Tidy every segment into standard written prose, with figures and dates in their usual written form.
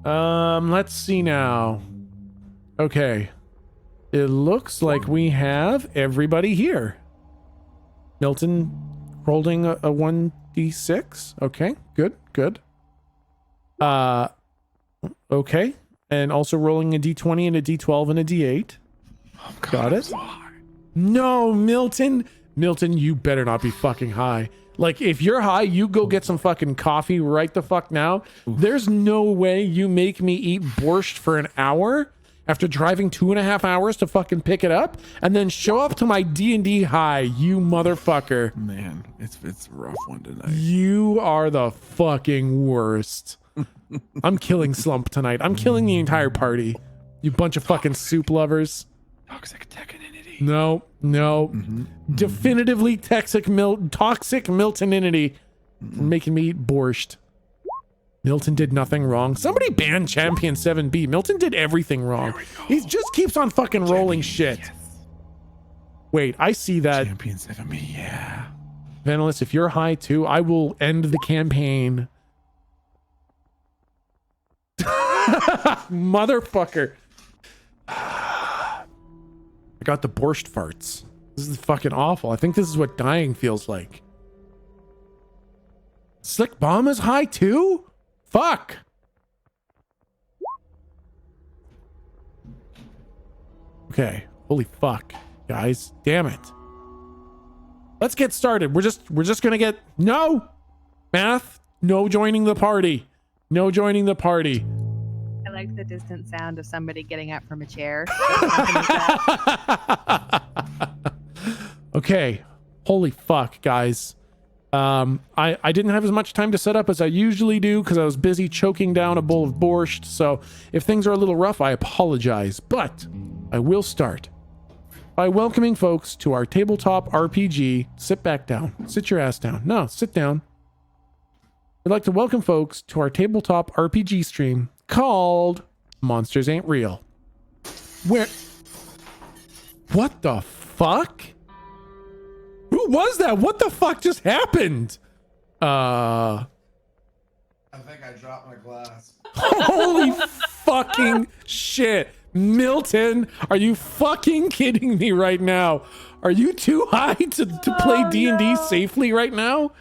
Let's see now. Okay. It looks like we have everybody here. Milton holding a 1d6. Okay, good. Okay. And also rolling a d20 and a d12 and a d8. Oh, God, got it. No, Milton. Milton, you better not be fucking high. Like, if you're high, you go get some fucking coffee right the fuck now. Oof. There's no way you make me eat borscht for an hour after driving 2.5 hours to fucking pick it up and then show up to my D&D high, you motherfucker. Man, it's a rough one tonight. You are the fucking worst. I'm killing Slump tonight. I'm killing the entire party. You bunch of fucking soup lovers. Toxic techaninity. No. Definitively toxic Miltoninity. Making me eat borscht. Milton did nothing wrong. Somebody banned Champion 7B. Milton did everything wrong. He just keeps on fucking rolling shit. Yes. Wait, I see that. Champion 7B, yeah. Venalis, if you're high too, I will end the campaign. Motherfucker. I got the borscht farts. This is fucking awful. I think this is what dying feels like. Slick Bomb is high too? Fuck. Okay. Holy fuck, guys. Damn it. Let's get started. We're just gonna get math. No joining the party. No joining the party. I like the distant sound of somebody getting up from a chair. Okay. Holy fuck, guys. I didn't have as much time to set up as I usually do because I was busy choking down a bowl of borscht. So if things are a little rough, I apologize. But I will start by welcoming folks to our tabletop RPG. Sit back down. Sit your ass down. No, sit down. I'd like to welcome folks to our tabletop RPG stream called Monsters Ain't Real. What the fuck? Who was that? What the fuck just happened? I think I dropped my glass. Holy fucking shit. Milton, are you fucking kidding me right now? Are you too high to play D&D safely right now?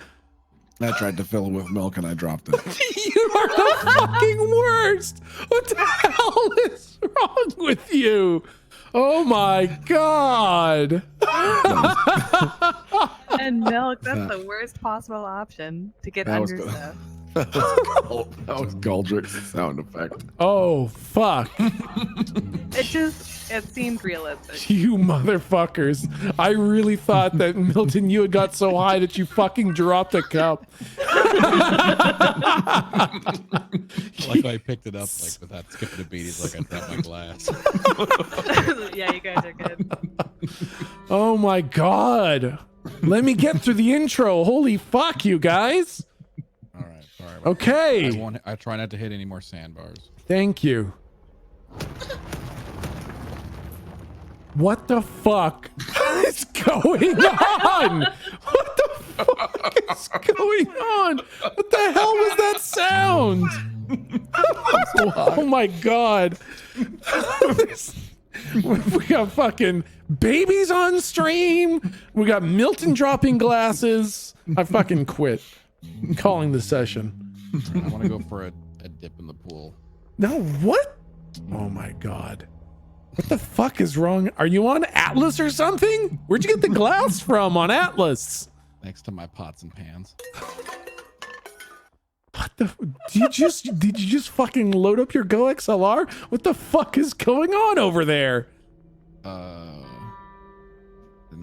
I tried to fill it with milk and I dropped it. You are the fucking worst. What the hell is wrong with you? Oh my God. And milk, that's the worst possible option to get under stuff. That was Goldrick's sound effect. Oh, fuck. It seemed realistic. You motherfuckers. I really thought that, Milton, you had got so high that you fucking dropped a cup. Like I picked it up like without skipping a beat. He's like, I dropped my glass. Yeah, you guys are good. Oh my God. Let me get through the intro. Holy fuck, you guys. All right, sorry. Okay. I try not to hit any more sandbars. Thank you. What the fuck is going on? What the fuck is going on? What the hell was that sound? Oh my God. We got fucking babies on stream. We got Milton dropping glasses. I fucking quit. I'm calling the session. I want to go for a dip in the pool. No, what? Oh my God. What the fuck is wrong? Are you on Atlas or something? Where'd you get the glass from on Atlas? Next to my pots and pans. What the? Did you just fucking load up your Go XLR? What the fuck is going on over there? Didn't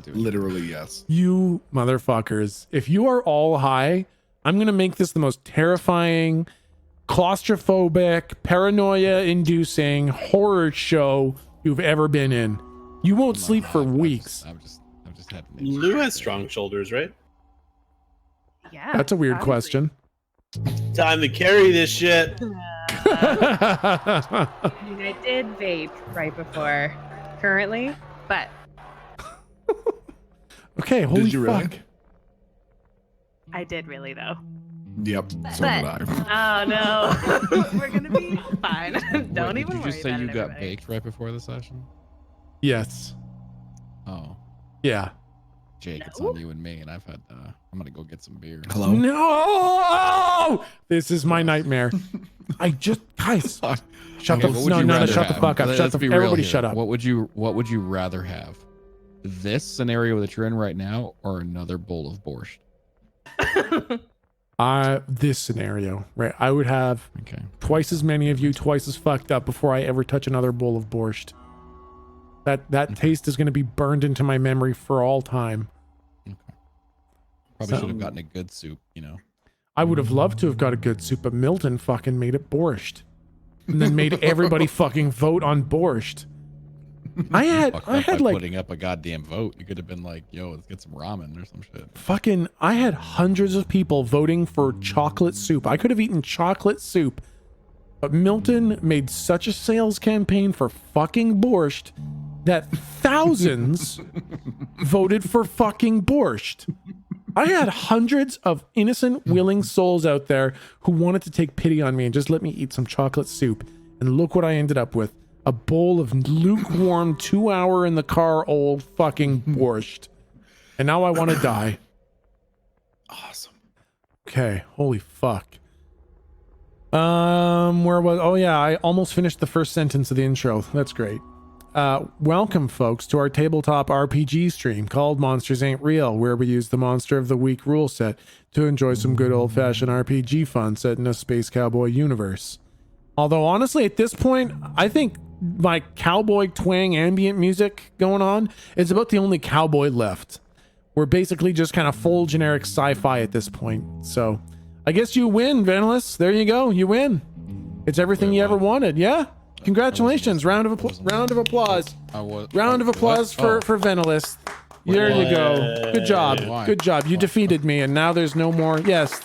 do it. Literally, yes. You motherfuckers. If you are all high, I'm going to make this the most terrifying, claustrophobic, paranoia-inducing horror show you've ever been in. You won't sleep for weeks. I'm just having Lou has strong shoulders, right? Yeah. That's a weird question. Time to carry this shit. I mean, I did vape right before currently, but Okay, holy Did you really? fuck. I did really though. Yep. So did But- I. Oh no, we're gonna be fine. Don't Wait, even did worry you just say about you it, got everybody. baked right before the session? Yes. Oh, Yeah. Jake, it's No? on you and me, and I've had. I'm gonna go get some beer. Hello. No! This is my nightmare. I just guys. Shut the Okay, what would no you no no rather shut the have? fuck up. Let's Shut the be real everybody here. shut up. What would you rather have? This scenario that you're in right now, or another bowl of borscht? This scenario, right? I would have Okay. twice as many of you, twice as fucked up before I ever touch another bowl of borscht. That taste is going to be burned into my memory for all time. Probably So- should have gotten a good soup, you know. I would have loved to have got a good soup, but Milton fucking made it borscht, and then made everybody fucking vote on borscht. I had By like putting up a goddamn vote. You could have been like, "Yo, let's get some ramen or some shit." fucking I had hundreds of people voting for chocolate soup. I could have eaten chocolate soup, but Milton made such a sales campaign for fucking borscht that thousands voted for fucking borscht. I had hundreds of innocent, willing souls out there who wanted to take pity on me and just let me eat some chocolate soup. And look what I ended up with. A bowl of lukewarm 2 hour in the car old fucking borscht. And now I want to die. Awesome. Okay, holy fuck. Where was oh yeah, I almost finished the first sentence of the intro. That's great. Welcome folks to our tabletop RPG stream called Monsters Ain't Real, where we use the Monster of the Week rule set to enjoy some good old-fashioned RPG fun set in a space cowboy universe. Although honestly at this point, I think my cowboy twang ambient music going on is about the only cowboy left. We're basically just kind of full generic sci-fi at this point. So I guess you win, Venalis. There you go. You win. It's everything you ever wanted. Yeah. Congratulations. Round of applause. Round of applause for Venalis. There you go. Good job. Why? Good job. You defeated me, and now there's no more. Yes.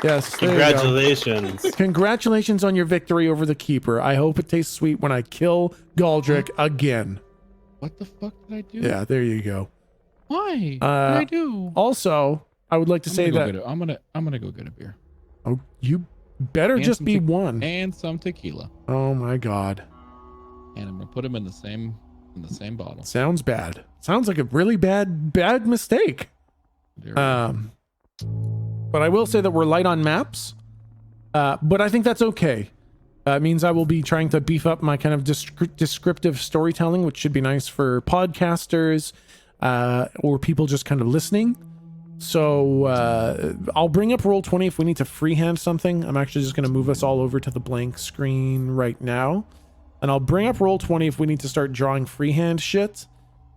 Yes. There you go. Congratulations. Congratulations on your victory over the Keeper. I hope it tastes sweet when I kill Galdrick again. What the fuck did I do? Yeah, there you go. Why? What did I do? Also, I would like to say that I'm gonna go get a beer oh, you better And just some be te- one. and some tequila, Oh my god. and I'm gonna put them in the same bottle. Sounds bad. Sounds like a really bad mistake. There we go. But I will say that we're light on maps. But I think that's okay. It means I will be trying to beef up my kind of descriptive storytelling, which should be nice for podcasters or people just kind of listening. So I'll bring up Roll20 if we need to freehand something. I'm actually just going to move us all over to the blank screen right now. And I'll bring up Roll20 if we need to start drawing freehand shit.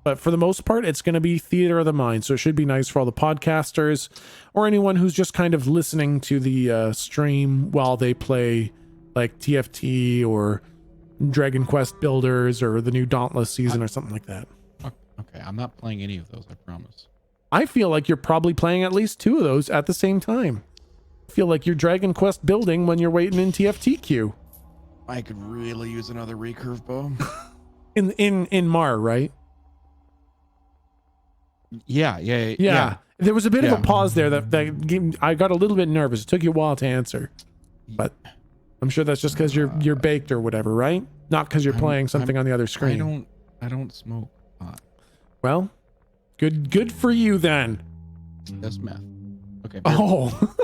But for the most part, it's going to be theater of the mind. So it should be nice for all the podcasters or anyone who's just kind of listening to the stream while they play like TFT or Dragon Quest Builders or the new Dauntless season or something like that. Okay, I'm not playing any of those. I promise. I feel like you're probably playing at least 2 of those at the same time. I feel like you're Dragon Quest building when you're waiting in TFT queue. I could really use another recurve bow. In Mar, right? Yeah. There was a bit of Yeah. a pause there that I got a little bit nervous. It took you a while to answer, but I'm sure that's just because you're baked or whatever, right? Not because you're playing something on the other screen. I don't smoke pot. Well, good for you then. That's meth. Okay. beer. Oh.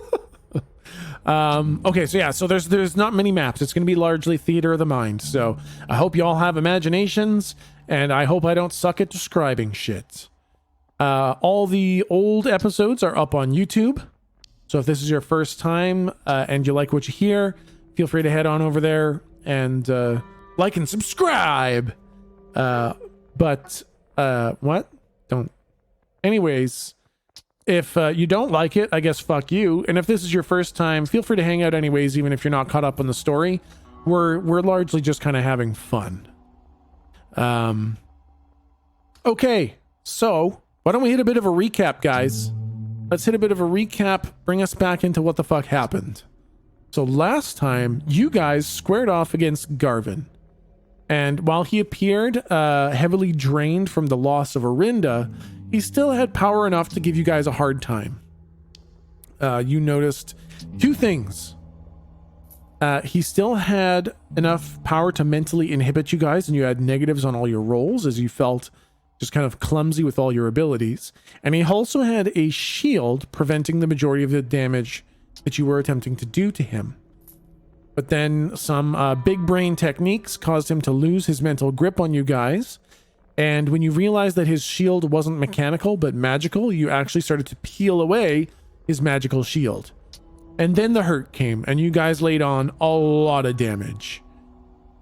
Okay, so yeah, so there's not many maps. It's going to be largely theater of the mind. So I hope you all have imaginations, and I hope I don't suck at describing shit. All the old episodes are up on YouTube. So if this is your first time and you like what you hear, feel free to head on over there and like and subscribe. But what? Don't. Anyways, if you don't like it, I guess fuck you. And if this is your first time, feel free to hang out anyways, even if you're not caught up on the story. We're largely just kind of having fun. Okay, so why don't we hit a bit of a recap, guys? Let's hit a bit of a recap, bring us back into what the fuck happened. So last time, you guys squared off against Garvin. And while he appeared heavily drained from the loss of Orinda, he still had power enough to give you guys a hard time. you noticed two things. He still had enough power to mentally inhibit you guys, and you had negatives on all your rolls as you felt just kind of clumsy with all your abilities. And he also had a shield preventing the majority of the damage that you were attempting to do to him. But then some big brain techniques caused him to lose his mental grip on you guys. And when you realized that his shield wasn't mechanical but magical, you actually started to peel away his magical shield. And then the hurt came, and you guys laid on a lot of damage.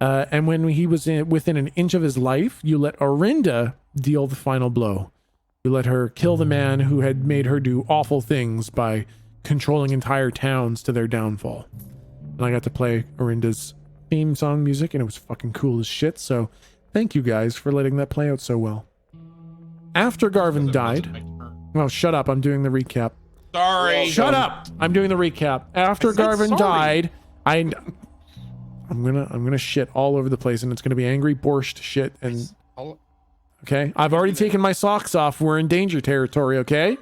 And when he was within an inch of his life, you let Orinda deal the final blow. You let her kill the man who had made her do awful things by controlling entire towns to their downfall. And I got to play Orinda's theme song music, and it was fucking cool as shit, so thank you guys for letting that play out so well. After Garvin died... Oh, shut up, I'm doing the recap. Sorry. Shut up! I'm doing the recap. After Garvin died, I'm gonna shit all over the place, and it's gonna be angry borscht shit. And okay, I've already taken my socks off. We're in danger territory. Okay.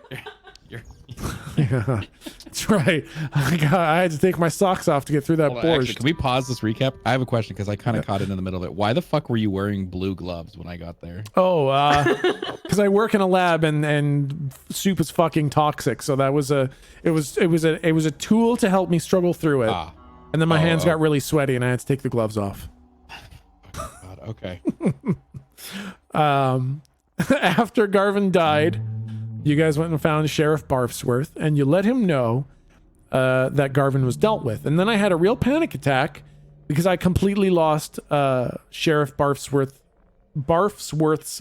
Yeah, that's right. I had to take my socks off to get through that Hold on, actually, borscht. can we pause this recap? I have a question because I kind of caught it in the middle of it. Why the fuck were you wearing blue gloves when I got there? Oh, because I work in a lab and soup is fucking toxic. So that was it was a tool to help me struggle through it. And then my hands got really sweaty and I had to take the gloves off. God, okay. After Garvin died, you guys went and found Sheriff Barfsworth and you let him know that Garvin was dealt with. And then I had a real panic attack because I completely lost Sheriff Barfsworth's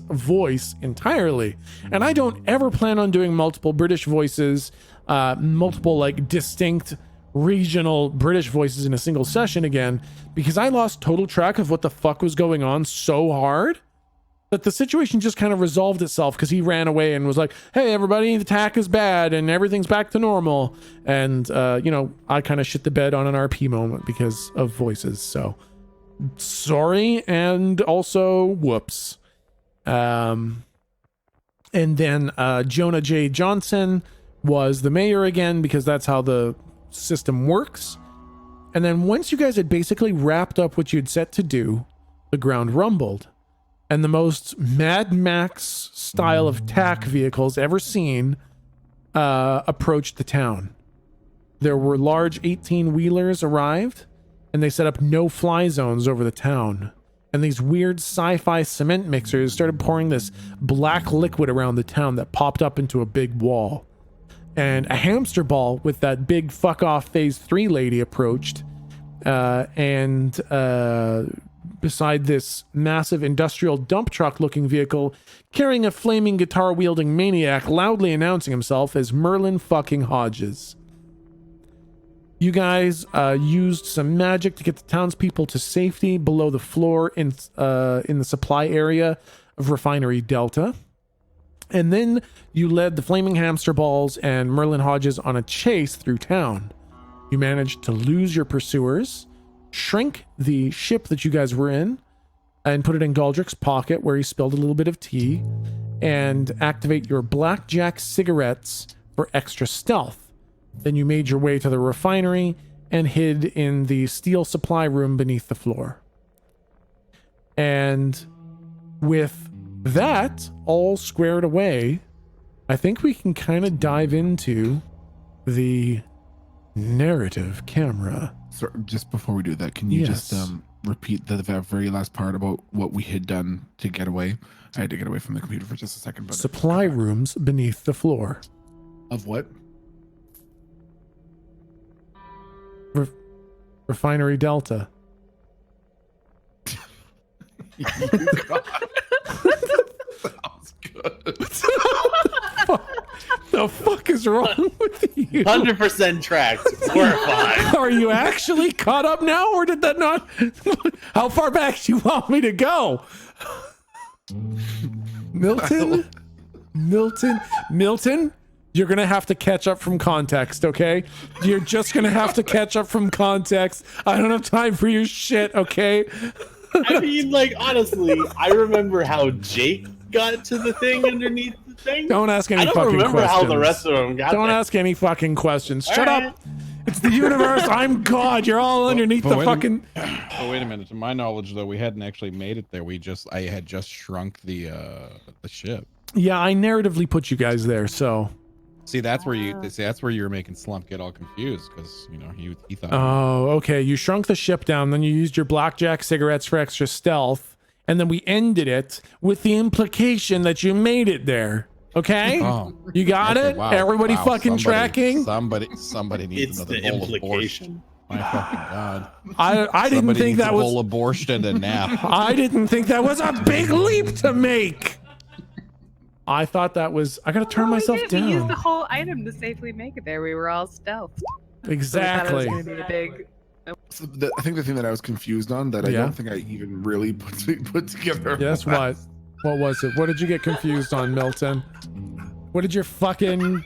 voice entirely. And I don't ever plan on doing multiple British voices, multiple like distinct regional British voices in a single session again, because I lost total track of what the fuck was going on so hard that the situation just kind of resolved itself because he ran away and was like, hey, everybody, the attack is bad and everything's back to normal. And, I kind of shit the bed on an RP moment because of voices. So sorry. And also whoops. And then Jonah J. Johnson was the mayor again because that's how the system works. And then once you guys had basically wrapped up what you'd set to do, the ground rumbled. And the most Mad Max style of TAC vehicles ever seen approached the town. There were large 18-wheelers arrived, and they set up no-fly zones over the town. And these weird sci-fi cement mixers started pouring this black liquid around the town that popped up into a big wall. And a hamster ball with that big fuck-off Phase 3 lady approached, beside this massive industrial dump truck looking vehicle carrying a flaming guitar wielding maniac loudly announcing himself as Merlin fucking Hodges. You guys used some magic to get the townspeople to safety below the floor in the supply area of Refinery Delta. And then you led the flaming hamster balls and Merlin Hodges on a chase through town. You managed to lose your pursuers, shrink the ship that you guys were in, and put it in Galdrick's pocket where he spilled a little bit of tea, and activate your blackjack cigarettes for extra stealth. Then you made your way to the refinery and hid in the steel supply room beneath the floor. And with that all squared away, I think we can kind of dive into the narrative camera. So just before we do that, can you just repeat the very last part about what we had done to get away? I had to get away from the computer for just a second. But supply rooms beneath the floor. Of what? Refinery Delta. Sounds good. The fuck is wrong with you? 100% tracked. Horrified. Are you actually caught up now, or did that not? How far back do you want me to go? Milton? You're gonna have to catch up from context, okay? You're just gonna have to catch up from context. I don't have time for your shit, okay? I mean, like, honestly, I remember how Jake got to the thing underneath thing? Don't ask any I don't fucking remember questions. how the rest of them got Don't there. ask any fucking questions. All Shut right. up. It's the universe. I'm God. You're all underneath the wait a fucking. Oh, wait a minute. To my knowledge, though, we hadn't actually made it there. I had just shrunk the ship. Yeah, I narratively put you guys there. So. See, that's where you were making Slump get all confused because he thought. Oh, okay. You shrunk the ship down, then you used your blackjack cigarettes for extra stealth, and then we ended it with the implication that you made it there. Okay? Oh, You got okay, it? wow, Everybody wow, fucking somebody- tracking? Somebody needs It's another the bowl of borscht. implication. My fucking God. I didn't Somebody think needs that a was. bowl of borscht and a nap. I didn't think that was a big leap to make. I thought that was. I gotta turn myself We used the down. whole item to safely make it there. We were all stealthed. Exactly. So we thought it was gonna be a big. So I think the thing that I was confused on that I Yeah. don't think I even really put together. Yes, what? What was it? What did you get confused on, Milton? What did your fucking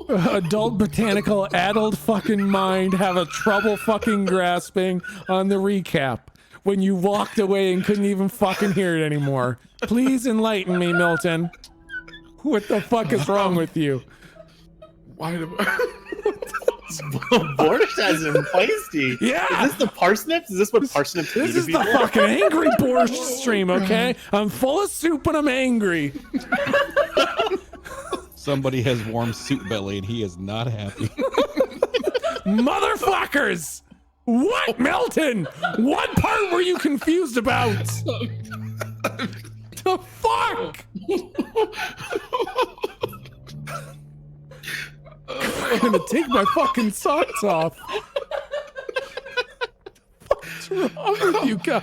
adult botanical addled fucking mind have a trouble fucking grasping on the recap when you walked away and couldn't even fucking hear it anymore? Please enlighten me, Milton. What the fuck is wrong with you? Why do Borscht has him feisty. Yeah. Is this the parsnips? Is this what parsnips do This to is the people? fucking angry borscht stream, okay? I'm full of soup and I'm angry. Somebody has warm soup belly and he is not happy. Motherfuckers! What, Milton? What part were you confused about? The fuck? I'm gonna take my fucking socks off. What's wrong with you guys?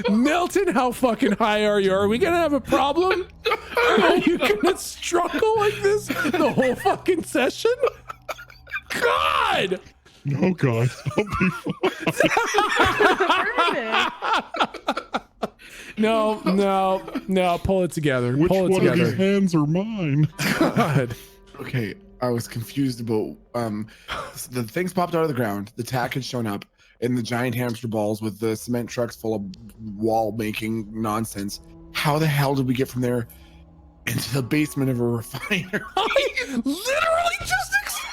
Milton, how fucking high are you? Are we gonna have a problem? Are you gonna struggle like this the whole fucking session? God! No, guys. No, pull it together. Pull it together. hands are mine? God. Okay, I was confused about the things popped out of the ground, the tack had shown up, and the giant hamster balls with the cement trucks full of wall making nonsense. How the hell did we get from there into the basement of a refiner? I literally just explained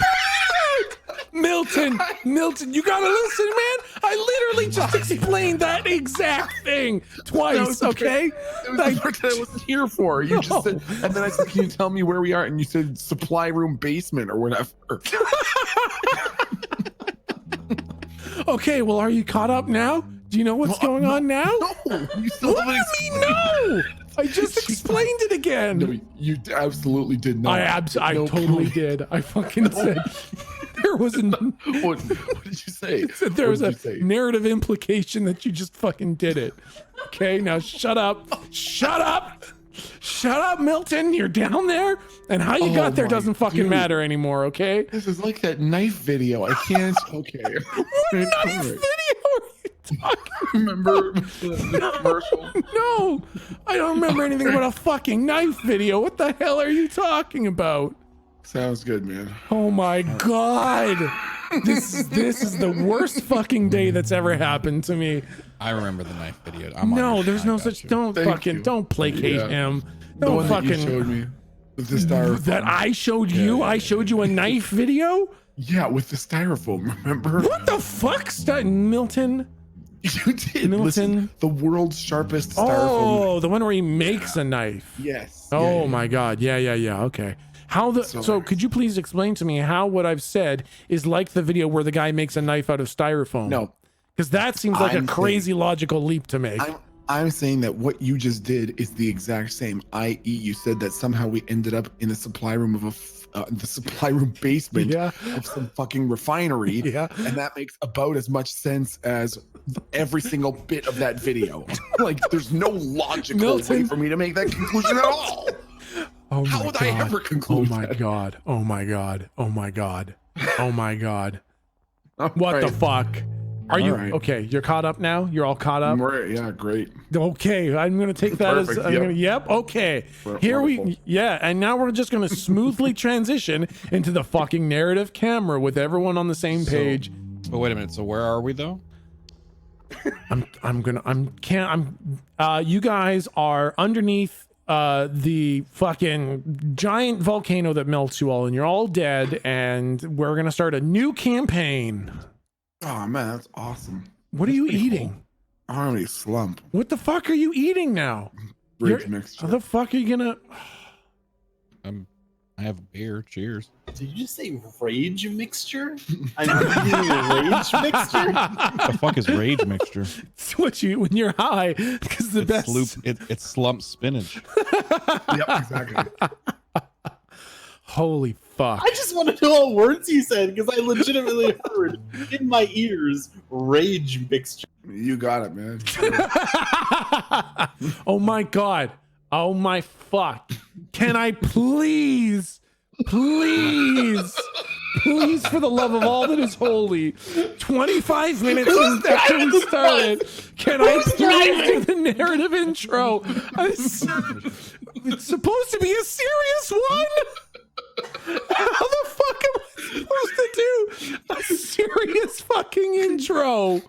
that! Milton, you gotta listen, man. I literally just explained that exact thing twice, okay? It was the part that I wasn't here for. You just said, and then I said, "Can you tell me where we are?" And you said supply room basement or whatever. Okay, well, are you caught up now? Do you know what's going on now? No, you still What do haven't you mean no? I just explained it again. No, you absolutely did not. I No totally proof. did. I fucking said there was a What did you say? there was What a did you say? narrative implication that you just fucking did it. Okay, now shut up. Shut up. Shut up, Milton. You're down there, and how you Oh got there my doesn't fucking dude. matter animour. Okay. This is like that knife video. I can't. Okay. What nice video are you talking? Remember the commercial? No, I don't remember anything about a fucking knife video. What the hell are you talking about? Sounds good, man. Oh my god. This is the worst fucking day that's ever happened to me. I remember the knife video. I'm on No, your there's side, no got such. you. Don't Thank fucking. you. Don't placate Yeah. him. The Don't one that you fucking. showed me with the styrofoam. That I showed you. I showed you a knife video. Yeah, with the styrofoam. Remember? What the fuck, Milton? You did. Milton. Listen, the world's sharpest styrofoam. Oh, the one where he makes a knife. Yes. Oh Yeah, my god. Yeah. Okay. How the so So- could you please explain to me how what I've said is like the video where the guy makes a knife out of styrofoam? No, Because that seems like a I'm crazy logical leap to make. I'm saying that what you just did is the exact same. I.e., you said that somehow we ended up in the supply room of the supply room basement Yeah. of some fucking refinery. Yeah. And that makes about as much sense as every single bit of that video. Like, there's no logical Milton. way for me to make that conclusion at all. Oh How my would god. I ever conclude Oh my that? god. Oh my god. Oh my god. Oh my god. All What the right. fuck? Are you All right. okay? You're caught up now? You're all caught up? Yeah, great. Okay, I'm gonna take that as Perfect, I'm yep. gonna, yep, okay. We're Here wonderful. we yeah, and now we're just gonna smoothly transition into the fucking narrative camera with everyone on the same page. But wait a minute. So where are we though? You guys are underneath the fucking giant volcano that melts you all, and you're all dead, and we're gonna start a new campaign. Oh man, that's awesome. What are you eating? I don't have any slump. What the fuck are you eating now? Rage mixture. How the fuck are you gonna? I have a beer. Cheers. Did you just say rage mixture? I'm eating rage mixture? What the fuck is rage mixture? It's what you eat when you're high, because the best. It's slump spinach. Yep, exactly. Holy fuck! I just want to know what words you said because I legitimately heard in my ears rage mixture. You got it, man. Oh my god! Oh my fuck! Can I please, please, for the love of all that is holy, 25 minutes after we started, can I please do the narrative intro? It's supposed to be a serious one. How the fuck am I supposed to do a serious fucking intro?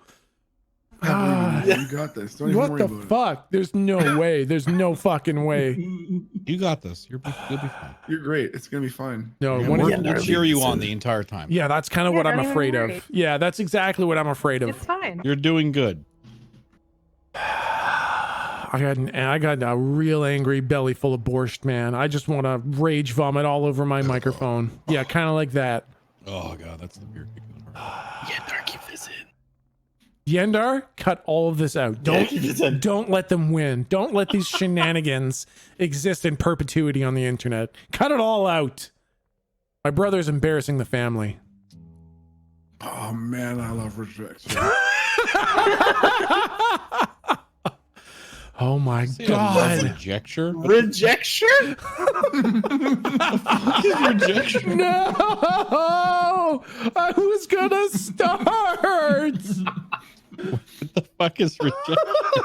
You got this. Don't even What worry the about fuck? There's no way. There's no fucking way. You got this. You'll be fine. it. You're great. It's gonna be fine. No, And when we'll cheer you on the entire time. yeah, that's kind of Yeah, what I'm don't even afraid worry. of. Yeah, that's exactly what I'm afraid of. It's fine. You're doing good. I got a real angry belly full of borscht, man. I just want to rage vomit all over my microphone. Yeah, kind of like that. Oh god, that's the beer kicking in the heart. Yendar, keep this in. Yendar, cut all of this out. Yeah, keep this in. Don't let them win. Don't let these shenanigans exist in perpetuity on the internet. Cut it all out. My brother's embarrassing the family. Oh man, I love rejection. Oh my Say god. Rejecture? Rejection? Rejection? No! I was gonna start! What the fuck is rejection?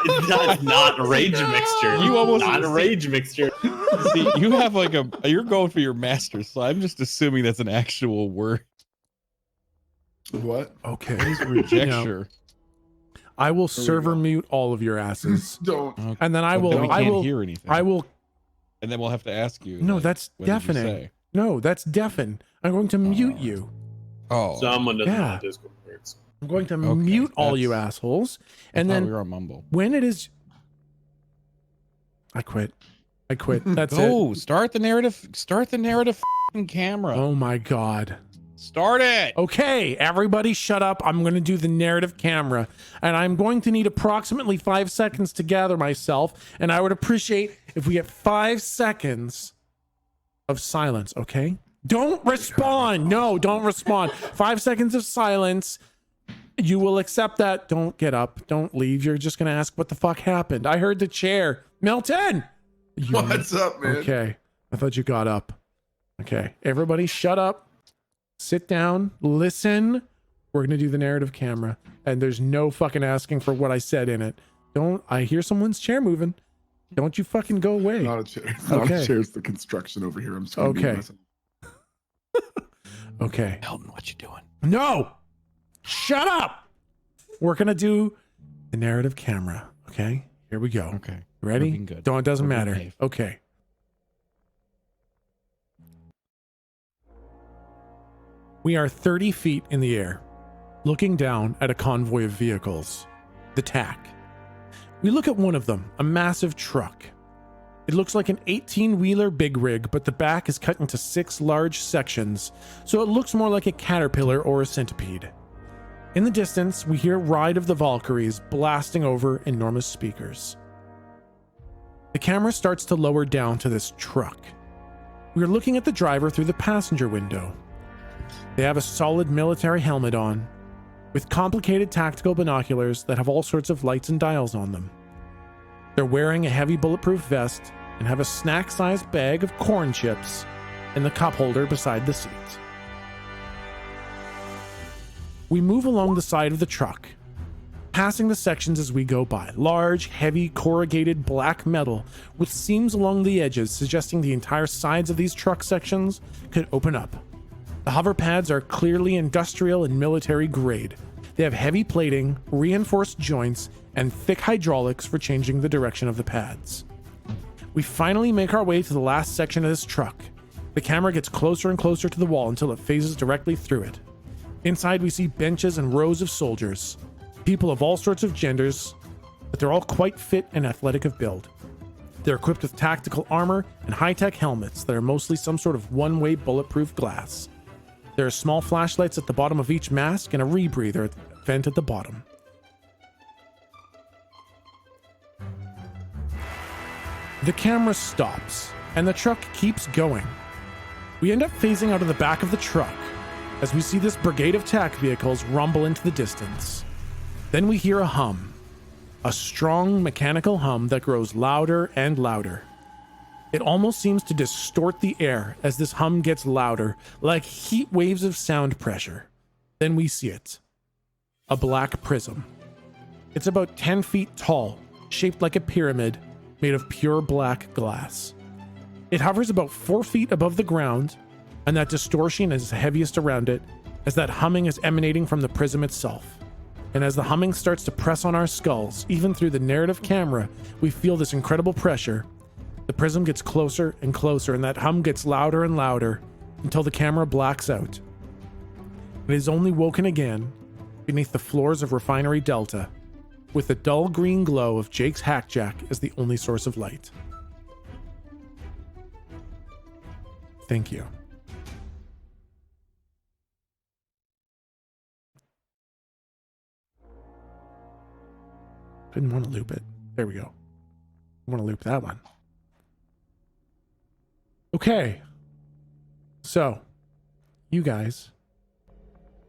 It's not rage mixture. You almost- not a rage mixture. See, you have like you're going for your master, so I'm just assuming that's an actual word. What? Okay. Rejection. I will server mute all of your asses. Don't. Okay. And then I So will then we I can't will hear anything. I will And then we'll have to ask you. No, like, that's what did you deafening. say? No, that's deafen. I'm going to mute you. Oh. Someone doesn't Yeah. know how Discord works. I'm going to Okay, mute all you that's- assholes. I And thought then we were on Mumble. when it is I quit. That's it. Oh, start the narrative. Start the narrative camera. Oh my god. Start it. Okay, everybody shut up. I'm going to do the narrative camera. And I'm going to need approximately 5 seconds to gather myself. And I would appreciate if we get 5 seconds of silence, okay? Don't respond. No, don't respond. 5 seconds of silence. You will accept that. Don't get up. Don't leave. You're just going to ask what the fuck happened. I heard the chair. Milton! What's up, man? Okay. I thought you got up. Okay. Everybody shut up. Sit down, listen. We're going to do the narrative camera. And there's no fucking asking for what I said in it. I hear someone's chair moving. Don't you fucking go away. Not a chair. It's not Okay. a chair. It's the construction over here. I'm just gonna mute Okay. myself. Okay. Milton, what you doing? No! Shut up! We're going to do the narrative camera. Okay? Here we go. Okay. Ready? Looking good. Don't, it doesn't Looking matter. safe. Okay. We are 30 feet in the air, looking down at a convoy of vehicles. The TAC. We look at one of them, a massive truck. It looks like an 18-wheeler big rig, but the back is cut into 6 large sections, so it looks more like a caterpillar or a centipede. In the distance, we hear Ride of the Valkyries blasting over enormous speakers. The camera starts to lower down to this truck. We are looking at the driver through the passenger window. They have a solid military helmet on, with complicated tactical binoculars that have all sorts of lights and dials on them. They're wearing a heavy bulletproof vest and have a snack-sized bag of corn chips in the cup holder beside the seat. We move along the side of the truck, passing the sections as we go by. Large, heavy, corrugated black metal with seams along the edges, suggesting the entire sides of these truck sections could open up. The hover pads are clearly industrial and military grade. They have heavy plating, reinforced joints, and thick hydraulics for changing the direction of the pads. We finally make our way to the last section of this truck. The camera gets closer and closer to the wall until it phases directly through it. Inside, we see benches and rows of soldiers, people of all sorts of genders, but they're all quite fit and athletic of build. They're equipped with tactical armor and high-tech helmets that are mostly some sort of one-way bulletproof glass. There are small flashlights at the bottom of each mask and a rebreather vent at the bottom. The camera stops, and the truck keeps going. We end up phasing out of the back of the truck as we see this brigade of TAC vehicles rumble into the distance. Then we hear a hum, a strong mechanical hum that grows louder and louder. It almost seems to distort the air as this hum gets louder, like heat waves of sound pressure. Then we see it. A black prism. It's about 10 feet tall, shaped like a pyramid, made of pure black glass. It hovers about 4 feet above the ground, and that distortion is heaviest around it, as that humming is emanating from the prism itself. And as the humming starts to press on our skulls, even through the narrative camera, we feel this incredible pressure. The prism gets closer and closer, and that hum gets louder and louder until the camera blacks out. It is only woken again beneath the floors of Refinery Delta, with the dull green glow of Jake's hackjack as the only source of light. Thank you. Didn't want to loop it. There we go. I want to loop that one. Okay. So, you guys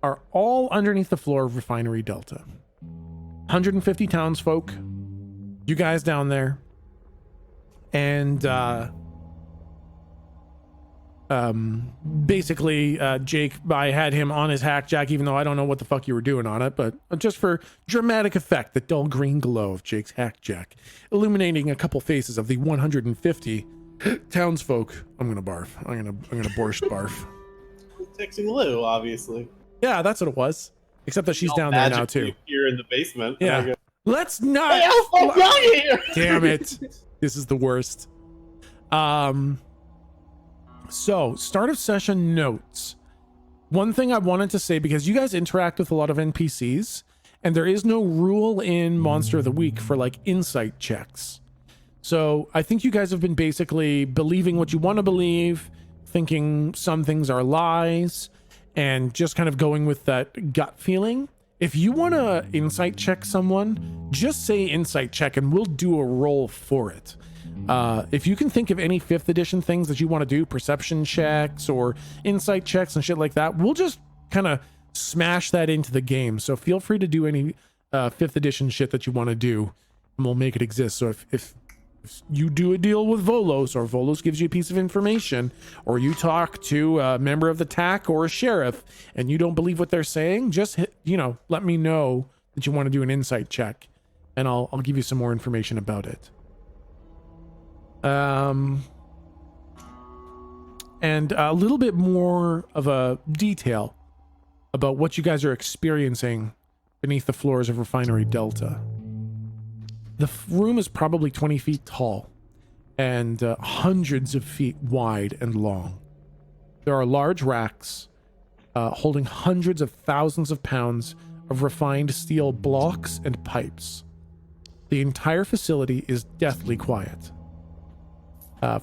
are all underneath the floor of Refinery Delta. 150 townsfolk. You guys down there. And, basically, Jake, I had him on his hackjack, even though I don't know what the fuck you were doing on it, but just for dramatic effect, the dull green glow of Jake's hackjack, illuminating a couple faces of the 150 townsfolk. I'm gonna barf. I'm gonna borscht barf. Texting Lou, obviously. Yeah, that's what it was. Except that she's All down there now magically too. Here in the basement. Yeah. And I go, Let's not. hey, Alpha, down here! Damn it. This is the worst. So, start of session notes. One thing I wanted to say, because you guys interact with a lot of NPCs, and there is no rule in Monster of the Week for like insight checks. So I think you guys have been basically believing what you want to believe, thinking some things are lies, and just kind of going with that gut feeling. If you want to insight check someone, just say insight check and we'll do a roll for it. If you can think of any 5th edition things that you want to do, perception checks or insight checks and shit like that, we'll just kind of smash that into the game. So feel free to do any 5th edition shit that you want to do and we'll make it exist. So if you do a deal with Volos, or Volos gives you a piece of information, or you talk to a member of the TAC or a sheriff and you don't believe what they're saying, just hit, let me know that you want to do an insight check and I'll give you some more information about it. And a little bit more of a detail about what you guys are experiencing beneath the floors of Refinery Delta. The room is probably 20 feet tall and hundreds of feet wide and long. There are large racks holding hundreds of thousands of pounds of refined steel blocks and pipes. The entire facility is deathly quiet.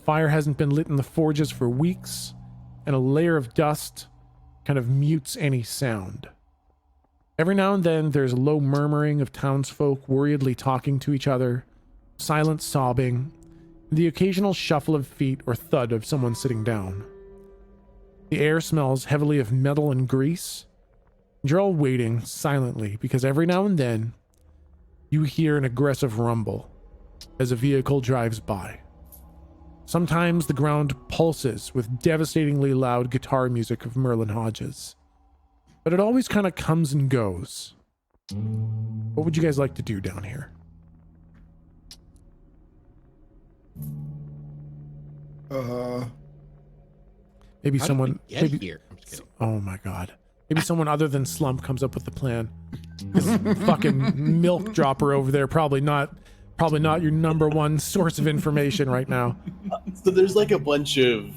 Fire hasn't been lit in the forges for weeks, and a layer of dust kind of mutes any sound. Every now and then, there's low murmuring of townsfolk worriedly talking to each other, silent sobbing, and the occasional shuffle of feet or thud of someone sitting down. The air smells heavily of metal and grease, and you're all waiting silently because every now and then, you hear an aggressive rumble as a vehicle drives by. Sometimes the ground pulses with devastatingly loud guitar music of Merlin Hodges. But it always kind of comes and goes. What would you guys like to do down here? Maybe someone... Here. I'm just kidding. Oh my god. Maybe someone other than Slump comes up with the plan. This fucking milk dropper over there probably not probably not your number one source of information right now. So there's like a bunch of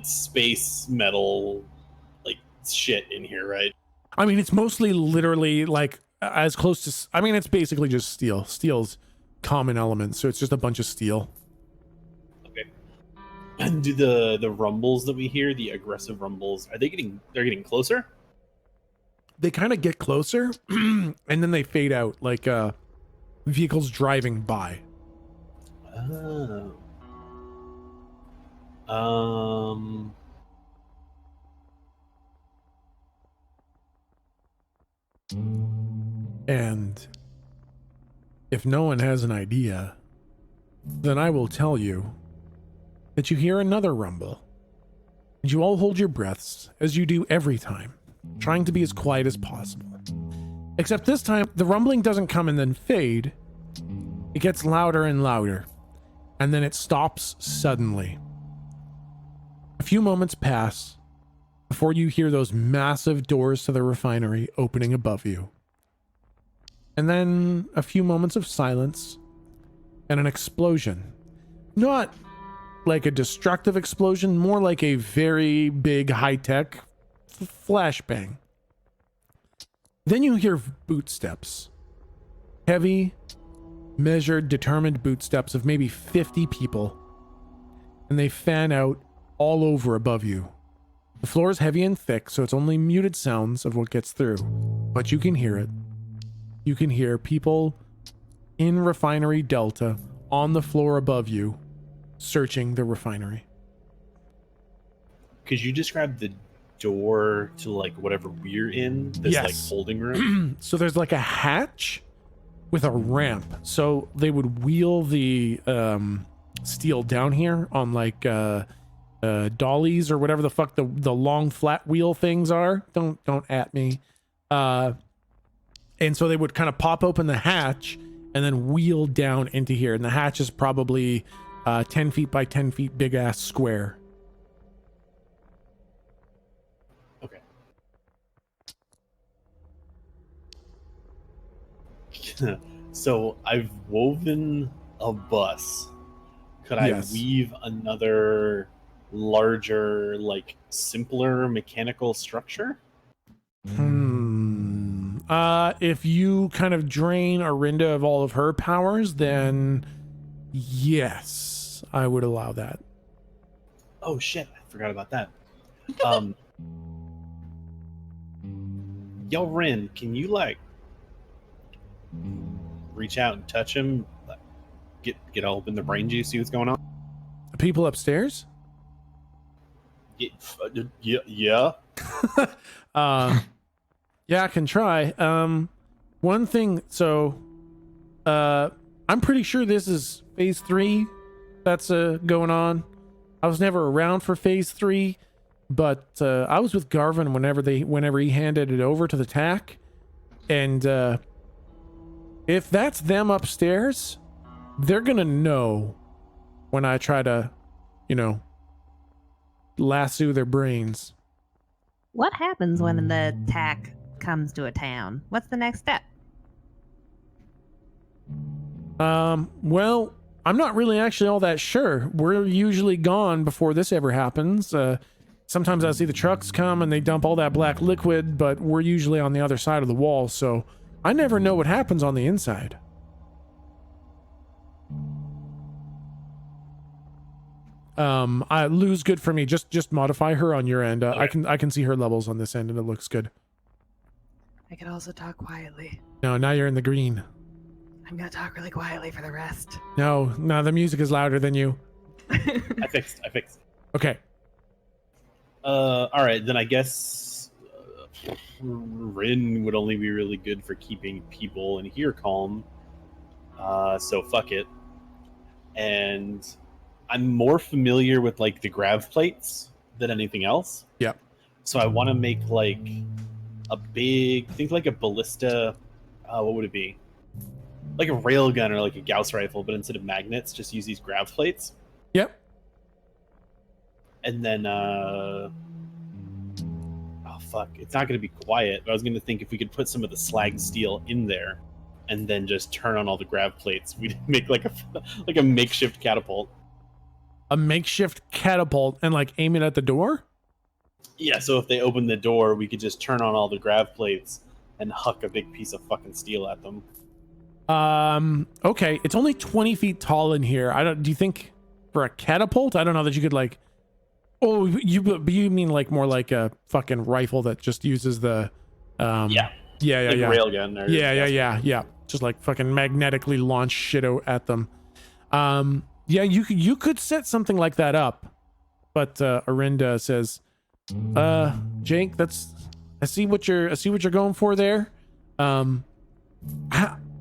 space metal like shit in here, right? I mean, it's mostly literally like as close to, I mean, it's basically just steel. Steel's common element, so it's just a bunch of steel. Okay. And do the rumbles that we hear, the aggressive rumbles, they're getting closer? They kind of get closer and then they fade out like vehicles driving by. Oh. And if no one has an idea, then I will tell you that you hear another rumble. And you all hold your breaths, as you do every time, trying to be as quiet as possible. Except this time, the rumbling doesn't come and then fade. It gets louder and louder, and then it stops suddenly. A few moments pass before you hear those massive doors to the refinery opening above you. And then a few moments of silence and an explosion. Not like a destructive explosion, more like a very big high-tech flashbang. Then you hear boot steps. Heavy, measured, determined boot steps of maybe 50 people. And they fan out all over above you. The floor is heavy and thick, so it's only muted sounds of what gets through. But you can hear it. You can hear people in Refinery Delta on the floor above you searching the refinery. Could you describe the door to like whatever we're in? This Yes. like holding room? So there's like a hatch with a ramp. So they would wheel the steel down here on like dollies or whatever the fuck the long flat wheel things are. Don't at me. And so they would kind of pop open the hatch and then wheel down into here. And the hatch is probably 10 feet by 10 feet big ass square. Okay. So I've woven a bus. Could Yes. I weave another larger, like simpler mechanical structure? If you kind of drain Arinda of all of her powers, then yes, I would allow that. Oh shit, I forgot about that. Yo, Rin, can you like reach out and touch him? Like, get all up in the brain juice, see what's going on? The people upstairs? Yeah. Yeah, I can try. One thing, so I'm pretty sure this is phase 3 that's going on. I was never around for phase 3, but I was with Garvin whenever he handed it over to the TAC. And if that's them upstairs, they're gonna know when I try to, lasso their brains. What happens when the TAC comes to a town? What's the next step? Well, I'm not really actually all that sure. We're usually gone before this ever happens. Sometimes I see the trucks come and they dump all that black liquid, but we're usually on the other side of the wall, so I never know what happens on the inside. I lose good for me. Just modify her on your end. Okay. I can see her levels on this end and it looks good. I could also talk quietly. No, now you're in the green. I'm gonna talk really quietly for the rest. No, the music is louder than you. I fixed. Okay. All right, then I guess Rin would only be really good for keeping people in here calm. So fuck it. And I'm more familiar with like the grav plates than anything else. Yep. So I want to make like a big, think like a ballista. What would it be? Like a railgun or like a Gauss rifle, but instead of magnets, just use these grav plates. Yep. And then, oh fuck, it's not going to be quiet. But I was going to think if we could put some of the slag steel in there, and then just turn on all the grav plates. We'd make like a makeshift catapult. A makeshift catapult and like aim it at the door? Yeah, so if they open the door, we could just turn on all the grav plates and huck a big piece of fucking steel at them. Okay, it's only 20 feet tall in here. Do you think for a catapult? I don't know that you could like, oh, you mean like more like a fucking rifle that just uses the, Yeah. yeah, Like a yeah. railgun. Or Yeah. Just like fucking magnetically launch shit at them. Yeah, you could set something like that up. But Arinda says, Jake, I see what you're going for there.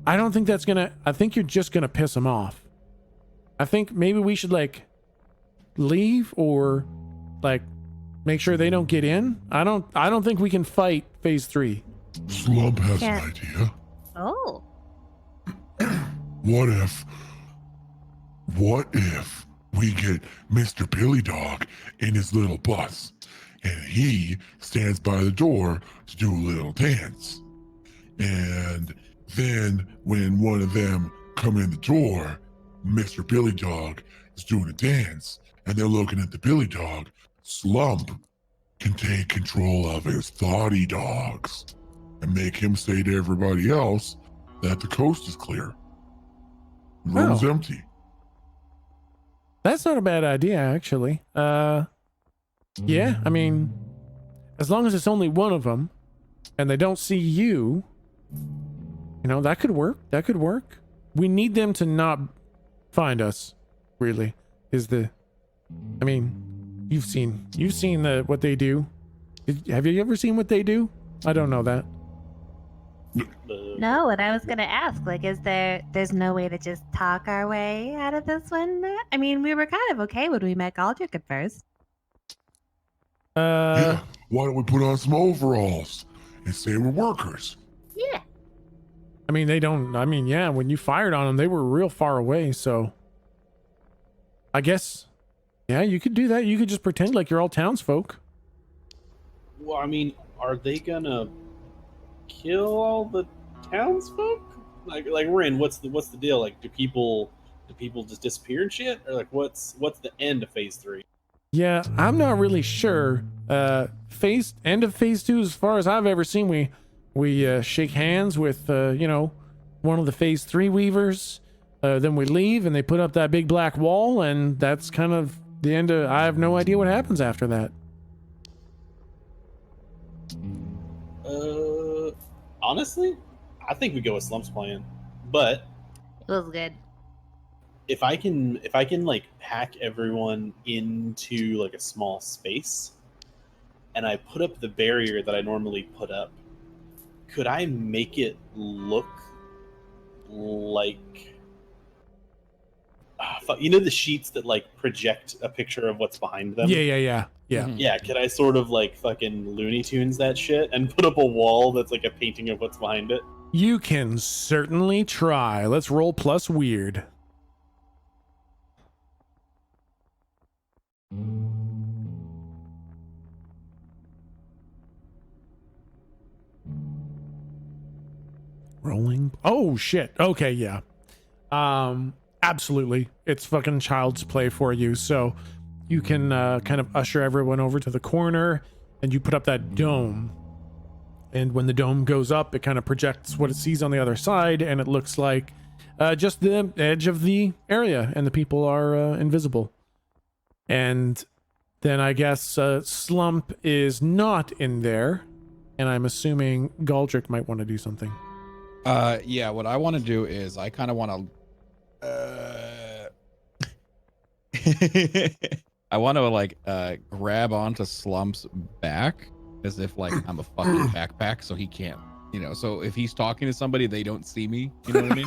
I don't think that's gonna, I think you're just gonna piss him off. I think maybe we should like leave or like make sure they don't get in. I don't think we can fight phase 3. Slump has Yeah. an idea. Oh. What if we get Mr. Billy Dog in his little bus and he stands by the door to do a little dance? And then when one of them come in the door, Mr. Billy Dog is doing a dance and they're looking at the Billy Dog. Slump can take control of his thoughty dogs and make him say to everybody else that the coast is clear. Room's empty. That's not a bad idea, actually. Yeah, I mean, as long as it's only one of them and they don't see you, you know, that could work. That could work. We need them to not find us, really, I mean, you've seen what they do. Have you ever seen what they do? I don't know that. No, and I was gonna ask, like, there's no way to just talk our way out of this one? I mean, we were kind of okay when we met Galdrick at first. Yeah, why don't we put on some overalls and say we're workers? Yeah. I mean, yeah, when you fired on them, they were real far away, so I guess, yeah, you could do that. You could just pretend like you're all townsfolk. Well, I mean, are they gonna kill all the townsfolk? Like Rin, what's the deal? Like, do people just disappear and shit, or like what's the end of phase 3? Yeah, I'm not really sure. End of phase 2, as far as I've ever seen, we shake hands with one of the phase 3 weavers. Then we leave and they put up that big black wall, and that's kind of the end of. I have no idea what happens after that. Honestly, I think we go with Slump's plan, but It was good. if I can like pack everyone into like a small space and I put up the barrier that I normally put up, could I make it look like the sheets that like project a picture of what's behind them? Yeah. Yeah, could I sort of like fucking Looney Tunes that shit and put up a wall that's like a painting of what's behind it? You can certainly try. Let's roll plus weird. Rolling. Oh shit. Okay, yeah. Absolutely. It's fucking child's play for you. So you can kind of usher everyone over to the corner and you put up that dome. And when the dome goes up, it kind of projects what it sees on the other side, and it looks like just the edge of the area, and the people are invisible. And then I guess Slump is not in there, and I'm assuming Galdrick might want to do something. Yeah, what I want to do is I kind of want to I want to like grab onto Slump's back as if like I'm a fucking backpack, so he can't, so if he's talking to somebody, they don't see me, you know what I mean?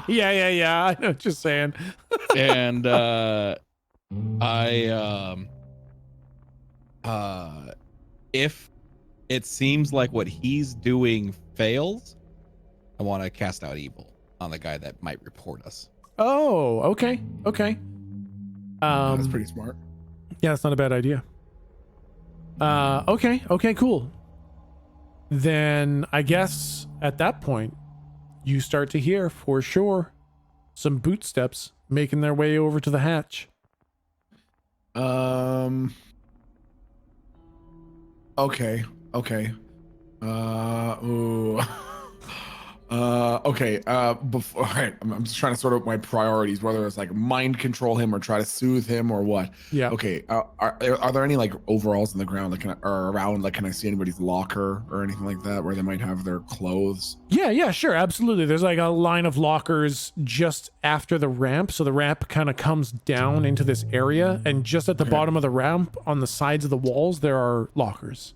Yeah, I know what you're saying. And if it seems like what he's doing fails, I want to cast out evil on the guy that might report us. Oh, okay. That's pretty smart. Yeah, that's not a bad idea. Okay, cool. Then I guess at that point, you start to hear for sure some boot steps making their way over to the hatch. Okay. Ooh. Okay. Before, all right. I'm just trying to sort out my priorities, whether it's like mind control him or try to soothe him or what. Yeah. Okay. Are there any like overalls on the ground, like or around? Like, can I see anybody's locker or anything like that where they might have their clothes? Yeah, sure, absolutely. There's like a line of lockers just after the ramp. So the ramp kind of comes down into this area, and just at the bottom of the ramp, on the sides of the walls, there are lockers.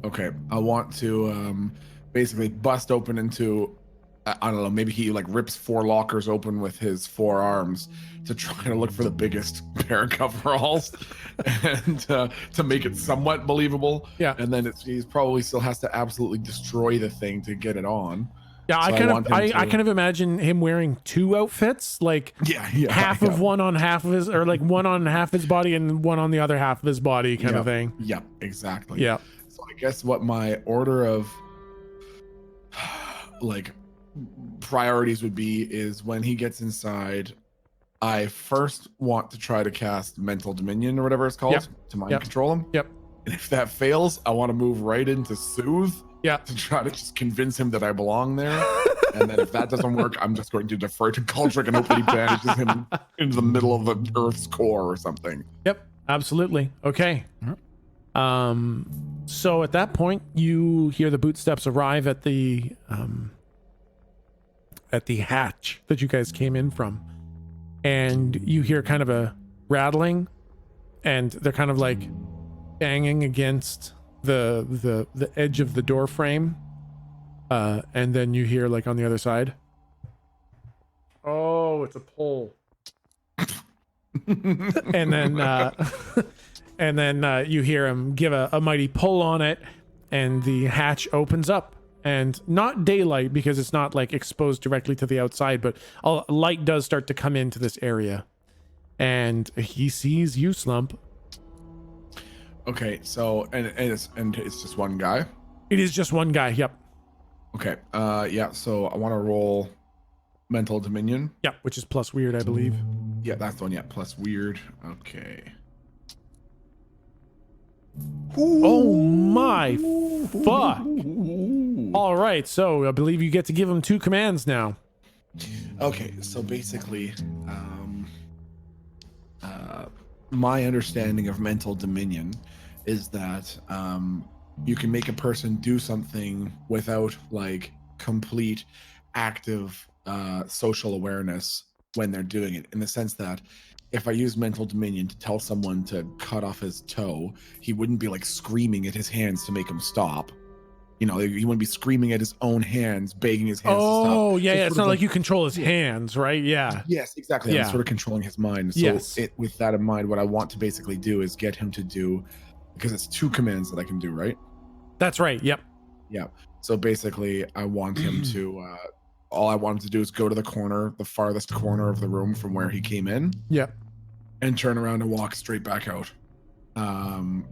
Okay. I want to basically bust open into. I don't know, maybe he like rips 4 lockers open with his 4 arms to try to look for the biggest pair of coveralls and to make it somewhat believable. Yeah. And then he's probably still has to absolutely destroy the thing to get it on. Yeah, So I kind of imagine him wearing 2 outfits, like half of one on half of his, or like one on half his body and one on the other half of his body kind of thing. Yeah, exactly. Yeah. So I guess what my order of like priorities would be is when he gets inside, I first want to try to cast mental dominion or whatever it's called to mind control him. Yep. And if that fails, I want to move right into soothe to try to just convince him that I belong there. And then if that doesn't work, I'm just going to defer to Cultrick and hope that he banishes him into the middle of the Earth's core or something. Yep, absolutely. Okay. So at that point, you hear the bootsteps arrive at the hatch that you guys came in from, and you hear kind of a rattling, and they're kind of like banging against the edge of the door frame, and then you hear like on the other side, oh, it's a pull. And then you hear him give a mighty pull on it, and the hatch opens up. And not daylight, because it's not like exposed directly to the outside, but light does start to come into this area. And he sees you, Slump. Okay, so and it's just one guy. It is just one guy. Yep. Okay. Yeah. So I want to roll mental dominion. Yep. Which is plus weird, I believe. Yeah, that's the one. Yeah, plus weird. Okay. Oh my fuck. All right, so I believe you get to give him 2 commands now. Okay, so basically, my understanding of mental dominion is that you can make a person do something without like complete active social awareness when they're doing it, in the sense that if I use mental dominion to tell someone to cut off his toe, he wouldn't be like screaming at his hands to make him stop. You know, he wouldn't be screaming at his own hands, begging his hands to stop. Oh, yeah, yeah. It's not like you control his hands, right? Yeah. Yes, exactly. Yeah. I'm sort of controlling his mind. So with that in mind, what I want to basically do is get him to do, because it's 2 commands that I can do, right? That's right. Yep. Yeah. So basically, I want him to, all I want him to do is go to the farthest corner of the room from where he came in. Yep. And turn around and walk straight back out.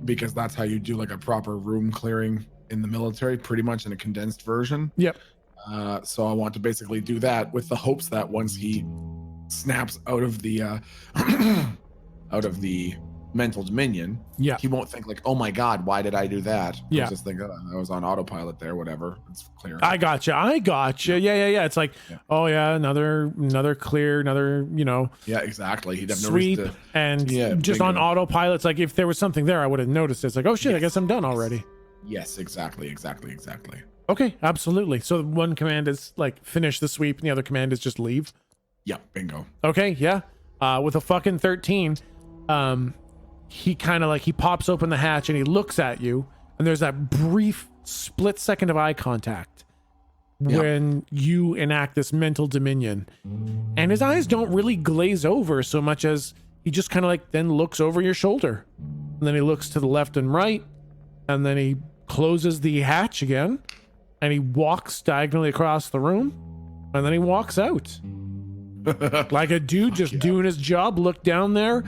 Because that's how you do like a proper room clearing in the military, pretty much in a condensed version. Yep. So I want to basically do that with the hopes that once he snaps out of the mental dominion, he won't think like, oh my god, why did I do that? He'll just think, oh, I was on autopilot there, whatever. It's clear. I gotcha. Yeah. It's like, oh yeah, another clear, another, you know. Yeah, exactly. He'd have sweep no reason to, and just on autopilot. It's like, if there was something there, I would have noticed. It's like, oh shit, I guess I'm done already. Yes, exactly. Okay, absolutely. So one command is like finish the sweep, and the other command is just leave. Yeah, bingo. Okay, yeah. With a fucking 13, he kind of like, he pops open the hatch and he looks at you, and there's that brief split second of eye contact when you enact this mental dominion, and his eyes don't really glaze over so much as he just kind of like then looks over your shoulder, and then he looks to the left and right, and then he closes the hatch again, and he walks diagonally across the room, and then he walks out like a dude just doing his job. Looked down there,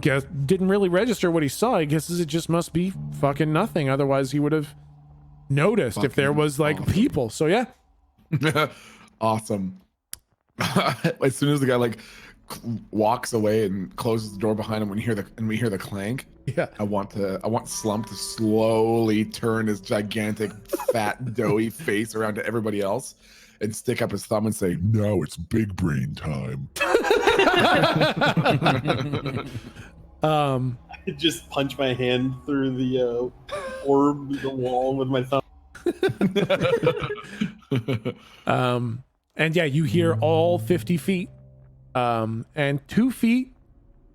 didn't really register what he saw. I guess it just must be fucking nothing. Otherwise he would have noticed if there was like people. So yeah. Awesome. As soon as the guy like walks away and closes the door behind him, we hear the clank. Yeah. I want Slump to slowly turn his gigantic, fat, doughy face around to everybody else and stick up his thumb and say, Now it's big brain time. I just punch my hand through the orb, the wall with my thumb. And yeah, you hear all 50 feet, and 2 feet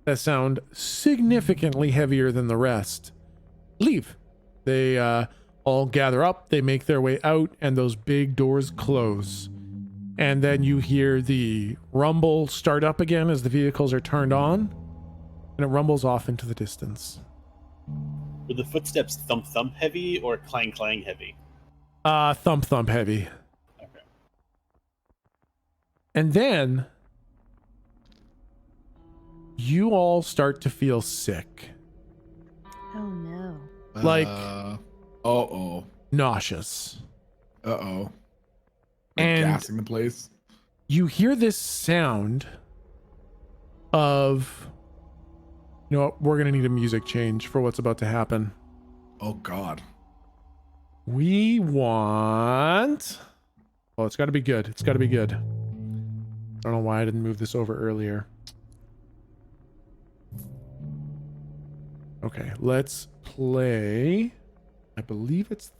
that sound significantly heavier than the rest leave. They all gather up, they make their way out, and those big doors close. And then you hear the rumble start up again as the vehicles are turned on, and it rumbles off into the distance. Were the footsteps thump thump heavy or clang clang heavy? Thump thump heavy. Okay. And then you all start to feel sick, Oh no. Like- uh-oh. nauseous. Uh-oh. And- Gassing the place. You hear this sound of, you know what, we're gonna need a music change for what's about to happen. Oh God. We want, well, it's got to be good. It's got to be good. I don't know why I didn't move this over earlier. Okay, let's play. I believe it's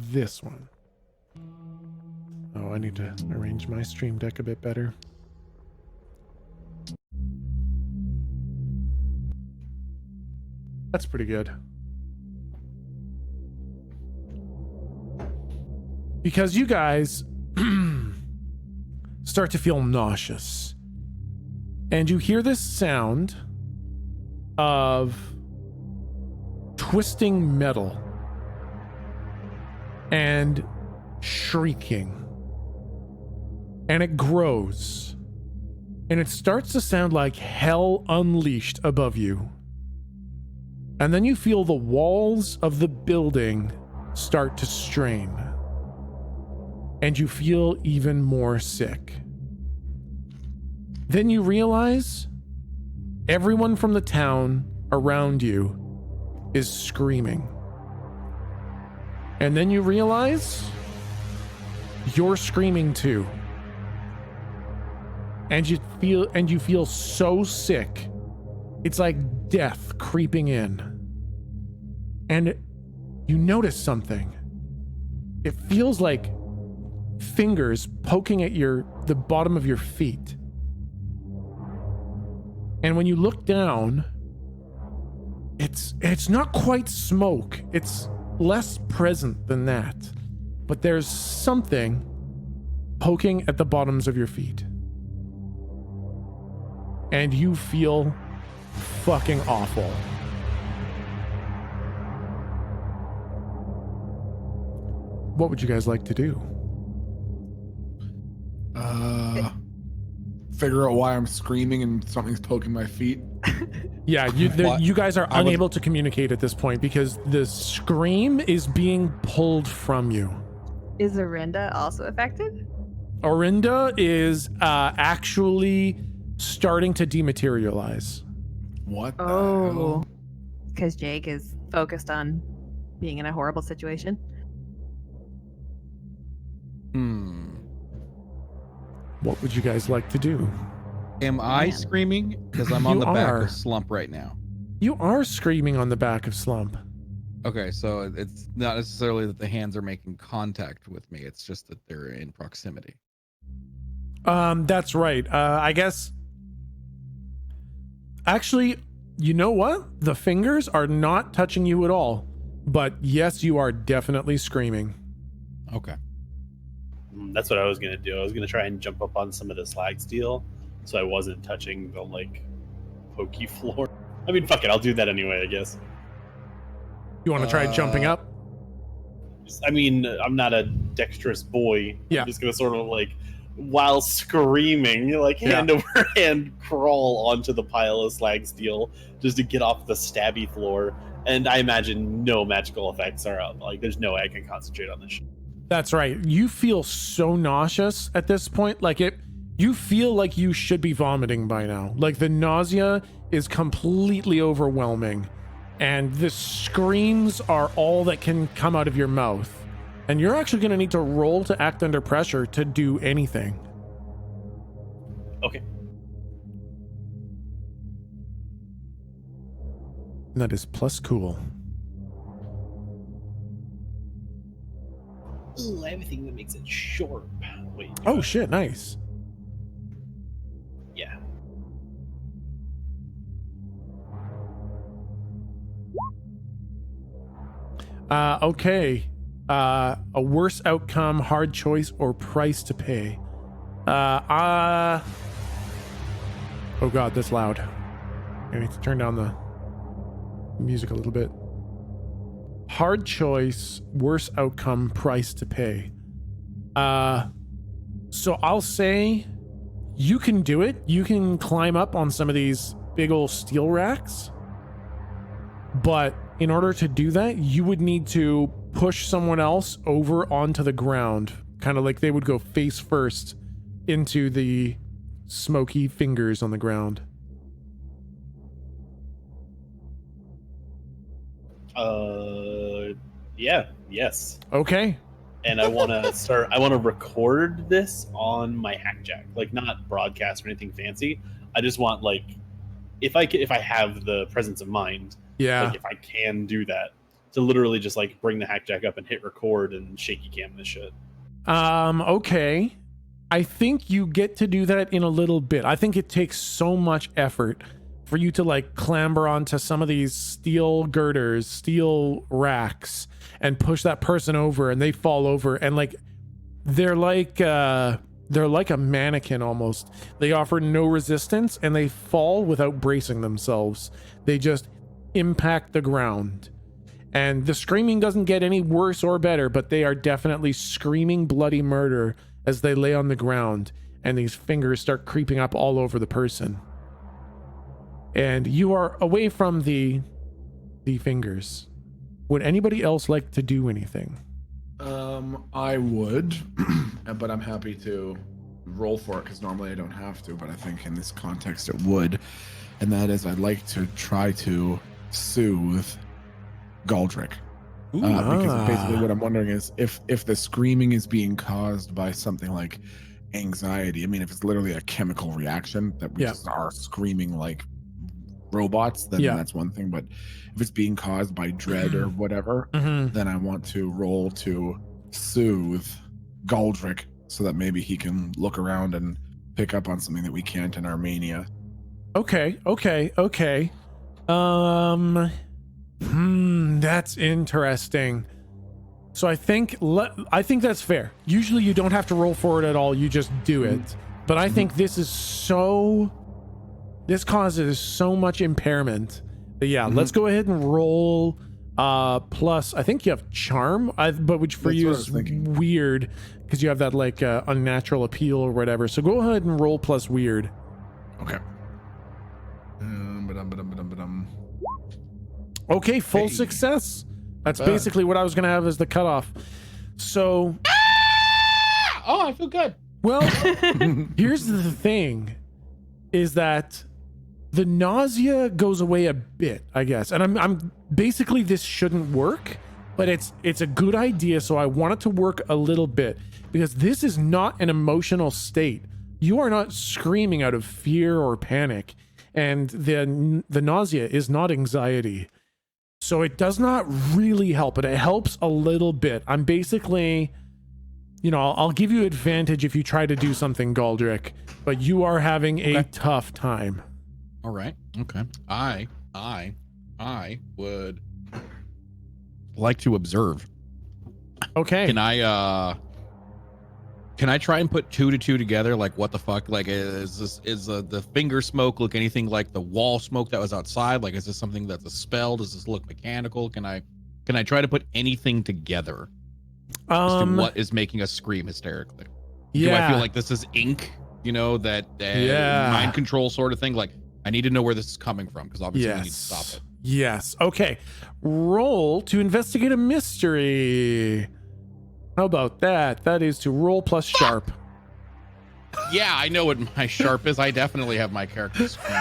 this one. Oh, I need to arrange my stream deck a bit better. That's pretty good. Because you guys start to feel nauseous. And you hear this sound of twisting metal and shrieking. And it grows. And it starts to sound like hell unleashed above you. And then you feel the walls of the building start to strain. And you feel even more sick. Then you realize everyone from the town around you is screaming. And then you realize you're screaming too. And you feel so sick. It's like death creeping in. And you notice something. It feels like fingers poking at the bottom of your feet. And when you look down, it's not quite smoke. It's less present than that. But there's something poking at the bottoms of your feet. And you feel fucking awful. What would you guys like to do? Figure out why I'm screaming and something's poking my feet. Yeah, you guys are unable to communicate at this point because the scream is being pulled from you. Is Orinda also affected? Orinda is actually starting to dematerialize. What the Oh, hell? because Jake is focused on being in a horrible situation. What would you guys like to do? Am I Man. screaming? Because I'm on You the back are. of Slump right now. You are screaming on the back of Slump. Okay, so it's not necessarily that the hands are making contact with me. It's just that they're in proximity. That's right. I guess. Actually, you know what? The fingers are not touching you at all. But yes, you are definitely screaming. Okay. That's what I was gonna do. I was gonna try and jump up on some of the slag steel, so I wasn't touching the pokey floor. I mean, fuck it, I'll do that anyway, I guess. You want to try jumping up? I mean, I'm not a dexterous boy. Yeah. I'm just gonna sort of while screaming, hand over hand, crawl onto the pile of slag steel just to get off the stabby floor. And I imagine no magical effects are up. There's no way I can concentrate on this shit. That's right. You feel so nauseous at this point. Like you feel like you should be vomiting by now. Like the nausea is completely overwhelming and the screams are all that can come out of your mouth. And you're actually going to need to roll to act under pressure to do anything. Okay. And that is plus cool. Ooh, everything that makes it short. Wait. Oh shit, nice. Yeah. Okay. A worse outcome, hard choice, or price to pay. Oh god, that's loud. I need to turn down the music a little bit. Hard choice, worse outcome, price to pay. So I'll say you can do it. You can climb up on some of these big old steel racks. But in order to do that, you would need to push someone else over onto the ground. Kind of like they would go face first into the smoky fingers on the ground. Yeah, yes. Okay. And I want to record this on my hackjack, like not broadcast or anything fancy. I just want like, if I have the presence of mind, Yeah. like if I can do that, to literally just like bring the hackjack up and hit record and shaky cam this shit. Okay. I think you get to do that in a little bit. I think it takes so much effort for you to like clamber onto some of these steel girders, steel racks, and push that person over, and they fall over, and like they're like a mannequin almost. They offer no resistance and they fall without bracing themselves. They just impact the ground. And the screaming doesn't get any worse or better, but they are definitely screaming bloody murder as they lay on the ground, and these fingers start creeping up all over the person. And you are away from the fingers. Would anybody else like to do anything? I would, but I'm happy to roll for it because normally I don't have to, but I think in this context it would. And that is, I'd like to try to soothe Galdrick. Because basically what I'm wondering is if the screaming is being caused by something like anxiety. I mean, if it's literally a chemical reaction that we just are screaming like robots, then that's one thing. But if it's being caused by dread or whatever, then I want to roll to soothe Galdrick so that maybe he can look around and pick up on something that we can't in Armenia. Okay. That's interesting. So I think that's fair. Usually you don't have to roll for it at all. You just do it. But I think this causes so much impairment that let's go ahead and roll plus. I think you have charm, but which for you is weird because you have that like unnatural appeal or whatever. So go ahead and roll plus weird. Okay. Okay, full success. That's basically what I was going to have as the cutoff. So... Oh, I feel good. Well, here's the thing, is that the nausea goes away a bit, I guess. And I'm basically, this shouldn't work, but it's a good idea, so I want it to work a little bit, because this is not an emotional state. You are not screaming out of fear or panic, and the nausea is not anxiety. So it does not really help, but it helps a little bit. I'm basically, I'll give you advantage if you try to do something, Galdrick, but you are having a tough time. All right. Okay. I would like to observe. Okay. Can I try and put 2 to 2 together? Like, what the fuck? Like, is the finger smoke look anything like the wall smoke that was outside? Like, is this something that's a spell? Does this look mechanical? Can I try to put anything together as to what is making us scream hysterically? Do I feel like this is ink? That mind control sort of thing? Like, I need to know where this is coming from because obviously we need to stop it. Yes. Okay. Roll to investigate a mystery. How about that? That is to roll plus sharp. Yeah, I know what my sharp is. I definitely have my character screen.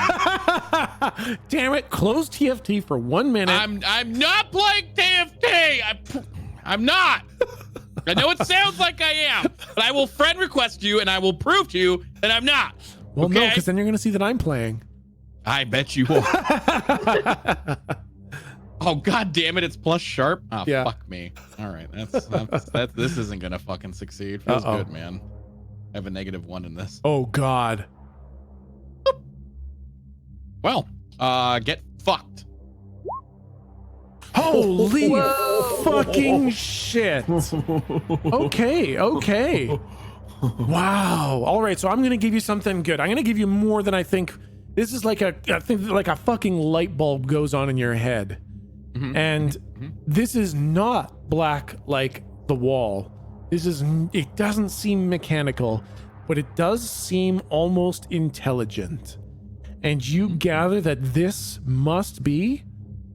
Damn it! Close TFT for 1 minute. I'm not playing TFT. I'm not. I know it sounds like I am, but I will friend request you and I will prove to you that I'm not. Well, no, okay? because then you're going to see that I'm playing. I bet you will. Oh, god damn it, it's plus sharp. Oh, Yeah. fuck me. All right, that's this isn't gonna fucking succeed. Feels good, man. I have a -1 in this. Oh God. Well, get fucked. Holy fucking shit. Okay. Wow. All right, so I'm gonna give you something good. I'm gonna give you more than I think. This is like I think like a fucking light bulb goes on in your head. Mm-hmm. And this is not black like the wall. It doesn't seem mechanical, but it does seem almost intelligent. And you gather that this must be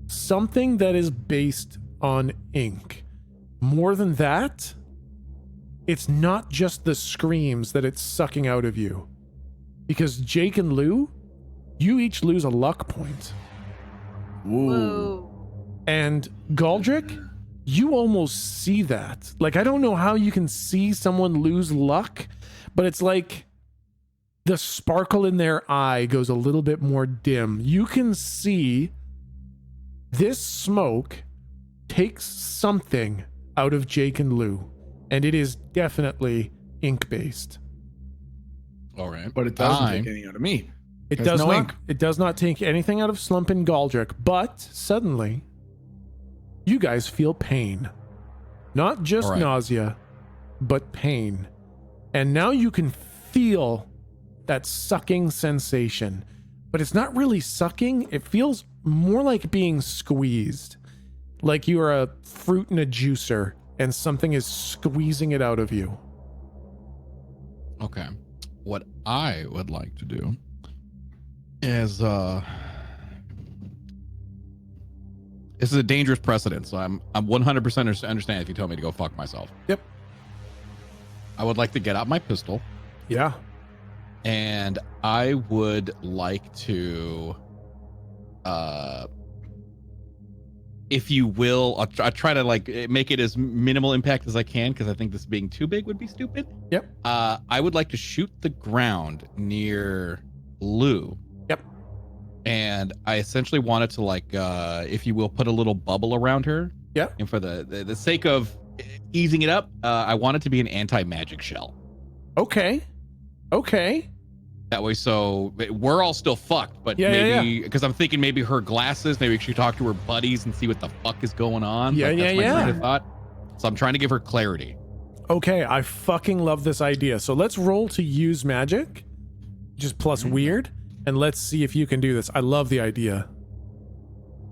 something that is based on ink. More than that, it's not just the screams that it's sucking out of you. Because Jake and Lou, you each lose a luck point. Whoa. And Galdrick, you almost see that. Like, I don't know how you can see someone lose luck, but it's like the sparkle in their eye goes a little bit more dim. You can see this smoke takes something out of Jake and Lou, and it is definitely ink-based. All right. But it doesn't take any out of me. It There's does no not. ink. It does not take anything out of Slump and Galdrick, but suddenly, you guys feel pain. Not just nausea, but pain. And now you can feel that sucking sensation. But it's not really sucking. It feels more like being squeezed. Like you are a fruit in a juicer and something is squeezing it out of you. Okay. What I would like to do is this is a dangerous precedent, so I'm 100% understand if you tell me to go fuck myself. Yep. I would like to get out my pistol, Yeah. and I would like to if you will, I'll try to like make it as minimal impact as I can, because I think this being too big would be stupid. Yep. I would like to shoot the ground near Lou. Yep. And I essentially wanted to like, if you will, put a little bubble around her. Yep. And for the sake of easing it up, I want it to be an anti-magic shell. Okay. That way, so we're all still fucked, but Yeah, maybe because I'm thinking maybe her glasses, maybe she talk to her buddies and see what the fuck is going on. Yeah, Like, that's my yeah. train of thought. So I'm trying to give her clarity. Okay, I fucking love this idea. So let's roll to use magic, just plus weird, and let's see if you can do this. I love the idea.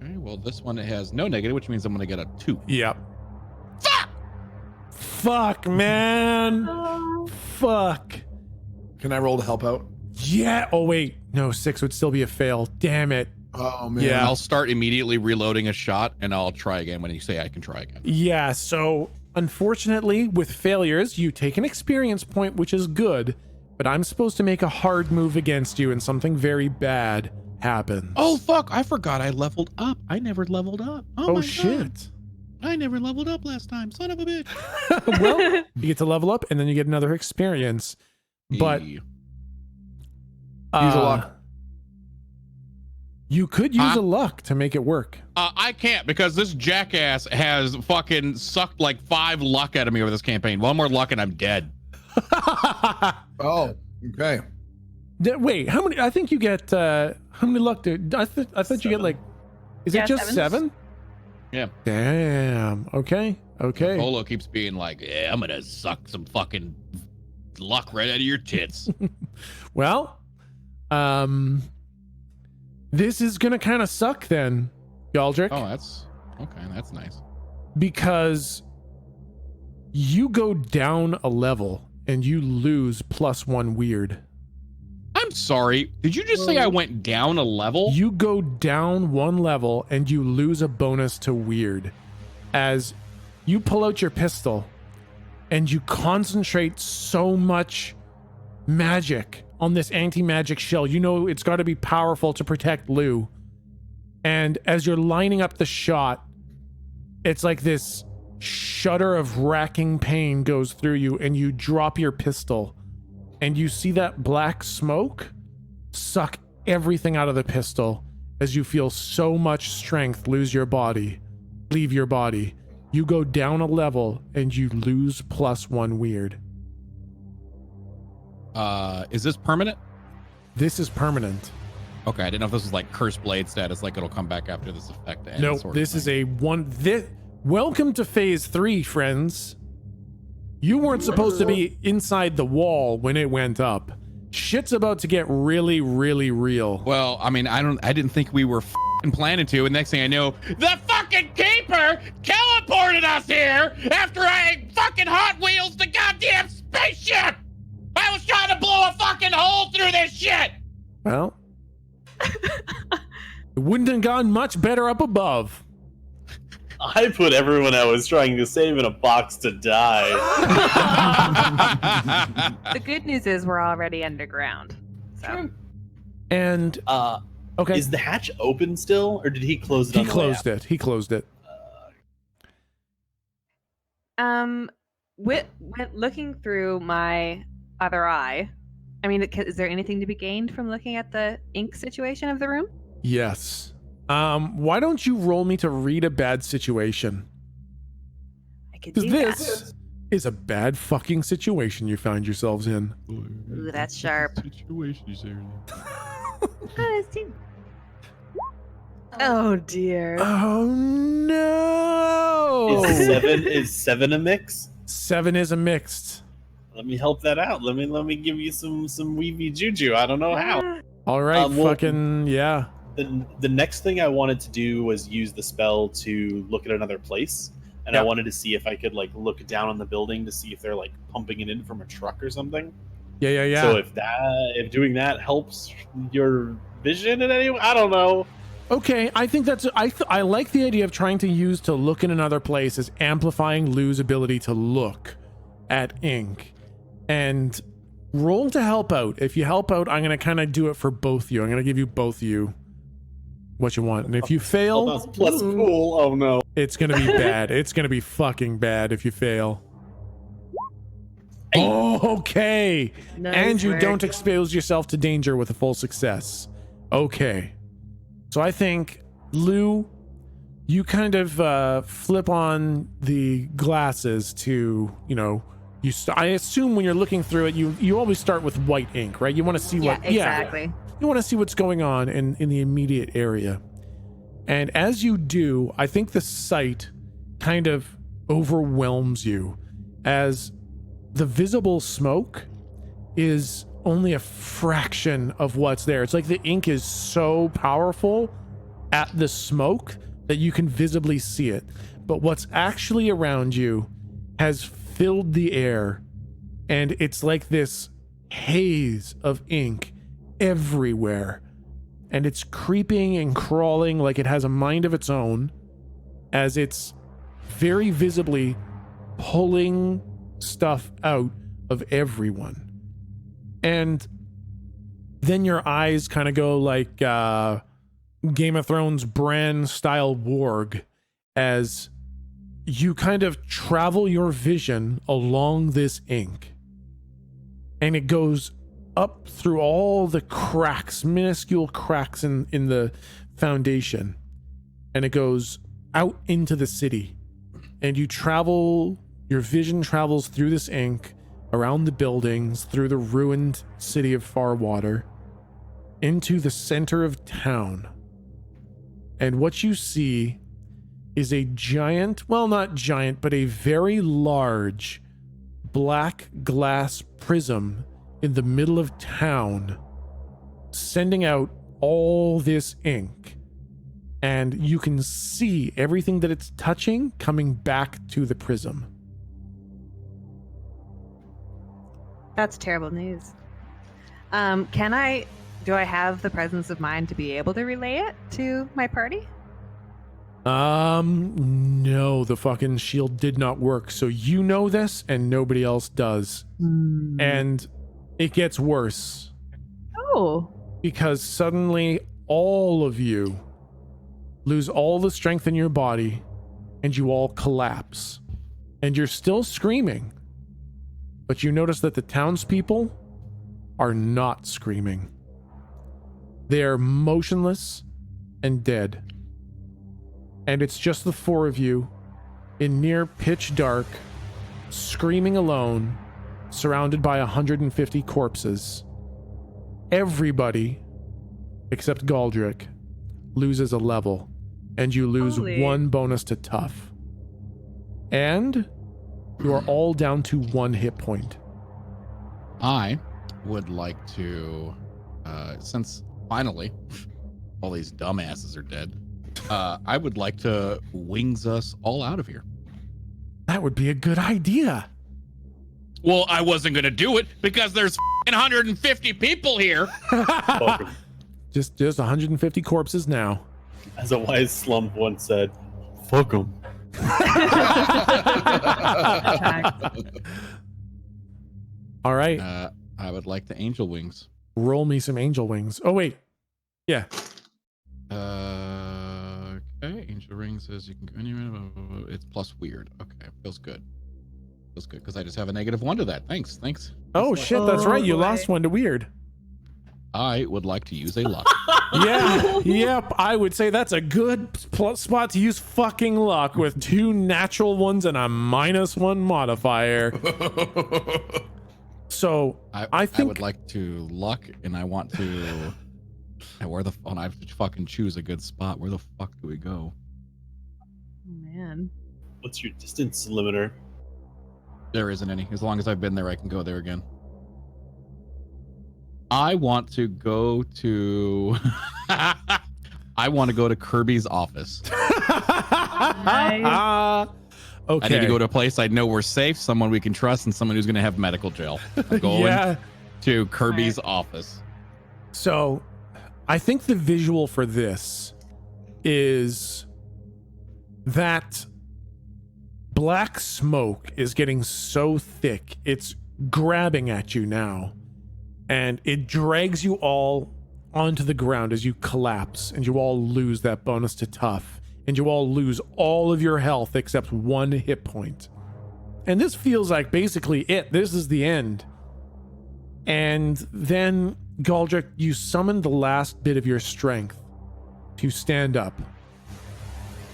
Okay, well, this one has no negative, which means I'm gonna get a 2. Yep. Fuck, man. Fuck. Can I roll to help out? Yeah. Oh, wait. No, 6 would still be a fail. Damn it. Oh, man. Yeah. I'll start immediately reloading a shot, and I'll try again when you say I can try again. Yeah, so unfortunately, with failures, you take an experience point, which is good, but I'm supposed to make a hard move against you and something very bad happens. Oh, fuck. I forgot I leveled up. I never leveled up. Oh, my shit. God. I never leveled up last time. Son of a bitch. Well, you get to level up and then you get another experience. But Yeah. Use a luck. You could use a luck to make it work. I can't, because this jackass has fucking sucked like 5 luck out of me over this campaign. 1 more luck and I'm dead. Oh, okay. Wait, how many? I think you get how many luck? I thought you get like. Is it just 7? Yeah. Damn. Okay. Polo keeps being like, yeah, I'm gonna suck some fucking luck right out of your tits. Well, this is gonna kind of suck then, Galdrick. Oh, that's okay. That's nice. Because you go down a level and you lose +1 weird. I'm sorry. Did you just say I went down a level? You go down 1 level and you lose a bonus to weird. As you pull out your pistol and you concentrate so much magic on this anti-magic shell. You know it's got to be powerful to protect Lou. And as you're lining up the shot, it's like this shudder of racking pain goes through you, and you drop your pistol, and you see that black smoke suck everything out of the pistol as you feel so much strength leave your body. You go down a level and you lose +1 weird. Is this permanent? This is permanent. Okay, I didn't know if this was like Curse Blade status, like it'll come back after this effect. No, this is a one. Welcome to phase 3, friends. You weren't supposed to be inside the wall when it went up. Shit's about to get really, really real. Well, I mean, I didn't think we were planning to, and next thing I know, the fucking keeper teleported us here after I fucking Hot Wheels the goddamn spaceship. I was trying to blow a fucking hole through this shit. Well, it wouldn't have gone much better up above. I put everyone I was trying to save in a box to die. The good news is we're already underground. So. And okay, is the hatch open still, or did he close it? He closed it. He closed it. With looking through my other eye, I mean, is there anything to be gained from looking at the ink situation of the room? Yes. Why don't you roll me to read a bad situation? I could Because do this is a bad fucking situation you find yourselves in. Ooh, that's sharp. Oh dear. Oh no! Is seven a mix? 7 is a mixed. Let me help that out. Let me give you some weavy juju. I don't know how. All right, well, fucking yeah. The next thing I wanted to do was use the spell to look at another place, and I wanted to see if I could like look down on the building to see if they're like pumping it in from a truck or something. Yeah. So if doing that helps your vision in any way, I don't know. Okay, I think that's I like the idea of trying to use to look in another place as amplifying Lou's ability to look at ink. And roll to help out. If you help out, I'm going to kind of do it for both of you. I'm going to give you both of you what you want. And if you fail, plus cool. Oh no. It's going to be bad. It's going to be fucking bad if you fail. Hey. Oh, okay. Nice And you work. don't expose yourself to danger with a full success. Okay. So I think, Lou, you kind of flip on the glasses to, you know, I assume when you're looking through it, you always start with white ink, right? You want to see what... exactly. You want to see what's going on in the immediate area. And as you do, I think the sight kind of overwhelms you as the visible smoke is only a fraction of what's there. It's like the ink is so powerful at the smoke that you can visibly see it. But what's actually around you has filled the air, and it's like this haze of ink everywhere, and it's creeping and crawling like it has a mind of its own as it's very visibly pulling stuff out of everyone. And then your eyes kind of go like Game of Thrones Bran style warg as you kind of travel your vision along this ink, and it goes up through all the cracks, minuscule cracks in the foundation, and it goes out into the city, and your vision travels through this ink, around the buildings, through the ruined city of Farwater, into the center of town. And what you see is a giant, well, not giant, but a very large black glass prism in the middle of town, sending out all this ink. And you can see everything that it's touching coming back to the prism. That's terrible news. Do I have the presence of mind to be able to relay it to my party? No, the fucking shield did not work. So you know this and nobody else does. And it gets worse Oh. because suddenly all of you lose all the strength in your body and you all collapse. And you're still screaming. But you notice that the townspeople are not screaming. They are motionless and dead. And it's just the four of you in near pitch dark, screaming alone, surrounded by 150 corpses. Everybody, except Galdrick, loses a level, and you lose Holy. 1 bonus to tough. And you are all down to 1 hit point. I would like to, since finally all these dumbasses are dead, I would like to wings us all out of here. That would be a good idea. Well, I wasn't going to do it because there's 150 people here. Fuck 'em. Just 150 corpses now. As a wise slump once said, fuck them. All right. I would like the angel wings. Roll me some angel wings. Oh, wait. Yeah. Okay. Angel ring says you can go anywhere. It's plus weird. Okay. Feels good. Feels good because I just have a -1 to that. Thanks. Oh, shit. That's right. You boy. lost 1 to weird. I would like to use a luck. Yeah. Yep. I would say that's a good spot to use fucking luck with 2 natural ones and a -1 modifier. So I think I would like to luck, and I want to. And where the I have to fucking choose a good spot. Where the fuck do we go? Man. What's your distance limiter? There isn't any. As long as I've been there, I can go there again. I want to go to. I want to go to Kirby's office. Nice. Okay. I need to go to a place I know we're safe, someone we can trust, and someone who's going to have medical jail. I'm going Yeah. to Kirby's office. So I think the visual for this is that black smoke is getting so thick, it's grabbing at you now. And it drags you all onto the ground as you collapse, and you all lose that bonus to tough. And you all lose all of your health except 1 hit point. And this feels like basically it. This is the end. And then, Galdrick, you summon the last bit of your strength to stand up.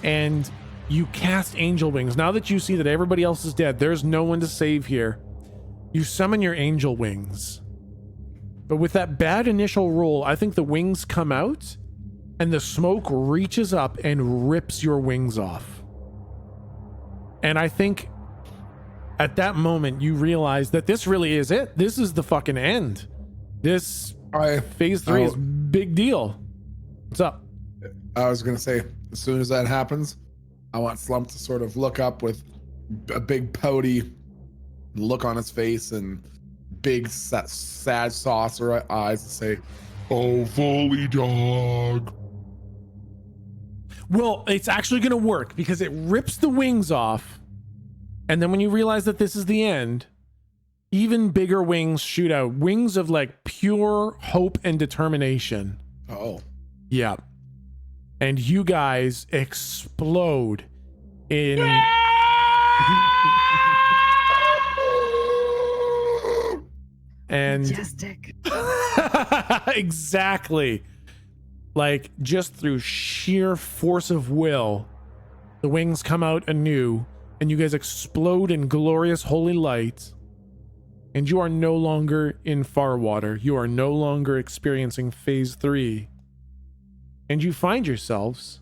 And you cast Angel Wings. Now that you see that everybody else is dead, there's no one to save here. You summon your Angel Wings. But with that bad initial roll, I think the wings come out and the smoke reaches up and rips your wings off. And I think at that moment you realize that this really is it. This is the fucking end. This phase 3 is big deal. What's up? I was gonna say, as soon as that happens, I want Slump to sort of look up with a big pouty look on his face and big sad saucer eyes and say, Oh, Volley Dog. Well, it's actually going to work because it rips the wings off. And then when you realize that this is the end, even bigger wings shoot out. Wings of like pure hope and determination. oh. Yeah. And you guys explode in... and... Majestic. Exactly. Like, just through sheer force of will, the wings come out anew, and you guys explode in glorious holy light, and you are no longer in Farwater. You are no longer experiencing phase 3. And you find yourselves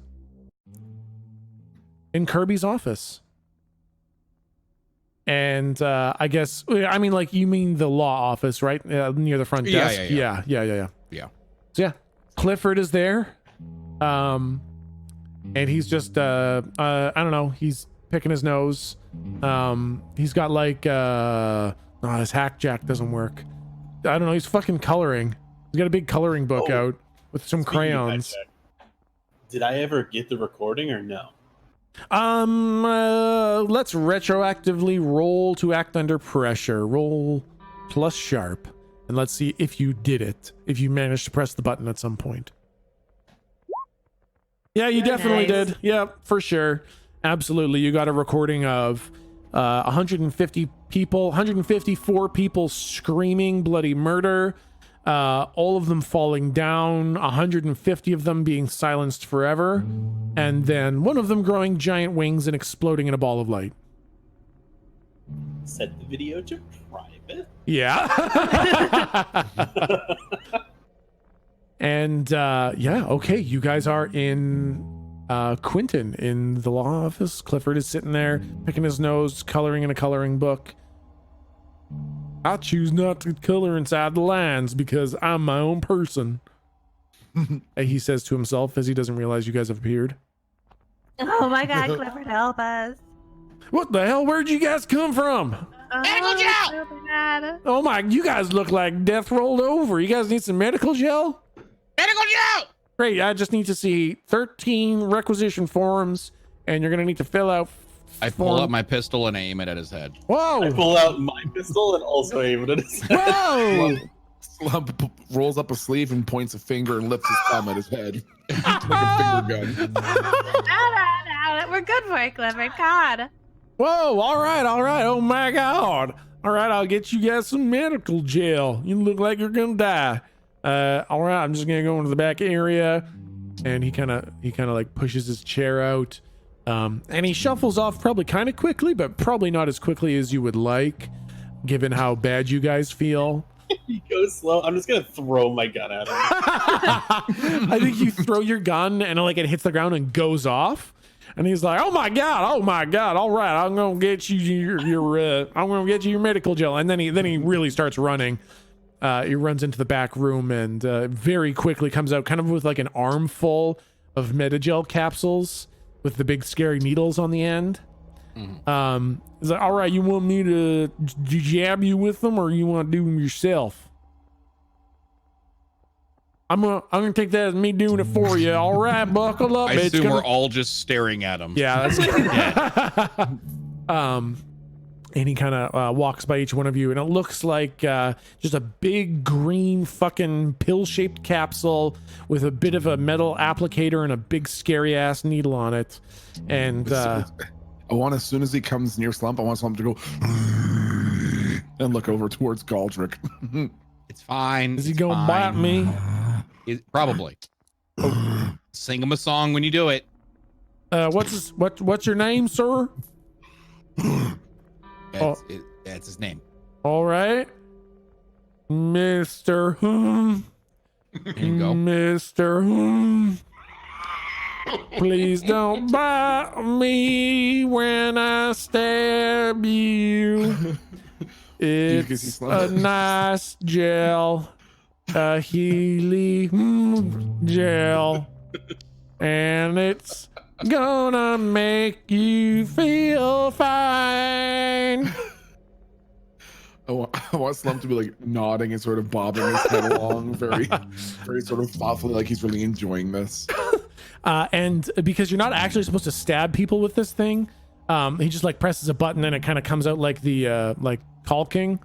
in Kirby's office. And I guess, I mean, like, you mean the law office, right? Near the front desk? Yeah. So yeah, Clifford is there. And he's just, I don't know, he's picking his nose. He's got like, his hack jack doesn't work. I don't know, he's fucking coloring. He's got a big coloring book out with some Speaking of crayons. hijack, did I ever get the recording or no? Let's retroactively roll to act under pressure. Roll plus sharp, and let's see if you did it. If you managed to press the button at some point. Yeah, you definitely Nice. did. Yeah, for sure. Absolutely. You got a recording of 154 people screaming bloody murder, all of them falling down, 150 of them being silenced forever, and then one of them growing giant wings and exploding in a ball of light. Set the video to private. Yeah. And yeah, okay, you guys are in Quentin in the law office. Clifford is sitting there picking his nose, coloring in a coloring book. I choose not to color inside the lines because I'm my own person. He says to himself as he doesn't realize you guys have appeared. Oh my God, Clifford, help us. What the hell? Where'd you guys come from? Medical gel! So bad. Oh my, you guys look like death rolled over. You guys need some medical gel? Medical gel! Great, I just need to see 13 requisition forms, and you're gonna need to fill out. I pull up my pistol and aim it at his head. Whoa! I pull out my pistol and also aim it at his head. Whoa! Slump rolls up a sleeve and points a finger and lifts his thumb at his head. Like a finger gun. No. We're good for it, Clifford. God. Whoa! All right! Oh my God! All right, I'll get you guys some medical gel. You look like you're gonna die. All right, I'm just gonna go into the back area, and he kind of like pushes his chair out, and he shuffles off probably kind of quickly, but probably not as quickly as you would like, given how bad you guys feel. He goes slow. I'm just gonna throw my gun at him. I think you throw your gun and like it hits the ground and goes off, and he's like, "Oh my God! All right, I'm gonna get you your medical gel," and then he really starts running. He runs into the back room and very quickly comes out kind of with like an armful of Medigel capsules with the big scary needles on the end. He's like, all right, you want me to jab you with them or you want to do them yourself? I'm gonna take that as me doing it for you. All right, buckle up. I assume we're all just staring at him. Yeah, that's and he kind of walks by each one of you, and it looks like just a big green fucking pill-shaped capsule with a bit of a metal applicator and a big scary ass needle on it. And I want, as soon as he comes near Slump, I want Slump to go and look over towards Galdrick. It's fine. Is he gonna bite me? Probably. Sing him a song when you do it. What's your name, sir? That's his name. All right, Mr. There you go. Mr. Please don't bite me when I stab you. It's a nice gel, a Healy gel, and it's gonna make you feel fine. I want Slump to be like nodding and sort of bobbing his head along very sort of thoughtfully, like he's really enjoying this. And because you're not actually supposed to stab people with this thing, he just like presses a button and it kind of comes out like the like caulking,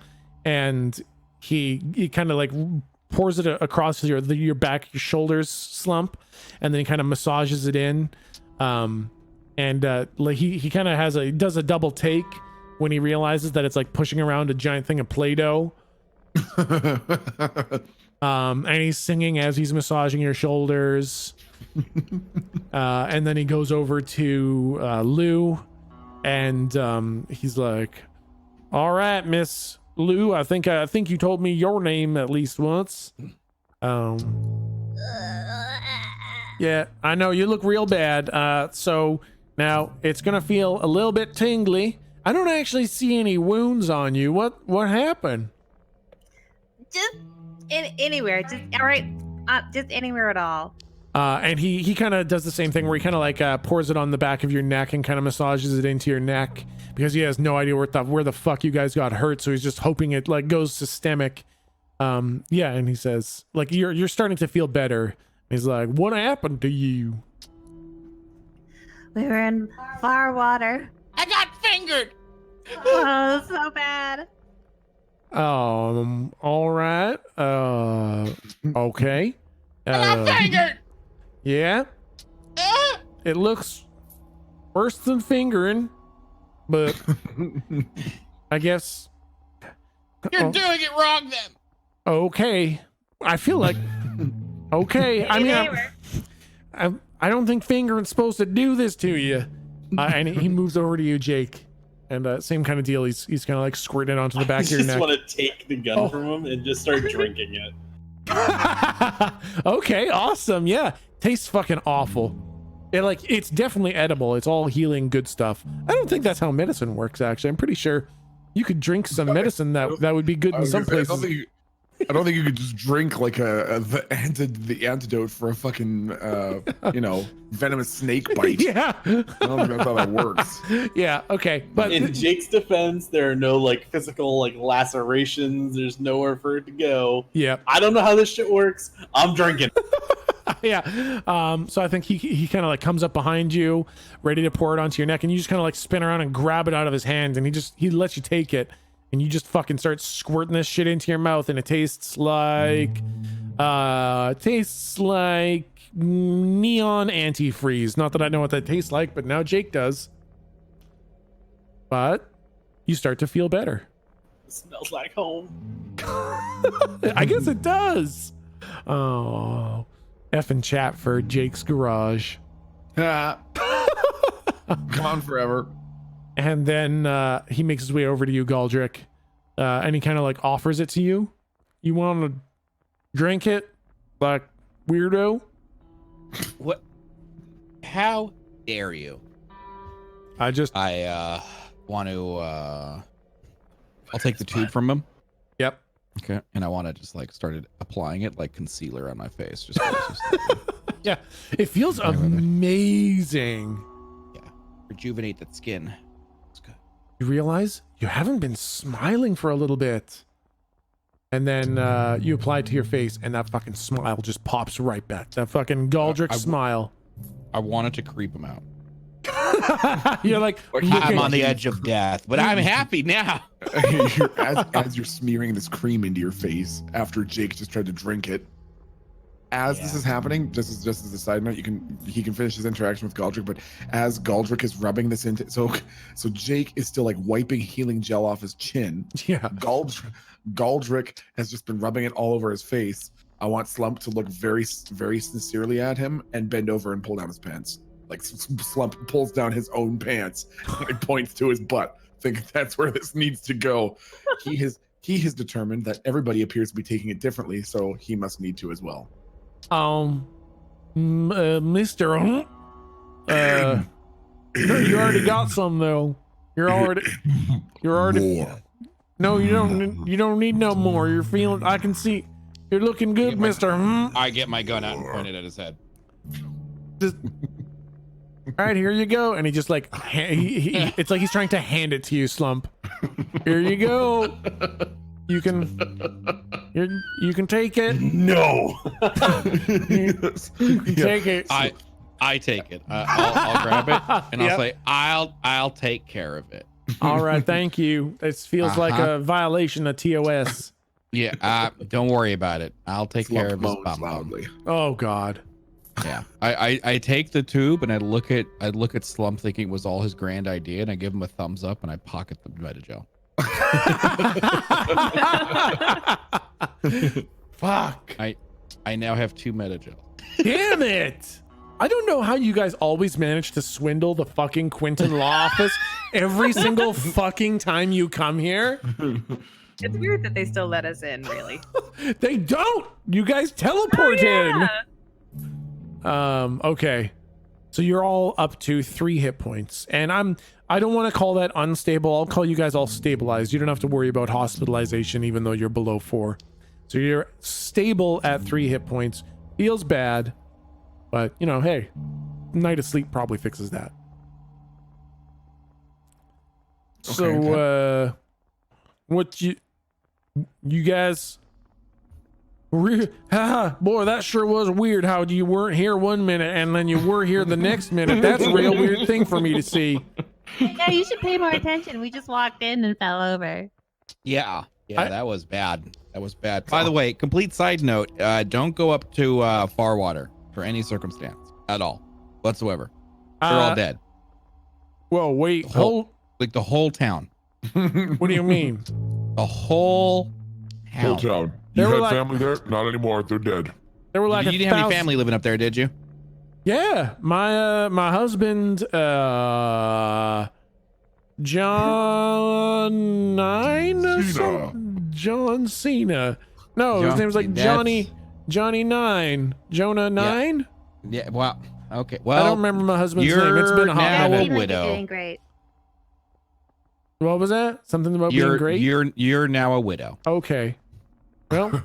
and he kind of like pours it across your back, your shoulders, Slump, and then he kind of massages it in. Like he kind of does a double take when he realizes that it's like pushing around a giant thing of Play-Doh. And he's singing as he's massaging your shoulders. And then he goes over to Lou, and he's like, all right, Miss Lou, I think you told me your name at least once. Yeah, I know you look real bad. So now it's gonna feel a little bit tingly. I don't actually see any wounds on you. What happened? Just anywhere. Just all right. Just anywhere at all. And he kind of does the same thing where he kind of like pours it on the back of your neck and kind of massages it into your neck because he has no idea where the fuck you guys got hurt. So he's just hoping it like goes systemic. Yeah, and he says like you're starting to feel better. He's like, what happened to you? We were in far water. I got fingered. Oh, so bad. All right. Okay. I got fingered. Yeah. It looks worse than fingering, but I guess. You're doing it wrong then. Okay. I feel like. Okay. I mean, I don't think fingering's supposed to do this to you. And he moves over to you, Jake. And same kind of deal. He's kind of like squirting it onto the back of your I just neck. want to take the gun from him and just start drinking it. Okay, awesome. Yeah. Tastes fucking awful. It's definitely edible. It's all healing good stuff. I don't think that's how medicine works, actually. I'm pretty sure you could drink some medicine that would be good in some places. I don't think you could just drink like the antidote for a fucking venomous snake bite. Yeah. I don't think that's how that works. Yeah, okay. But In Jake's defense, there are no like physical like lacerations. There's nowhere for it to go. yeah. I don't know how this shit works. I'm drinking. Yeah. So I think he kind of like comes up behind you, ready to pour it onto your neck, and you just kind of like spin around and grab it out of his hand, and he lets you take it, and you just fucking start squirting this shit into your mouth, and it tastes like neon antifreeze. Not that I know what that tastes like, but now Jake does. But you start to feel better. It smells like home. I guess it does. Oh, effing chat for Jake's garage. Come on forever. And then he makes his way over to you, Galdrick, and he kind of like offers it to you. You want to drink it, like weirdo? What? How dare you? I want to. I'll take the tube from him. Yep. Okay. And I want to just like started applying it like concealer on my face. Just Yeah. It feels amazing. Yeah. Rejuvenate that skin. It's good. You realize you haven't been smiling for a little bit. And then you apply it to your face, and that fucking smile just pops right back. That fucking Galdrick smile. I wanted to creep him out. You're like, I'm on the edge of death, but I'm happy now. as you're smearing this cream into your face after Jake just tried to drink it. As this is happening, just as a side note, he can finish his interaction with Galdrick, but as Galdrick is rubbing this into so Jake is still like wiping healing gel off his chin. Yeah. Galdrick has just been rubbing it all over his face. I want Slump to look very, very sincerely at him and bend over and pull down his pants. Like Slump pulls down his own pants and points to his butt. Think that's where this needs to go. He has determined that everybody appears to be taking it differently, so he must need to as well. Mr. You already got some though. You're already More. No, you don't need no more. You're feeling, I can see you're looking good, Mr. I get my gun out and point it at his head. Just, all right, here you go. And he just like it's like he's trying to hand it to you, Slump. Here you go. You can take it. No. You can take it. I take it. I'll grab it and I'll say I'll take care of it. All right, thank you. This feels like a violation of TOS. Yeah, don't worry about it. I'll take Slump care of his moans bum. loudly. Oh God. Yeah, I take the tube and I look at Slump thinking it was all his grand idea, and I give him a thumbs up and I pocket the Metagel. Fuck. I now have 2 Metagel. Damn it. I don't know how you guys always manage to swindle the fucking Quinton Law Office every single fucking time you come here. It's weird that they still let us in, really. They don't. You guys teleport in. Okay. So you're all up to 3 hit points. And I don't want to call that unstable. I'll call you guys all stabilized. You don't have to worry about hospitalization even though you're below 4. So you're stable at 3 hit points. Feels bad. But, you know, hey, night of sleep probably fixes that. Okay. So, what you guys, Boy, that sure was weird how you weren't here 1 minute and then you were here the next minute. That's a real weird thing for me to see. Yeah, you should pay more attention. We just walked in and fell over. Yeah, that was bad. That was bad. By the way, complete side note, don't go up to far water for any circumstance at all whatsoever. They're all dead. Whoa, wait, Like the whole town. What do you mean? The whole Whole town. town. They You were had like- family there? Not anymore. They're dead. There were like You didn't have any family living up there, did you? Yeah, my husband, John 9 or Cena. something? John Cena. No, his John- name was like that's- Johnny 9. Jonah 9? Yeah. Well, okay. Well, I don't remember my husband's name. It's been a hot now minute. a Seems like widow. you're doing great. What was that? Something about being great? You're now a widow. Okay. Well,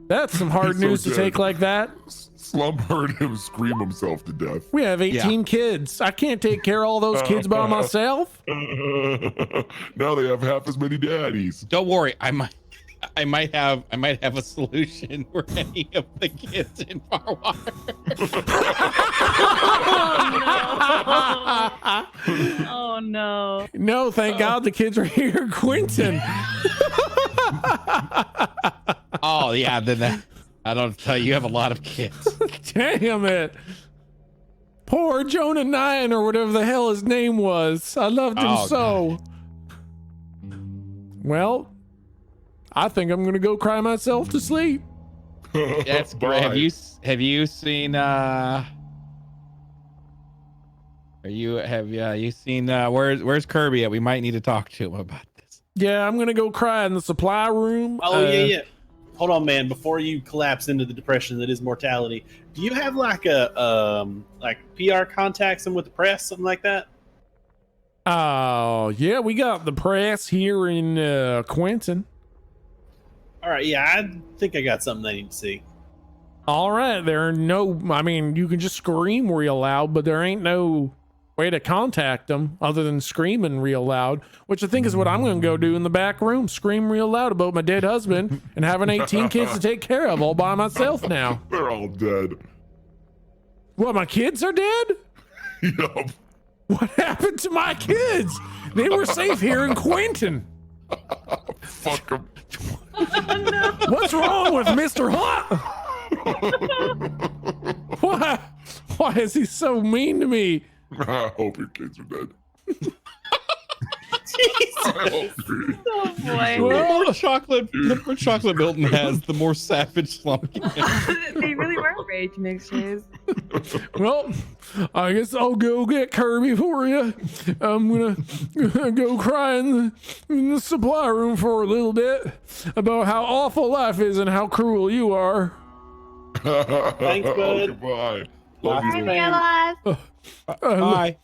that's some hard He's so news to dead. take like that. Slump heard him scream himself to death. We have 18 kids. I can't take care of all those kids by myself. Now they have half as many daddies. Don't worry. I might have a solution for any of the kids in far water. Oh no. No, thank God the kids are here. Quentin. Oh yeah, then I don't tell you, you have a lot of kids. Damn it. Poor Jonah 9 or whatever the hell his name was. I loved him Oh, so. Well, I think I'm gonna go cry myself to sleep. That's great. Have you seen you seen where's Kirby at? We might need to talk to him about this. Yeah, I'm gonna go cry in the supply room. Oh yeah. Hold on, man. Before you collapse into the depression that is mortality, do you have like a like PR contacts and with the press, something like that? Oh, yeah, we got the press here in Quentin. All right, yeah, I think I got something I need to see. All right, I mean, you can just scream real loud, but there ain't no way to contact them other than screaming real loud, which I think is what I'm going to go do in the back room. Scream real loud about my dead husband and having 18 kids to take care of all by myself now. They're all dead. What, my kids are dead? Yup. What happened to my kids? They were safe here in Quentin. Fuck them. What's wrong with Mr. Hot? Why is he so mean to me? I hope your kids are dead. Jesus. I hope you're- Oh boy. The more chocolate Milton has, the more savage Slump gets. They really were rage mixtures. Well, I guess I'll go get Kirby for you. I'm gonna go cry in the supply room for a little bit about how awful life is and how cruel you are. Thanks, bud. Goodbye. Love Hi, you. Venalis. Bye.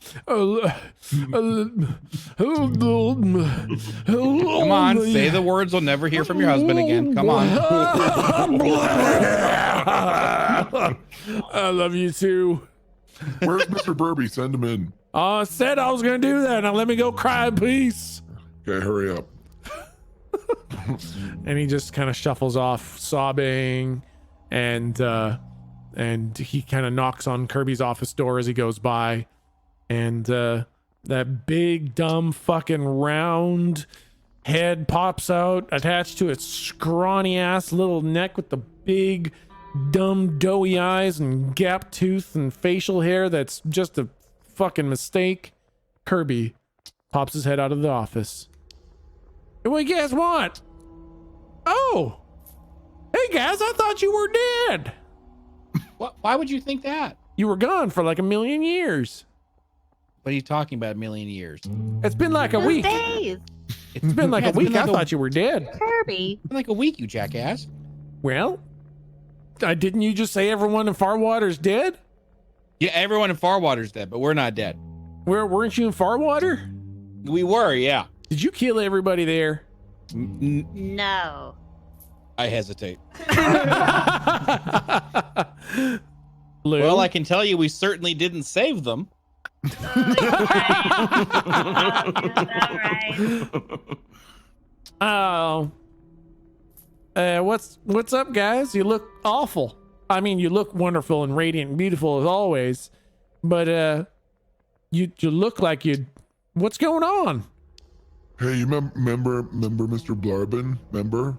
Come on, say the words we'll never hear from your husband again. Come on. I love you too. Where's Mr. Burby? Send him in. I said I was gonna do that. Now let me go cry in peace. Okay, hurry up. And he just kind of shuffles off, sobbing, and he kind of knocks on Kirby's office door as he goes by, and that big dumb fucking round head pops out attached to its scrawny ass little neck with the big dumb doughy eyes and gap tooth and facial hair that's just a fucking mistake. Kirby pops his head out of the office. What do you guys want? Oh, hey guys, I thought you were dead. Why would you think that? You were gone for like 1,000,000 years. What are you talking about? 1,000,000 years? It's been like a Those week. days. It's been like Yeah, a it's been week. like I a- thought you were dead. Kirby. It's been like a week, you jackass. Well, didn't you just say everyone in Farwater's dead? Yeah, everyone in Farwater's dead, but we're not dead. Weren't you in Farwater? We were, yeah. Did you kill everybody there? No. I hesitate. Lou? Well, I can tell you we certainly didn't save them. All right. Oh. What's up, guys? You look awful. I mean, you look wonderful and radiant and beautiful as always, but you look like you. What's going on? Hey, you remember Mr. Blarbin? Remember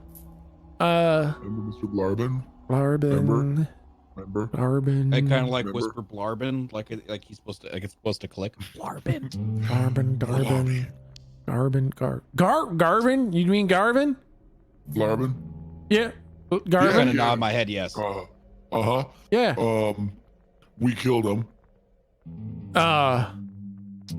Mr. Blarbin? Blarbin. Remember? Blarbin. I kind of like Remember? whisper Blarbin, like he's supposed to, like it's supposed to click. Blarbin. Garvin. Garvin? You mean Garvin? Blarbin? Yeah. I'm Garvin? gonna nod my head yes. Uh-huh. Yeah. We killed him.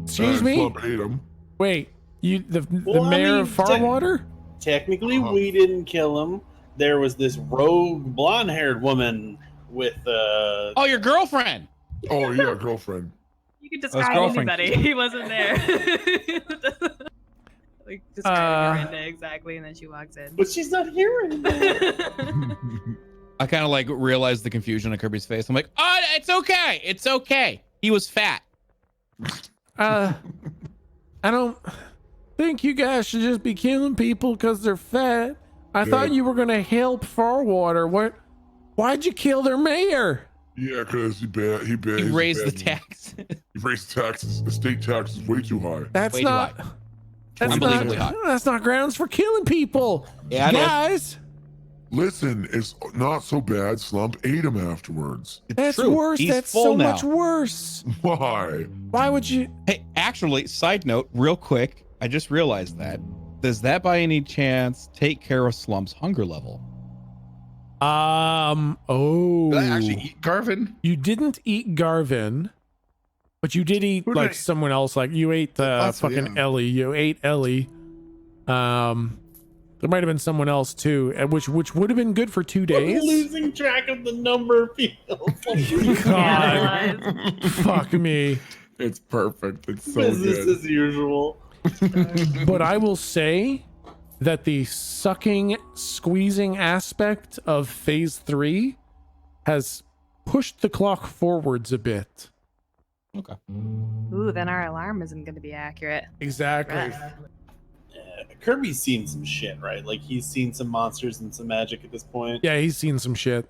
Excuse me? Slump ate him. Wait, the Well, I mayor mean, of Farwater? Technically, we didn't kill him. There was this rogue blonde-haired woman with Oh, your girlfriend. Oh yeah, girlfriend. You could his describe girlfriend. anybody. He wasn't there. Like describing Miranda exactly, and then she walks in. But she's not here anymore. I kind of like realized the confusion on Kirby's face. I'm like, oh, it's okay. It's okay. He was fat. I don't think you guys should just be killing people because they're fat. I thought you were gonna help Farwater. Why'd you kill their mayor? Yeah, because he raised the tax. He raised the taxes. The state tax is way too high. That's Way too not. high. That's Unbelievably not. high. That's not grounds for killing people, Yeah, it is. guys. Listen, it's not so bad. Slump ate him afterwards. That's true. worse. He's That's full so now. much worse. Why? Why would you? Hey, actually, side note, real quick, I just realized that. Does that by any chance take care of Slump's hunger level? Oh. Did I actually eat Garvin? You didn't eat Garvin, but you did eat Who did like I- someone else. Like you ate the Possibly, fucking yeah. Ellie. You ate Ellie. There might have been someone else too, which would have been good for 2 I'm days. losing track of the number of people. God. Yeah, it was. Fuck me. It's perfect. It's so Business good. as usual. But I will say that the sucking, squeezing aspect of phase 3 has pushed the clock forwards a bit. Okay. Ooh, then our alarm isn't going to be accurate. Exactly. Right. Kirby's seen some shit, right? Like he's seen some monsters and some magic at this point. Yeah, he's seen some shit.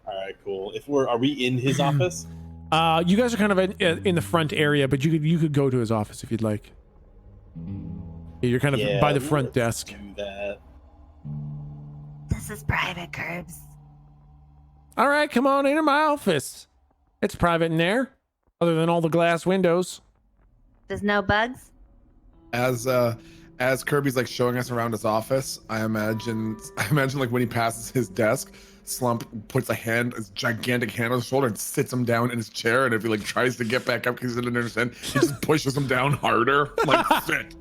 All right, cool. Are we in his office? You guys are kind of in the front area, but you could go to his office if you'd like. Yeah, you're kind of Yeah, by the front let's desk. Do that. This is private, Curbs. All right, come on into my office. It's private in there, other than all the glass windows. There's no bugs? As Kirby's like showing us around his office, I imagine like when he passes his desk, Slump puts his gigantic hand on his shoulder and sits him down in his chair, and if he like tries to get back up because he didn't understand, he just pushes him down harder. Like sit.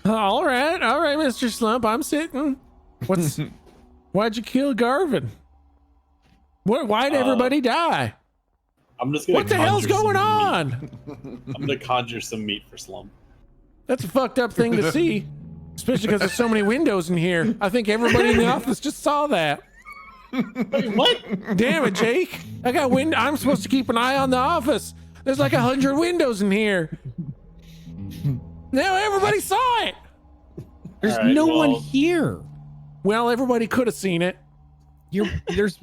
All right, Mr. Slump, I'm sitting. Why'd you kill Garvin? Why'd everybody die? I'm just gonna. What the hell's conjure some going on? meat. I'm gonna conjure some meat for Slump. That's a fucked up thing to see, especially because there's so many windows in here. I think everybody in the office just saw that. Wait, what? Damn it, Jake! I'm supposed to keep an eye on the office. There's like 100 windows in here. Now everybody saw it. There's All right, no one well- here. Well, everybody could have seen it. There's.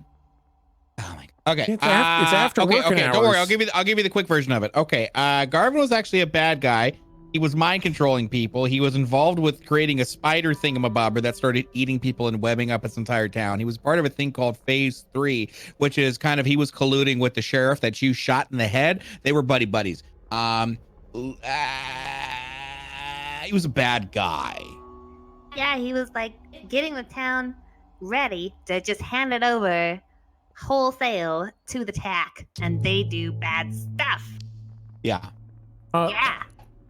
Oh my. Okay. It's after okay, working okay. Don't worry. hours. I'll give you the quick version of it. Okay. Garvin was actually a bad guy. He was mind controlling people. He was involved with creating a spider thingamabobber that started eating people and webbing up its entire town. He was part of a thing called Phase 3, which is kind of he was colluding with the sheriff that you shot in the head. They were buddies. He was a bad guy. Yeah, he was like getting the town ready to just hand it over wholesale to the TAC, and they do bad stuff. Yeah. Yeah.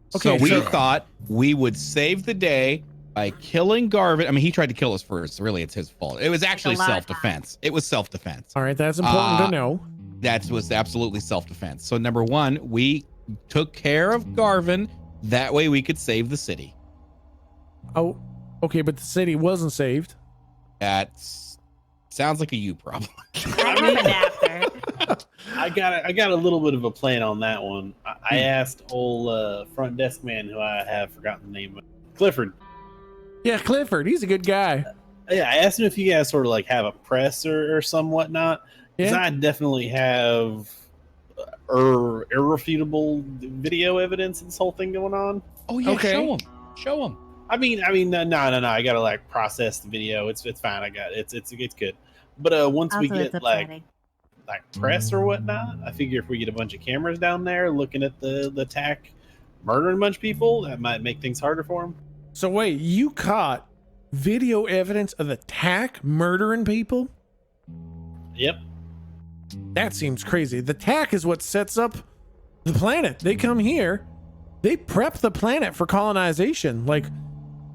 So Okay, we so- thought we would save the day by killing Garvin. I mean, he tried to kill us first. Really, it's his fault. It was actually lot of self-defense. It was self-defense. All right, that's important to know. That was absolutely self-defense. So number one, we took care of Garvin. That way we could save the city. Oh, okay, but the city wasn't saved. That sounds like a you problem. That happened after. I got a little bit of a plan on that one. I asked old front desk man who I have forgotten the name of, Clifford. Yeah, Clifford, he's a good guy. Yeah, I asked him if you guys sort of like have a press or some whatnot. Because Yeah. I definitely have irrefutable video evidence of this whole thing going on. Oh yeah, Okay. show him. I mean, no. I gotta like process the video. It's fine. I got it. It's good. But once we Also, it's get like upsetting. press or whatnot, I figure if we get a bunch of cameras down there looking at the attack, murdering a bunch of people, that might make things harder for them. So wait, you caught video evidence of the TAC murdering people? Yep. That seems crazy. The TAC is what sets up the planet. They come here, they prep the planet for colonization. Like,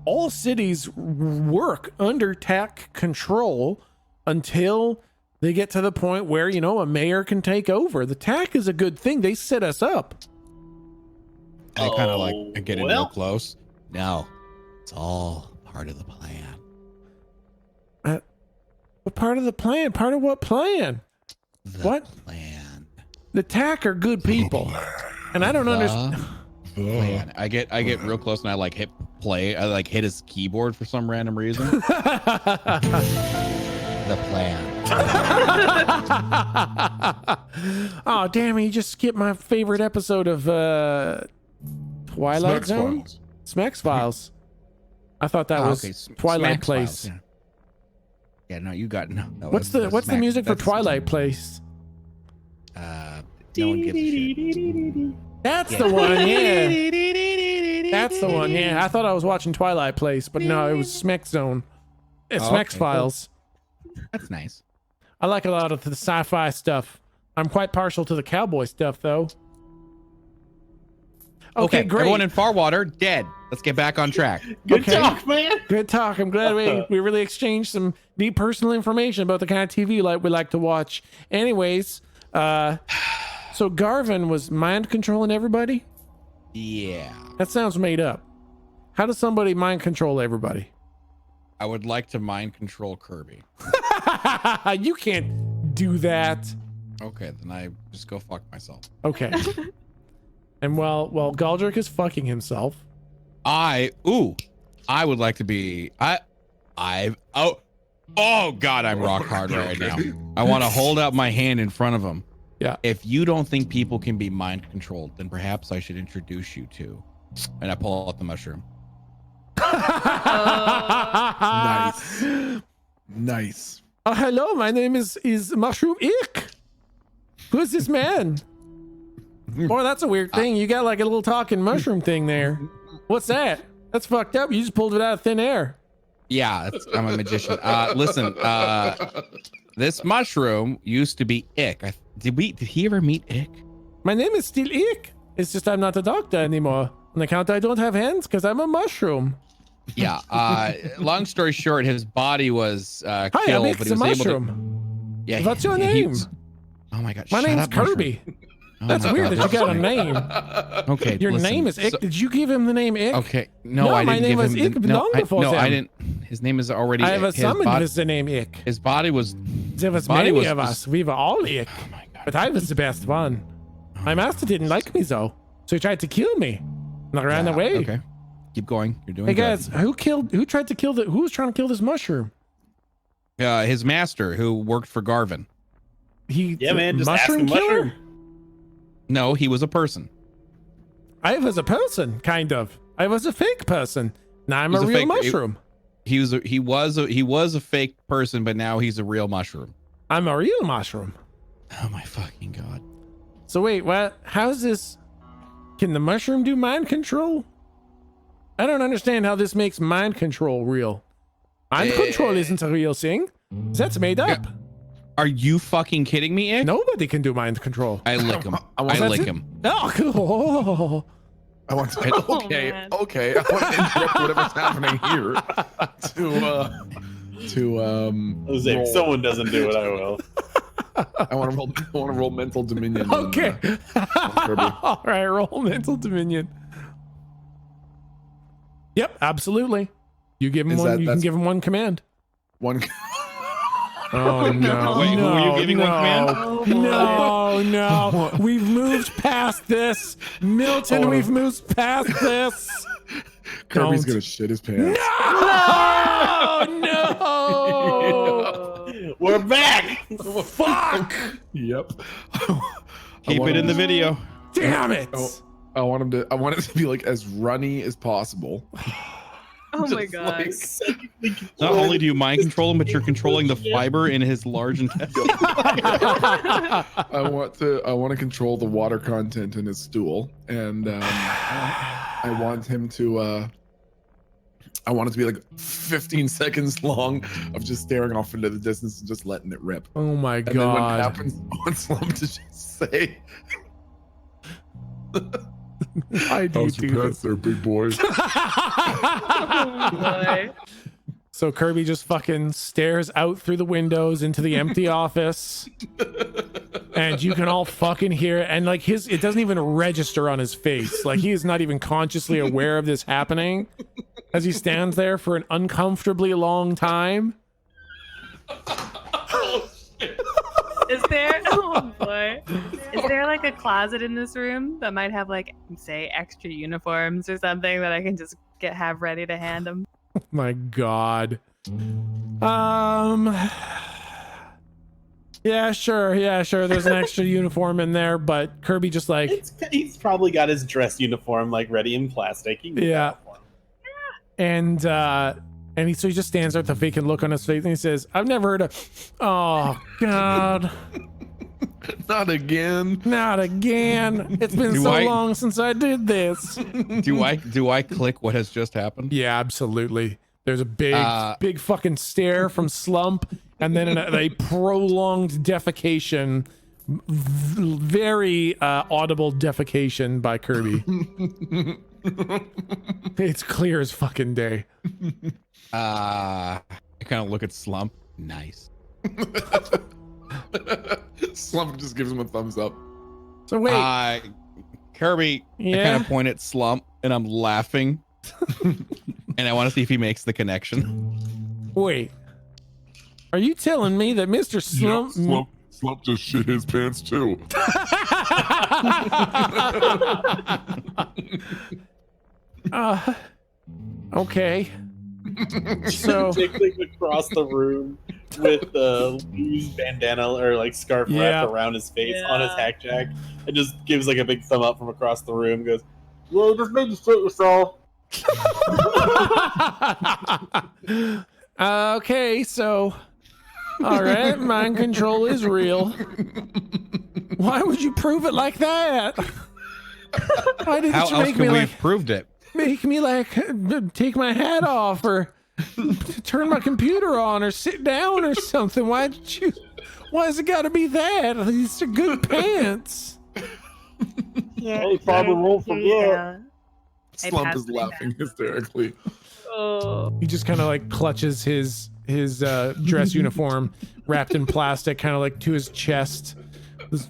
all cities work under TAC control until they get to the point where, you know, a mayor can take over. The TAC is a good thing. They set us up. I kind of like get in real well. close. No, it's all part of the plan. What part of the plan? Part of what plan? The What? plan? The TAC are good people. And I don't understand. Plan. I get real close and I like hit play. I like hit his keyboard for some random reason. The plan. Oh, damn it. You just skipped my favorite episode of Twilight Smex Zone? Files. Smex Files. I thought that was Okay, Twilight Smax Place. Files, yeah. No, you got no. What's the Smack- music for that's- Twilight Place? No one gives a shit. That's the one, yeah. That's the one, yeah. I thought I was watching Twilight Place, but no, it was Smex Zone. It's Oh, Smex okay, Files. That's nice. I like a lot of the sci-fi stuff. I'm quite partial to the cowboy stuff, though. Okay, great. Everyone in Farwater dead. Let's get back on track. Good Okay. talk, man. Good talk. I'm glad we really exchanged some deep personal information about the kind of TV we like to watch. Anyways, so Garvin was mind controlling everybody? Yeah. That sounds made up. How does somebody mind control everybody? I would like to mind control Kirby. You can't do that. Okay, then I just go fuck myself. Okay. And while Galdrick is fucking himself, I would like to be oh god, I'm rock hard right now. I want to hold out my hand in front of him. Yeah. If you don't think people can be mind controlled, then perhaps I should introduce you to. And I pull out the mushroom. Nice. Nice. Oh, hello, my name is Mushroom Ick. Who is this man? Boy, that's a weird thing. You got like a little talking mushroom thing there. What's that? That's fucked up. You just pulled it out of thin air. Yeah, I'm a magician. Listen, this mushroom used to be Ick. Did he ever meet Ick? My name is still Ick. It's just I'm not a doctor anymore. On account I don't have hands because I'm a mushroom. Yeah. Long story short, his body was Hi, killed, I'm Ick but the he was able to. mushroom. Yeah. What's your he name? was- oh my god. My shut name's up, mushroom. Kirby. Oh That's my weird God, that you got a this is name. Okay. Your listen, name is Ick. so- Did you give him the name Ick? Okay. No, No, I my didn't name give was him Ick the, no, long I, before no, I them. didn't. His name is already. I have a his summon body, with the name Ick. his body was. There was body many was- of us. We were all Ick. Oh my god. But I was the best one. My master didn't like me though, so he tried to kill me. And I ran Yeah, away. Okay. Keep going. You're doing Hey good. guys, who was trying to kill this mushroom? His master, who worked for Garvin. Yeah, man. Just ask mushroom him killer? mushroom. No, he was a person. I was a person, kind of. I was a fake person. Now I'm He's a a real fake- mushroom. He was a fake person, but now he's a real mushroom. I'm a real mushroom. Oh my fucking god. So wait, what? How's this? Can the mushroom do mind control? I don't understand how this makes mind control real. Mind control isn't a real thing. That's made up. Are you fucking kidding me, Ick? Nobody can do mind control. I lick him. I want I to- lick him. Oh, cool. I want to. Oh, Okay, man. okay. I want to interrupt whatever's happening here to I was saying, if roll. someone doesn't do it, I will. I want to roll mental dominion. Okay. Kirby. All right, roll mental dominion. Yep, absolutely. You give him Is one. that- You can that's- give him one command. One. Oh no! Wait, who no, were you giving one no, no! We've moved past this, Milton. Oh. We've moved past this. Kirby's Don't. gonna shit his pants. Oh no! We're back. Fuck! Yep. Keep it in the video. Damn it! I want it to be like as runny as possible. Oh my Just god. Not only do you mind control him, but you're controlling the fiber in his large intestine. I want to control the water content in his stool, and I want him to. I want it to be like 15 seconds long of just staring off into the distance and just letting it rip. Oh my And then when it god! happens, I want Slump to just say, Why do you How's do your this? pets there, big boy? Oh boy. So Kirby just fucking stares out through the windows into the empty office, and you can all fucking hear it. And like it doesn't even register on his face. Like he is not even consciously aware of this happening as he stands there for an uncomfortably long time. Is there? Oh boy. Is there like a closet in this room that might have like, say, extra uniforms or something that I can just have ready to hand him? My god. Yeah, sure. There's an extra uniform in there, but Kirby just like, He's probably got his dress uniform like ready in plastic. You can get Yeah. that for him. and so he just stands there with a vacant look on his face, and he says, "I've never heard of." Oh god, "Not again." not again! It's been so long since I did this. Do I click what has just happened? Yeah, absolutely. There's a big fucking stare from Slump, and then a prolonged defecation, very audible defecation by Kirby. It's clear as fucking day. I kind of look at Slump. Nice. Slump just gives him a thumbs up. So wait, Kirby, I Yeah? kind of point at Slump and I'm laughing. And I want to see if he makes the connection. wait. Are you telling me that Mr. Yeah, Slump? Slump just shit his pants too. Okay. So Jiggling across the room with the loose bandana or like scarf Yeah. wrapped around his face on his hack jack, and just gives like a big thumb up from across the room. Goes, "Yeah, just made you shit yourself." Okay, so all right, mind control is real. Why would you prove it like that? Why didn't How you else make could me we like have proved it? make me like take my hat off or turn my computer on or sit down or something? Why has it got to be that? These are good pants. Hey, Father won't Here you go. Slump passed is it laughing hysterically. Oh. He just kind of like clutches his dress uniform wrapped in plastic kind of like to his chest. This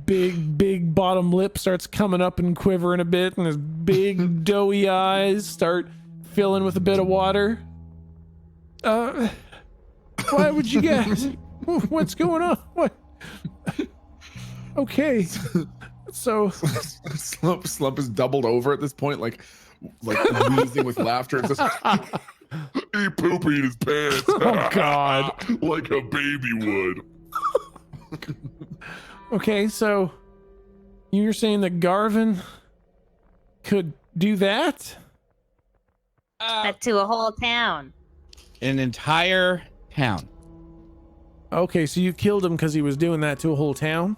big bottom lip starts coming up and quivering a bit, and his big doughy eyes start filling with a bit of water. Why would you guys? What's going on? What? Okay. So Slump is doubled over at this point, like wheezing with laughter. It's just, He pooped his pants. Oh god. Like a baby would. Okay, so you're saying that Garvin could do that? But to a whole town. An entire town. Okay, so you killed him because he was doing that to a whole town?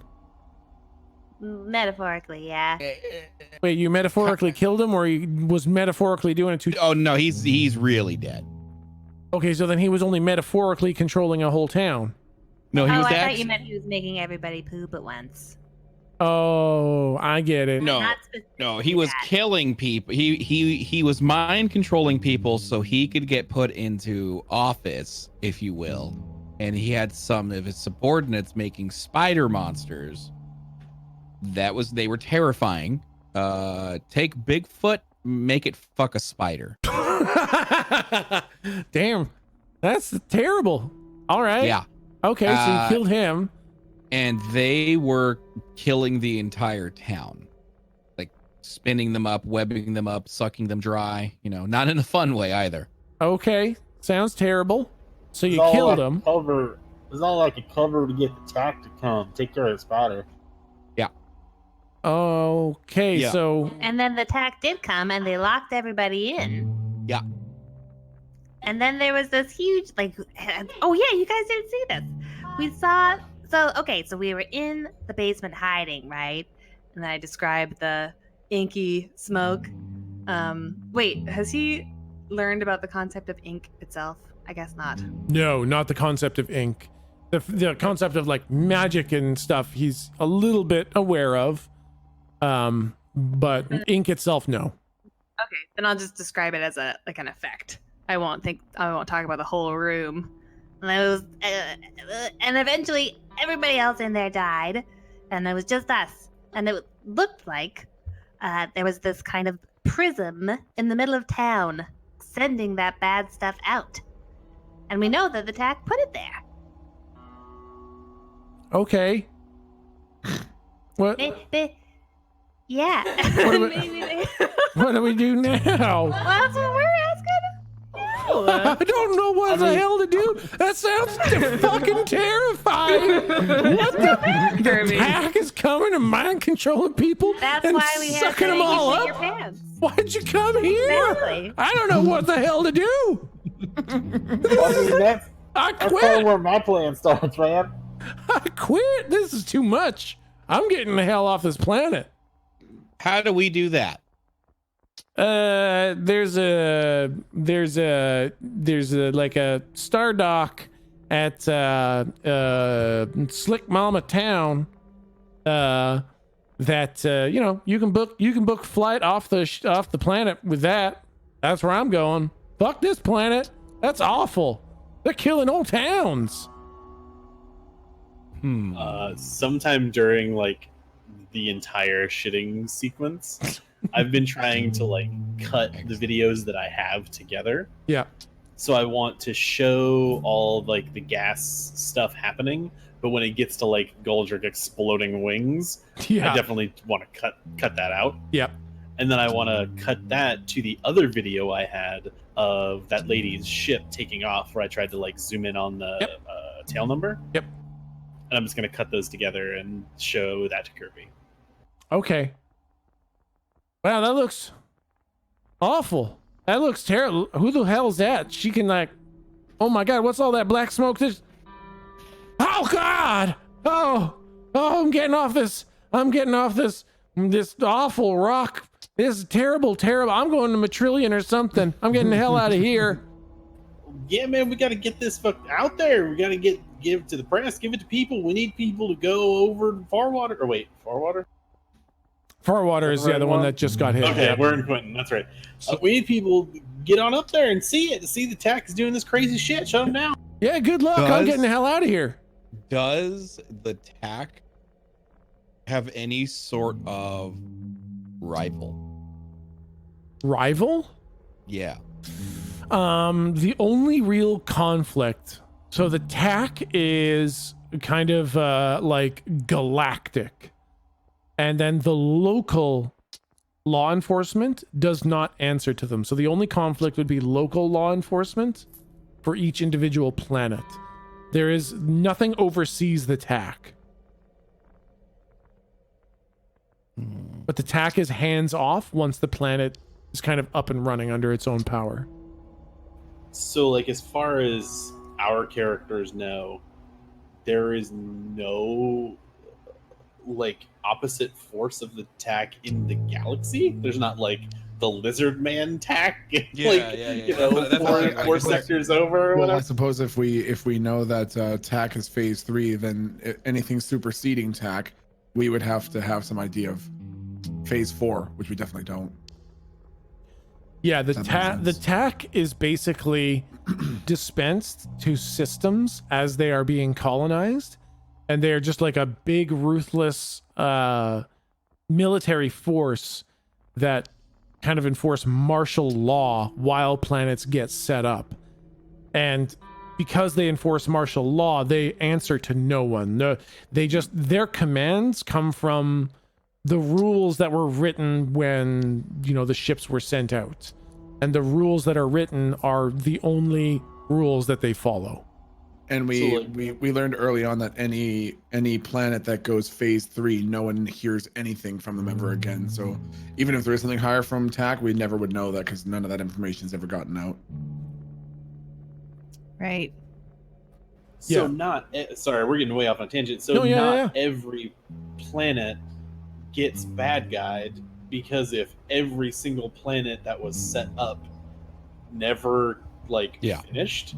Metaphorically, yeah. Wait, you metaphorically killed him, or he was metaphorically doing it to? Oh no, he's really dead. Okay, so then he was only metaphorically controlling a whole town. No, he Oh, was I thought actually you meant he was making everybody poop at once. Oh, I get it. No. Not specific no, he to was that. killing people. He was mind controlling people so he could get put into office, if you will. And he had some of his subordinates making spider monsters. They were terrifying. Take Bigfoot, make it fuck a spider. Damn, that's terrible. All right. Yeah. Okay, so you killed him. And they were killing the entire town, like spinning them up, webbing them up, sucking them dry, not in a fun way either. Okay, Sounds terrible. So you It's all killed like him. Cover. It's all like a cover to get the tack to come take care of the spider. Okay, Yeah. so And then the attack did come, and they locked everybody in. Yeah. And then there was this huge, like, oh yeah, you guys didn't see this. We saw, so we were in the basement hiding, right? And I described the inky smoke. Wait, has he learned about the concept of ink itself? I guess not. no, not the concept of ink. The concept of like magic and stuff he's a little bit aware of. But ink itself, no. Okay, then I'll just describe it as an effect. I won't talk about the whole room. And eventually everybody else in there died, and it was just us. And it looked like there was this kind of prism in the middle of town sending that bad stuff out. And we know that the tack put it there. Okay. What? Yeah. What do we- Maybe they- What do we do now? Well, that's what we're asking. I don't know what the hell to do. That sounds fucking terrifying. What the Kirby. pack is coming and mind controlling people That's and why we have to sucking them all shit your up? pants. Why'd you come here? Exactly. I don't know what the hell to do. That's I kind of quit. where my plan starts, man. I quit. This is too much. I'm getting the hell off this planet. How do we do that? There's a like a star dock at Slick Mama Town that you know, you can book flight off the planet with that. That's where I'm going. Fuck this planet. That's awful. They're killing whole towns. Sometime during like the entire shitting sequence, I've been trying to like cut the videos that I have together. Yeah. So I want to show all like the gas stuff happening, but when it gets to like Goldrick exploding wings, Yeah. I definitely want to cut that out. Yep. And then I want to cut that to the other video I had of that lady's ship taking off, where I tried to like zoom in on the tail number. Yep. And I'm just gonna cut those together and show that to Kirby. Okay. Wow, that looks awful. That looks terrible. Who the hell's that? She can like, oh my God, what's all that black smoke? Oh God! Oh, I'm getting off this. This awful rock. This is terrible. I'm going to Matrillion or something. I'm getting the hell out of here. Yeah, man, we got to get this fuck out there. We got to give it to the press, give it to people. We need people to go over to Farwater. Or wait, Farwater? Farwater is the one that just got hit. Okay, Yep. we're in Quentin. That's right. We need people to get on up there and see it. To see the tech is doing this crazy shit. Shut them down. Yeah, good luck. I'm getting the hell out of here. Does the TAC have any sort of rival? Rival? Yeah. The only real conflict. So the TAC is kind of like galactic. And then the local law enforcement does not answer to them. So the only conflict would be local law enforcement for each individual planet. There is nothing oversees the TAC. But the TAC is hands off once the planet is kind of up and running under its own power. So, like, as far as our characters know, there is no like opposite force of the TAC in the galaxy. There's not like the Lizard Man TAC, you know, four sectors over. Or Well, I whatever. suppose if we know that TAC is phase 3, then anything superseding TAC, we would have to have some idea of phase 4, which we definitely don't. Yeah, the That makes sense. TAC is basically dispensed to systems as they are being colonized, and they're just like a big ruthless military force that kind of enforce martial law while planets get set up. And because they enforce martial law, they answer to no one. No, their commands come from the rules that were written when, you know, the ships were sent out. And the rules that are written are the only rules that they follow. And So, like- we learned early on that any planet that goes phase 3, no one hears anything from them ever again. So even if there is something higher from TAC, we never would know that because none of that information's ever gotten out. Right. So Yeah. sorry, we're getting way off on a tangent. So No, yeah, not yeah. every planet gets bad guide, because if every single planet that was set up never finished,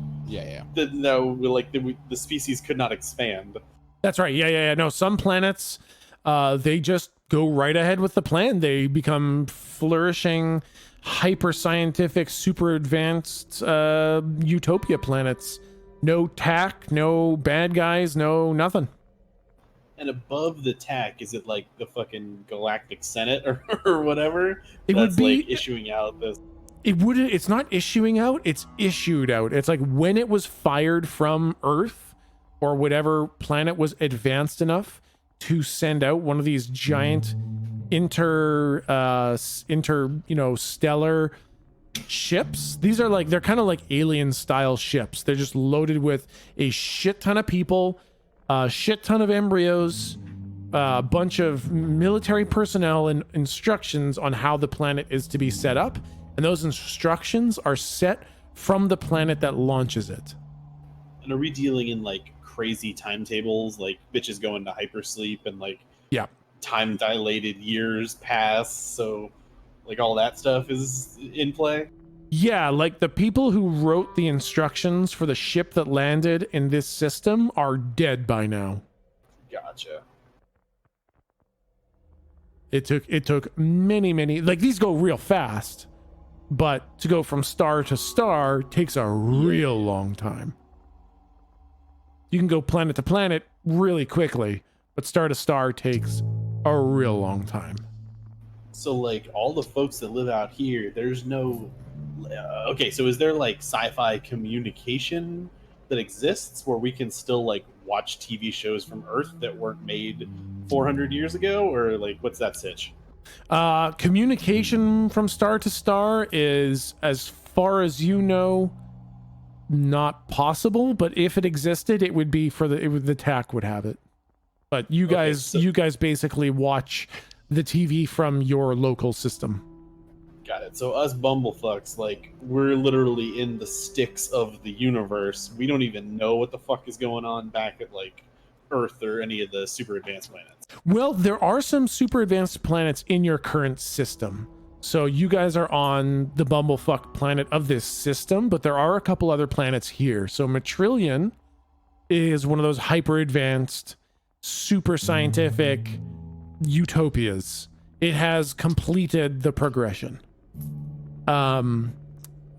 then the species could not expand. That's right. Yeah. No, some planets, they just go right ahead with the plan. They become flourishing, hyper scientific, super advanced utopia planets. No tack, no bad guys, no nothing. And above the TAC, is it like the fucking Galactic Senate or whatever? It that's would be like issuing out this. It wouldn't. It's not issuing out. It's issued out. It's like when it was fired from Earth or whatever planet was advanced enough to send out one of these giant stellar ships. These are they're kind of like alien style ships. They're just loaded with a shit ton of people, a shit ton of embryos, a bunch of military personnel, and instructions on how the planet is to be set up. And those instructions are set from the planet that launches it. And are we dealing in crazy timetables, like bitches going to hypersleep and time dilated years pass? So all that stuff is in play? Yeah, the people who wrote the instructions for the ship that landed in this system are dead by now. Gotcha. It took many these go real fast, but to go from star to star takes a real long time. You can go planet to planet really quickly, but star to star takes a real long time. So all the folks that live out here, there's no okay, so is there sci-fi communication that exists where we can still watch TV shows from Earth that weren't made 400 years ago, or what's that sitch? Communication from star to star is, as far as you know, not possible, but if it existed, it would be the TAC would have it. But you guys basically watch the TV from your local system. Got it. So us bumblefucks, we're literally in the sticks of the universe. We don't even know what the fuck is going on back at Earth or any of the super advanced planets. Well, there are some super advanced planets in your current system. So you guys are on the bumblefuck planet of this system, but there are a couple other planets here. So Matrillion is one of those hyper advanced, super scientific utopias. It has completed the progression.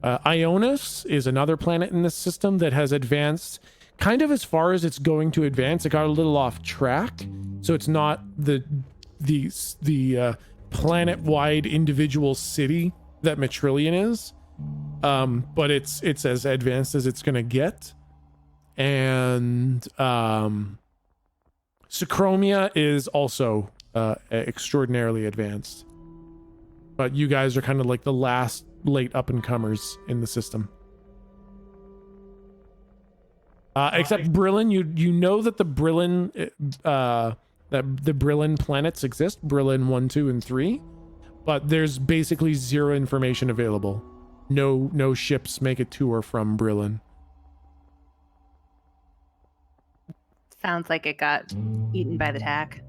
Ionis is another planet in this system that has advanced kind of as far as it's going to advance. It got a little off track, so it's not the planet-wide individual city that Matrillion is, but it's as advanced as it's gonna get. And Sacromia is also extraordinarily advanced, but you guys are kind of the last late up-and-comers in the system. Except Brillin, you know that the Brillin planets exist, Brillin 1, 2, and 3, but there's basically zero information available. No ships make it to or from Brillin. Sounds like it got eaten by the TAC.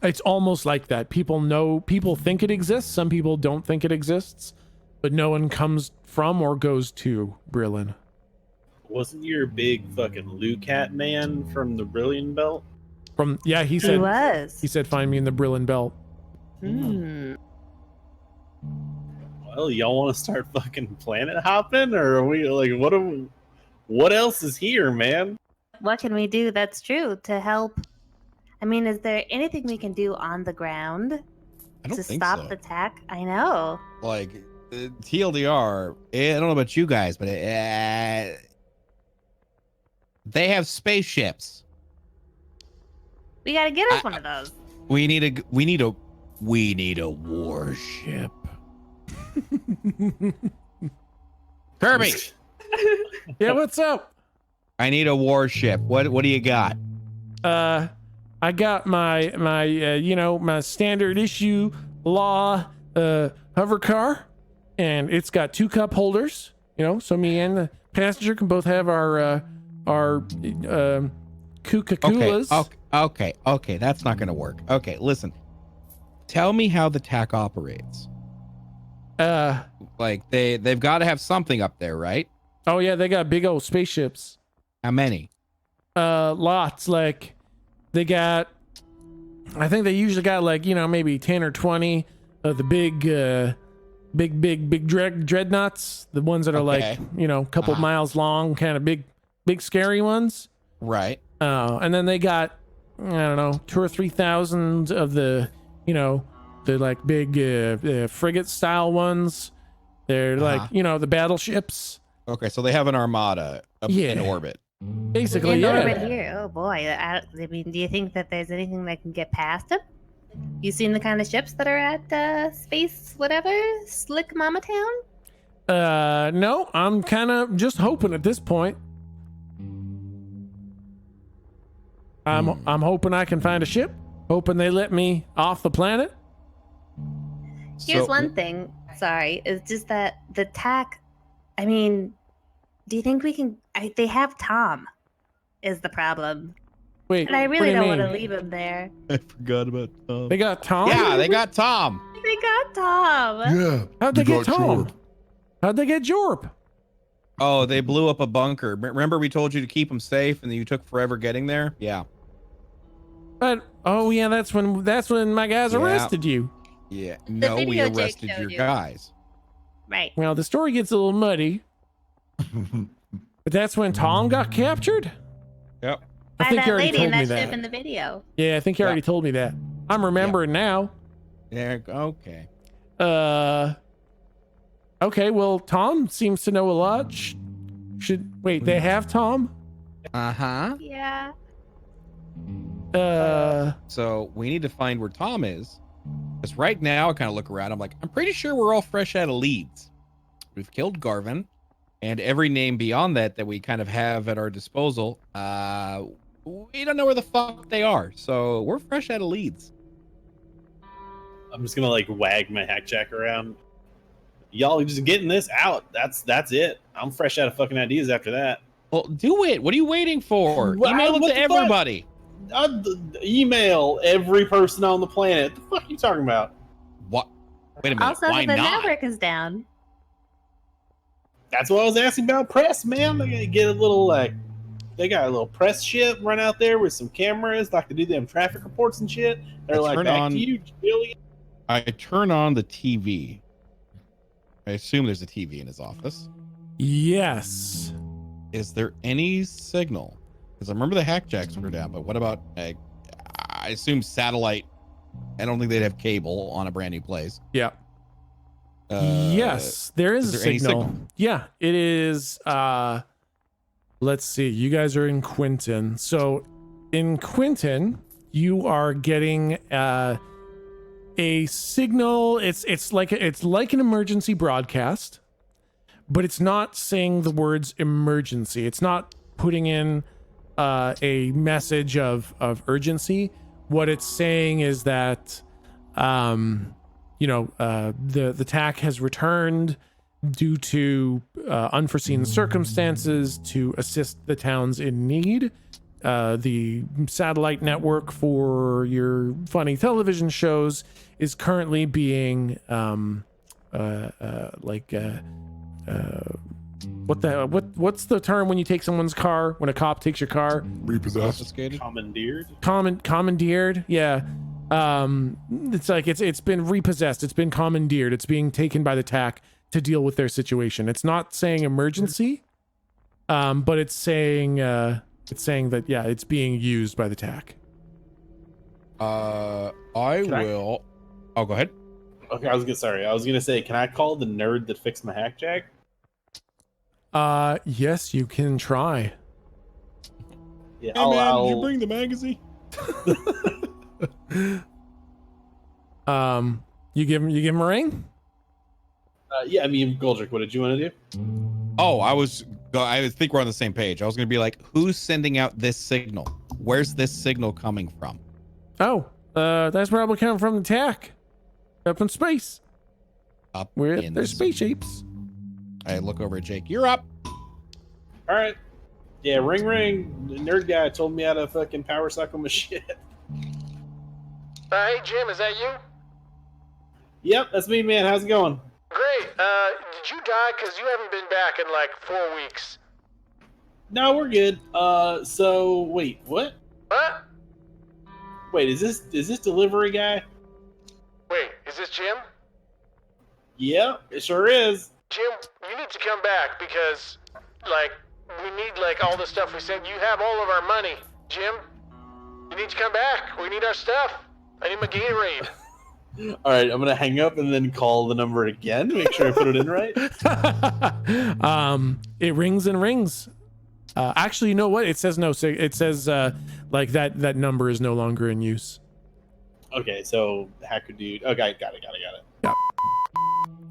It's almost like that. People think it exists. Some people don't think it exists, but no one comes from or goes to Brillin. Wasn't your big fucking Lucat man from the Brilliant Belt? He said find me in the Brillin Belt. Well, y'all want to start fucking planet hopping, or are we what else is here, man? What can we do that's true to help? I mean, is there anything we can do on the ground to stop the TAC? I know. TLDR, I don't know about you guys, but they have spaceships. We gotta get us one of those. We need a warship. Kirby, Yeah, what's up? I need a warship. What do you got? I got my my standard issue law hover car, and it's got 2 cup holders. So me and the passenger can both have our Coca-Colas. Okay, that's not gonna work. Okay, listen. Tell me how the TAC operates. Like they've got to have something up there, right? Oh yeah, they got big old spaceships. How many? Lots. Like they got, I think they usually got like maybe 10 or 20 of the big dreadnoughts, the ones that are Okay. like couple miles long, kind of big scary ones. Right. And then they got, I don't know, 2,000 or 3,000 of the the like big frigate style ones. They're like the battleships. Okay, so they have an armada in orbit. Basically, In yeah. orbit here. Oh boy. I mean, do you think that there's anything that can get past them? You seen the kind of ships that are at space whatever Slick Mama Town? No, I'm kind of just hoping at this point. I'm hoping I can find a ship. Hoping they let me off the planet. Here's one thing. Sorry, it's just that the TAC. I mean, do you think we can? They have Tom, is the problem, Wait, and I what do really you don't want to mean? leave him there. I forgot about Tom. They got Tom. Yeah, they got Tom. They got Tom. Yeah. How'd they get got Tom? Jorp. How'd they get Jorp? Oh, they blew up a bunker. Remember we told you to keep him safe, and then you took forever getting there. Yeah. But oh yeah, that's when my guys Yeah. arrested you. Yeah. No, we video Jake arrested showed your you. guys. Right. Well, the story gets a little muddy. But that's when Tom got captured. Yep. I By think that you already lady told in me that ship that. in the video. Yeah, I think you already told me that. I'm remembering now. Yeah. Okay. Okay, well, Tom seems to know a lot. Should wait, they have Tom? Uh-huh. Yeah. So we need to find where Tom is. Because right now I kind of look around. I'm like, I'm pretty sure we're all fresh out of leads. We've killed Garvin, and every name beyond that we kind of have at our disposal. We don't know where the fuck they are. So we're fresh out of leads. I'm just gonna like wag my hack jack around. Y'all are just getting this out. That's it. I'm fresh out of fucking ideas after that. Well, do it. What are you waiting for? Well, Email it what to the fuck? everybody. Email every person on the planet. The fuck are you talking about? What? Wait a minute. Also, Why the not? network is down. That's what I was asking about. Press, man. They gotta get a little they got a little press ship run out there with some cameras, like to do them traffic reports and shit. They're Let's like, turn back on- to you, Billy. I turn on the TV. I assume there's a TV in his office. Yes. Is there any signal? Because I remember the hack jacks were down, but what about, I assume satellite. I don't think they'd have cable on a brand new place. Yeah. Uh, Yes, there is a there any signal. Yeah, it is. Let's see. You guys are in Quinton. So in Quinton, you are getting a signal. It's like an emergency broadcast, but it's not saying the words emergency. It's not putting in a message of urgency. What it's saying is that the TAC has returned due to unforeseen circumstances to assist the towns in need. The satellite network for your funny television shows is currently being what's the term when you take someone's car, when a cop takes your car? Repossessed. confiscated? Commandeered. Commandeered. Yeah. It's like it's been repossessed. It's been commandeered. It's being taken by the TAC to deal with their situation. It's not saying emergency, but it's saying that yeah, it's being used by the TAC. I Can I- will. Oh, go ahead. Okay, I was gonna say, can I call the nerd that fixed my hack jack? Yes, you can try. Yeah, Hey man, I'll, did you bring the magazine? You give him a ring? yeah, I mean, Goldrick, what did you want to do? Oh, I think we're on the same page. I was going to be like, who's sending out this signal? Where's this signal coming from? Oh, that's probably coming from the tech up in space. Up Where in there's spaceships. I look over at Jake. You're up. All right. Yeah, ring ring. The nerd guy told me how to fucking power cycle my shit. Hey, Jim, is that you? Yep, that's me, man. How's it going? Great. Did you die? Because you haven't been back in like 4 weeks. No, we're good. So wait, what? What? Wait, is this delivery guy? Wait, is this Jim? Yeah, it sure is. Jim, you need to come back because, like, we need, like, all the stuff we sent. You have all of our money, Jim. You need to come back. We need our stuff. I need my Gatorade. All right, I'm gonna hang up and then call the number again. Make sure I put it in right. It rings and rings. Actually, you know what? It says no. It says like that number is no longer in use. Okay, so hacker dude. Okay, got it.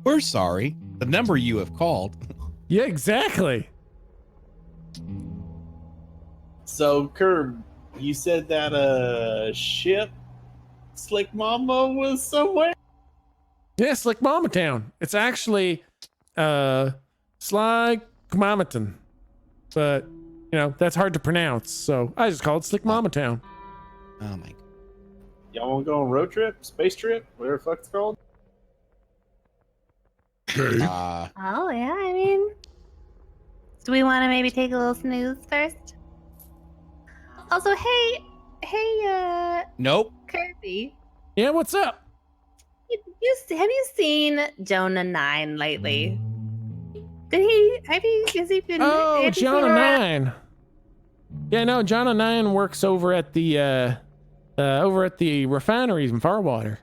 We're sorry. The number you have called. Yeah, exactly. So Curb, you said that ship Slick Mama was somewhere? Yeah, Slick Mama Town. It's actually Sly Mamaton. But, you know, that's hard to pronounce. So I just call it Slick Mama Town. Oh my. Y'all want to go on a road trip? Space trip? Whatever the fuck it's called? Okay. Oh yeah, I mean, do we want to maybe take a little snooze first? Also, hey, Nope. Kirby, Yeah, what's up? have you seen Jonah 9 lately? Has he been? Oh, have you seen Jonah around? 9. Yeah, no, Jonah 9 works over at the refineries in Farwater.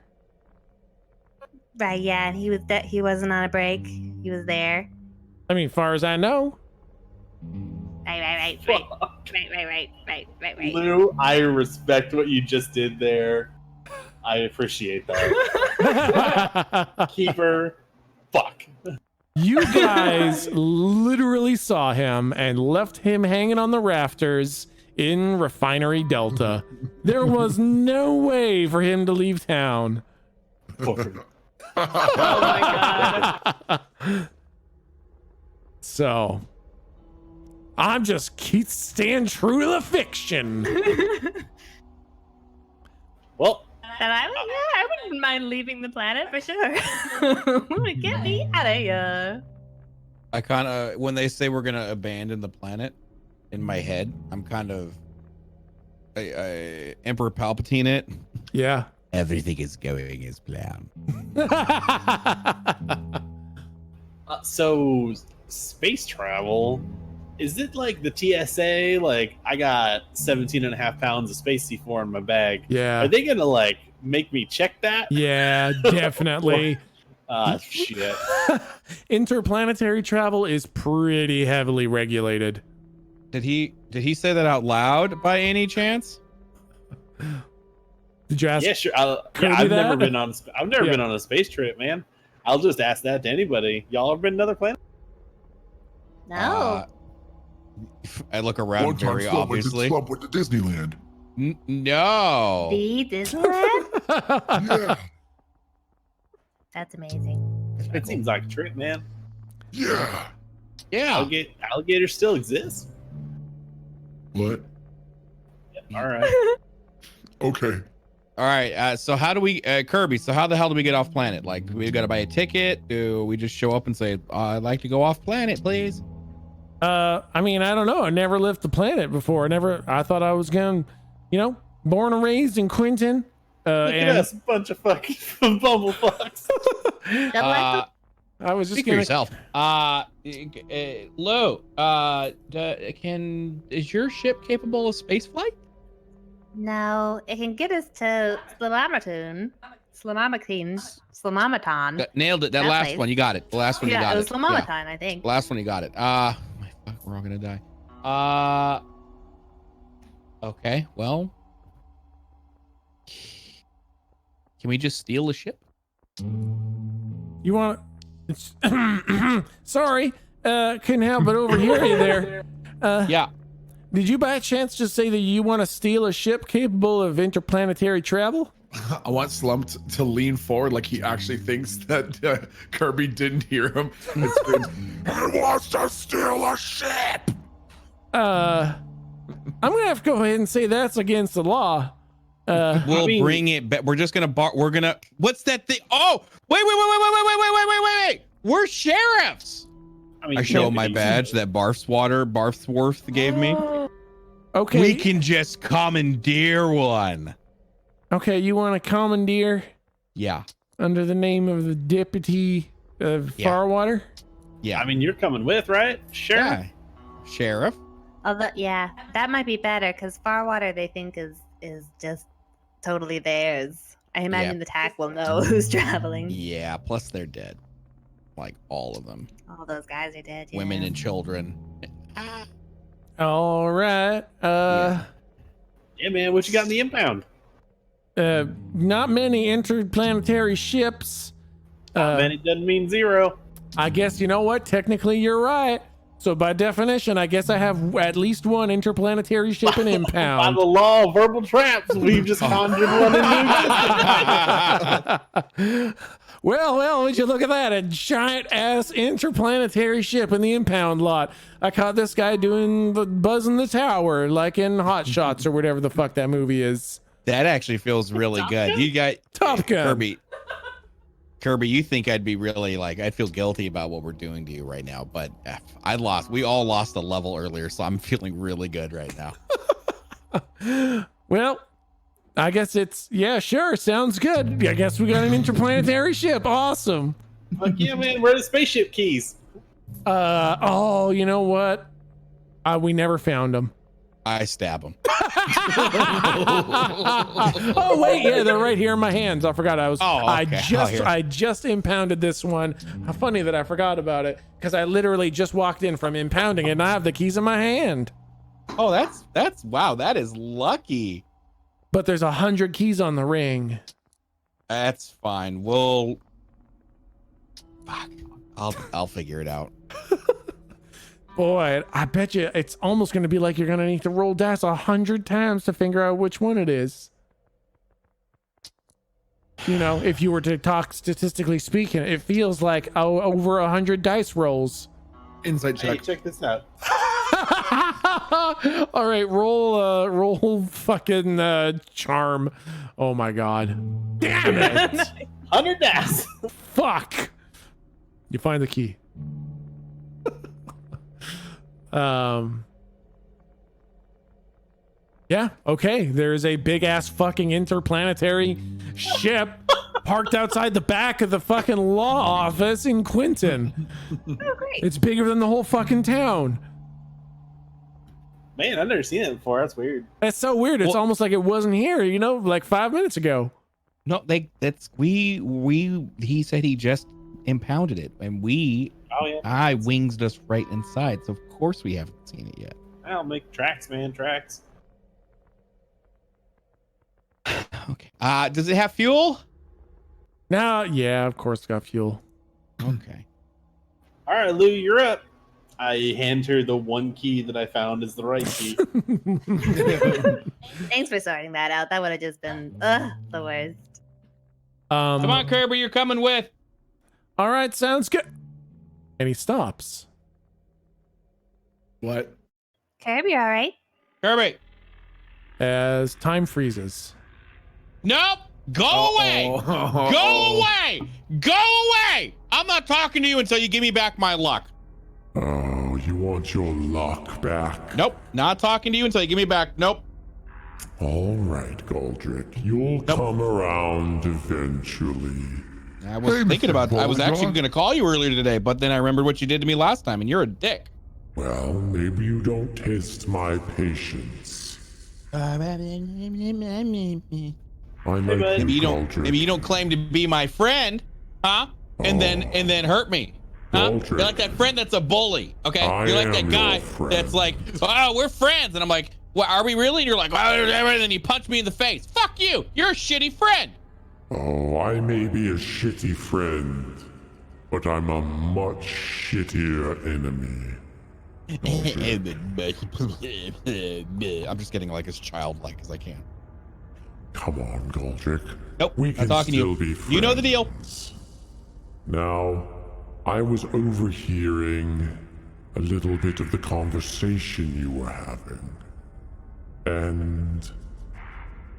Right, yeah, and he wasn't on a break. He was there. I mean, far as I know. Right. Lou, I respect what you just did there. I appreciate that. Keeper, fuck. You guys literally saw him and left him hanging on the rafters in Refinery Delta. There was no way for him to leave town. Fucker. Oh my god. So, I'm just keep staying true to the fiction. Well, And I wouldn't mind leaving the planet for sure. Get me out of here. I kind of, when they say we're gonna abandon the planet, in my head, I'm kind of Emperor Palpatine it. Yeah. Everything is going as planned. so space travel, is it like the TSA? Like, I got 17 and a half pounds of space C4 in my bag. Yeah. Are they gonna like make me check that? Yeah, definitely. Shit. Interplanetary travel is pretty heavily regulated. Did he say that out loud by any chance? Did you ask? Yeah, sure. Kirby I've that? never been on. I've never been on a space trip, man. I'll just ask that to anybody. Y'all ever been to another planet? No. I look around very obviously. Slump went to Disneyland. No. The Disneyland? Yeah. That's amazing. It seems like a trip, man. Yeah. Yeah. Alligators still exist. What? All right. Okay. All right. So how do we, Kirby? So how the hell do we get off planet? Like, do we got to buy a ticket? Do we just show up and say, "I'd like to go off planet, please"? I mean, I don't know. I never left the planet before. I thought I was going, born and raised in Quinton. Look at us, bunch of fucking bumblefucks. I was just Speak for yourself. Lou, is your ship capable of space flight? No, it can get us to Slamamaton. Nailed it. That last place. one, you got it. The last one, you got it was it. Slamamaton, I think. Last one, you got it. My fuck, we're all gonna die. Okay, well, can we just steal the ship? You want? Sorry, couldn't help but overhear you there. Yeah. Did you by chance just say that you want to steal a ship capable of interplanetary travel? I want Slump to lean forward like he actually thinks that Kirby didn't hear him and screams, "He wants to steal a ship!" I'm gonna have to go ahead and say that's against the law. We'll bring it back. We're just gonna what's that thing? Oh, wait. We're sheriffs. I show my badge that Barfsworth gave me. Okay. We can just commandeer one. Okay, you want to commandeer? Yeah. Under the name of the deputy of Farwater? Yeah. I mean, you're coming with, right? Sure. Yeah. Sheriff. Although, yeah, that might be better because Farwater they think is just totally theirs. I imagine the TAC will know who's traveling. Yeah. Plus they're dead. Like all of them. All those guys are dead. Women and children. All right. Yeah, man. What you got in the impound? Not many interplanetary ships. Many doesn't mean zero. I guess you know what? Technically, you're right. So by definition, I guess I have at least one interplanetary ship in By impound. the law of verbal traps, we've just conjured one in Well, would you look at that? A giant ass interplanetary ship in the impound lot. I caught this guy doing the buzz in the tower, like in Hot Shots or whatever the fuck that movie is. That actually feels really good. You got Top Gun. Kirby, you think I'd be really like, I'd feel guilty about what we're doing to you right now, but we all lost a level earlier, so I'm feeling really good right now. Well, I guess sure, sounds good. I guess we got an interplanetary ship. Awesome. Fuck yeah, man. Where are the spaceship keys? You know what? We never found them. I stab him. Oh wait, yeah, they're right here in my hands. I forgot I just impounded this one. How funny that I forgot about it, because I literally just walked in from impounding it and I have the keys in my hand. Oh, that's wow, that is lucky. But there's 100 keys on the ring. That's fine. I'll figure it out. Boy, I bet you it's almost going to be like you're going to need to roll dice 100 times to figure out which one it is. You know, if you were to talk statistically speaking, it feels like over 100 dice rolls. Insight check. Hey, check this out. All right, roll fucking charm. Oh my god. Damn it. 100 dice. Fuck. You find the key. Yeah, okay. There's a big ass fucking interplanetary ship parked outside the back of the fucking law office in Quinton. Oh, great. It's bigger than the whole fucking town. Man, I've never seen it before. That's weird. That's so weird. It's almost like it wasn't here, you know, like 5 minutes ago. No, he said he just impounded it, and I winged us right inside, so of course we haven't seen it yet. I'll make tracks, man. Tracks. Okay. Does it have fuel? No, yeah, of course it's got fuel. Okay. All right, Lou, you're up. I hand her the one key that I found is the right key. Thanks for sorting that out. That would have just been the worst. Come on, Kirby, you're coming with. All right, sounds good. And he stops. What? Kirby, all right? Kirby. As time freezes. Nope. Go away. Go away. Go away. I'm not talking to you until you give me back my luck. Oh, you want your luck back? Nope. Not talking to you until you give me back. Nope. All right, Goldrick. You'll come around eventually. I was I was actually going to call you earlier today, but then I remembered what you did to me last time, and you're a dick. Well, maybe you don't test my patience. Maybe you don't claim to be my friend, huh? And then hurt me. Huh? You're like that friend that's a bully, okay? You're like that guy that's like, oh, we're friends. And I'm like, well, are we really? And you're like, oh, and then you punch me in the face. Fuck you. You're a shitty friend. Oh, I may be a shitty friend, but I'm a much shittier enemy. I'm just getting like as childlike as I can. Come on, Goldrick. Nope, We not can talking to still you. be friends. You know the deal. Now, I was overhearing a little bit of the conversation you were having. And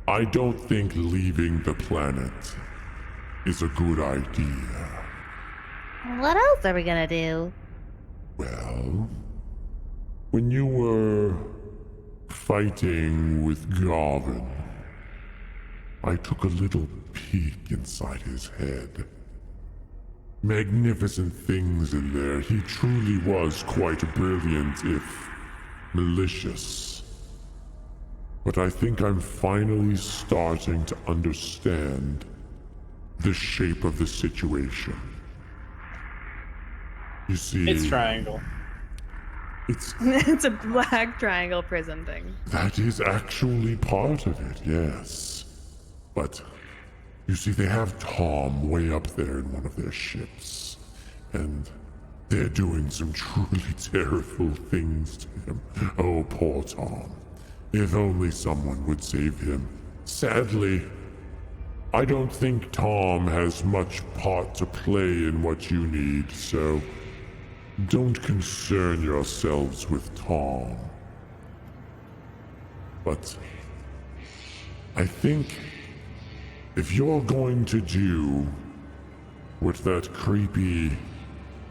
I don't think leaving the planet is a good idea. What else are we gonna do? Well, when you were fighting with Garvin, I took a little peek inside his head. Magnificent things in there. He truly was quite brilliant, if malicious. But I think I'm finally starting to understand the shape of the situation. You see, It's triangle. It's a black triangle prism thing. that is actually part of it, yes. But you see, they have Tom way up there in one of their ships, and they're doing some truly terrible things to him. Oh, poor Tom. If only someone would save him. Sadly, I don't think Tom has much part to play in what you need, so don't concern yourselves with Tom. But I think if you're going to do what that creepy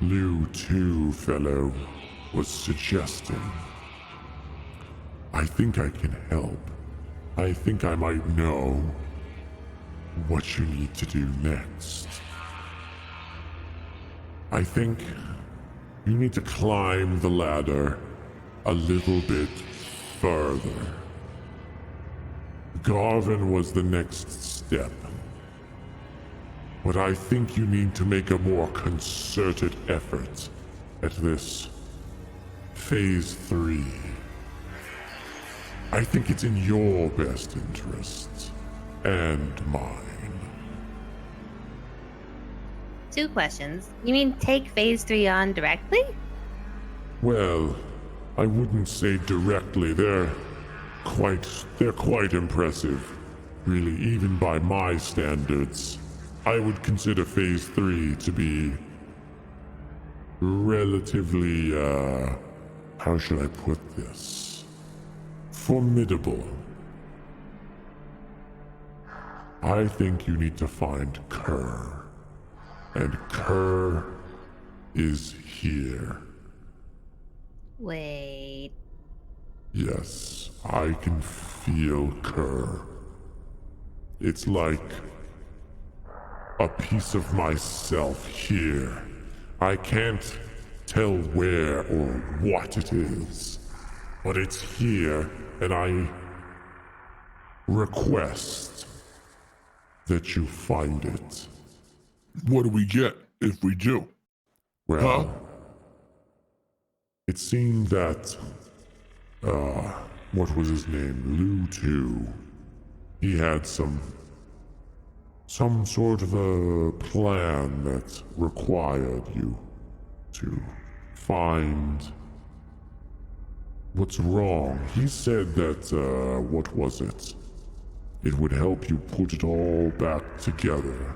Lou 2 fellow was suggesting, I think I can help. I think I might know what you need to do next. I think you need to climb the ladder a little bit further. Garvin was the next step. But I think you need to make a more concerted effort at this Phase 3. I think it's in your best interest and mine. 2 questions. You mean take phase 3 on directly? Well, I wouldn't say directly. They're quite impressive. Really, even by my standards. I would consider Phase 3 to be relatively, how should I put this? Formidable. I think you need to find Kerr. And Kerr is here. Wait. Yes, I can feel Kerr. It's like a piece of myself here. I can't tell where or what it is, but it's here, and I request that you find it. What do we get if we do? Well, it seemed that, what was his name? Lou 2. He had some sort of a plan that required you to find what's wrong. He said that, what was it? It would help you put it all back together.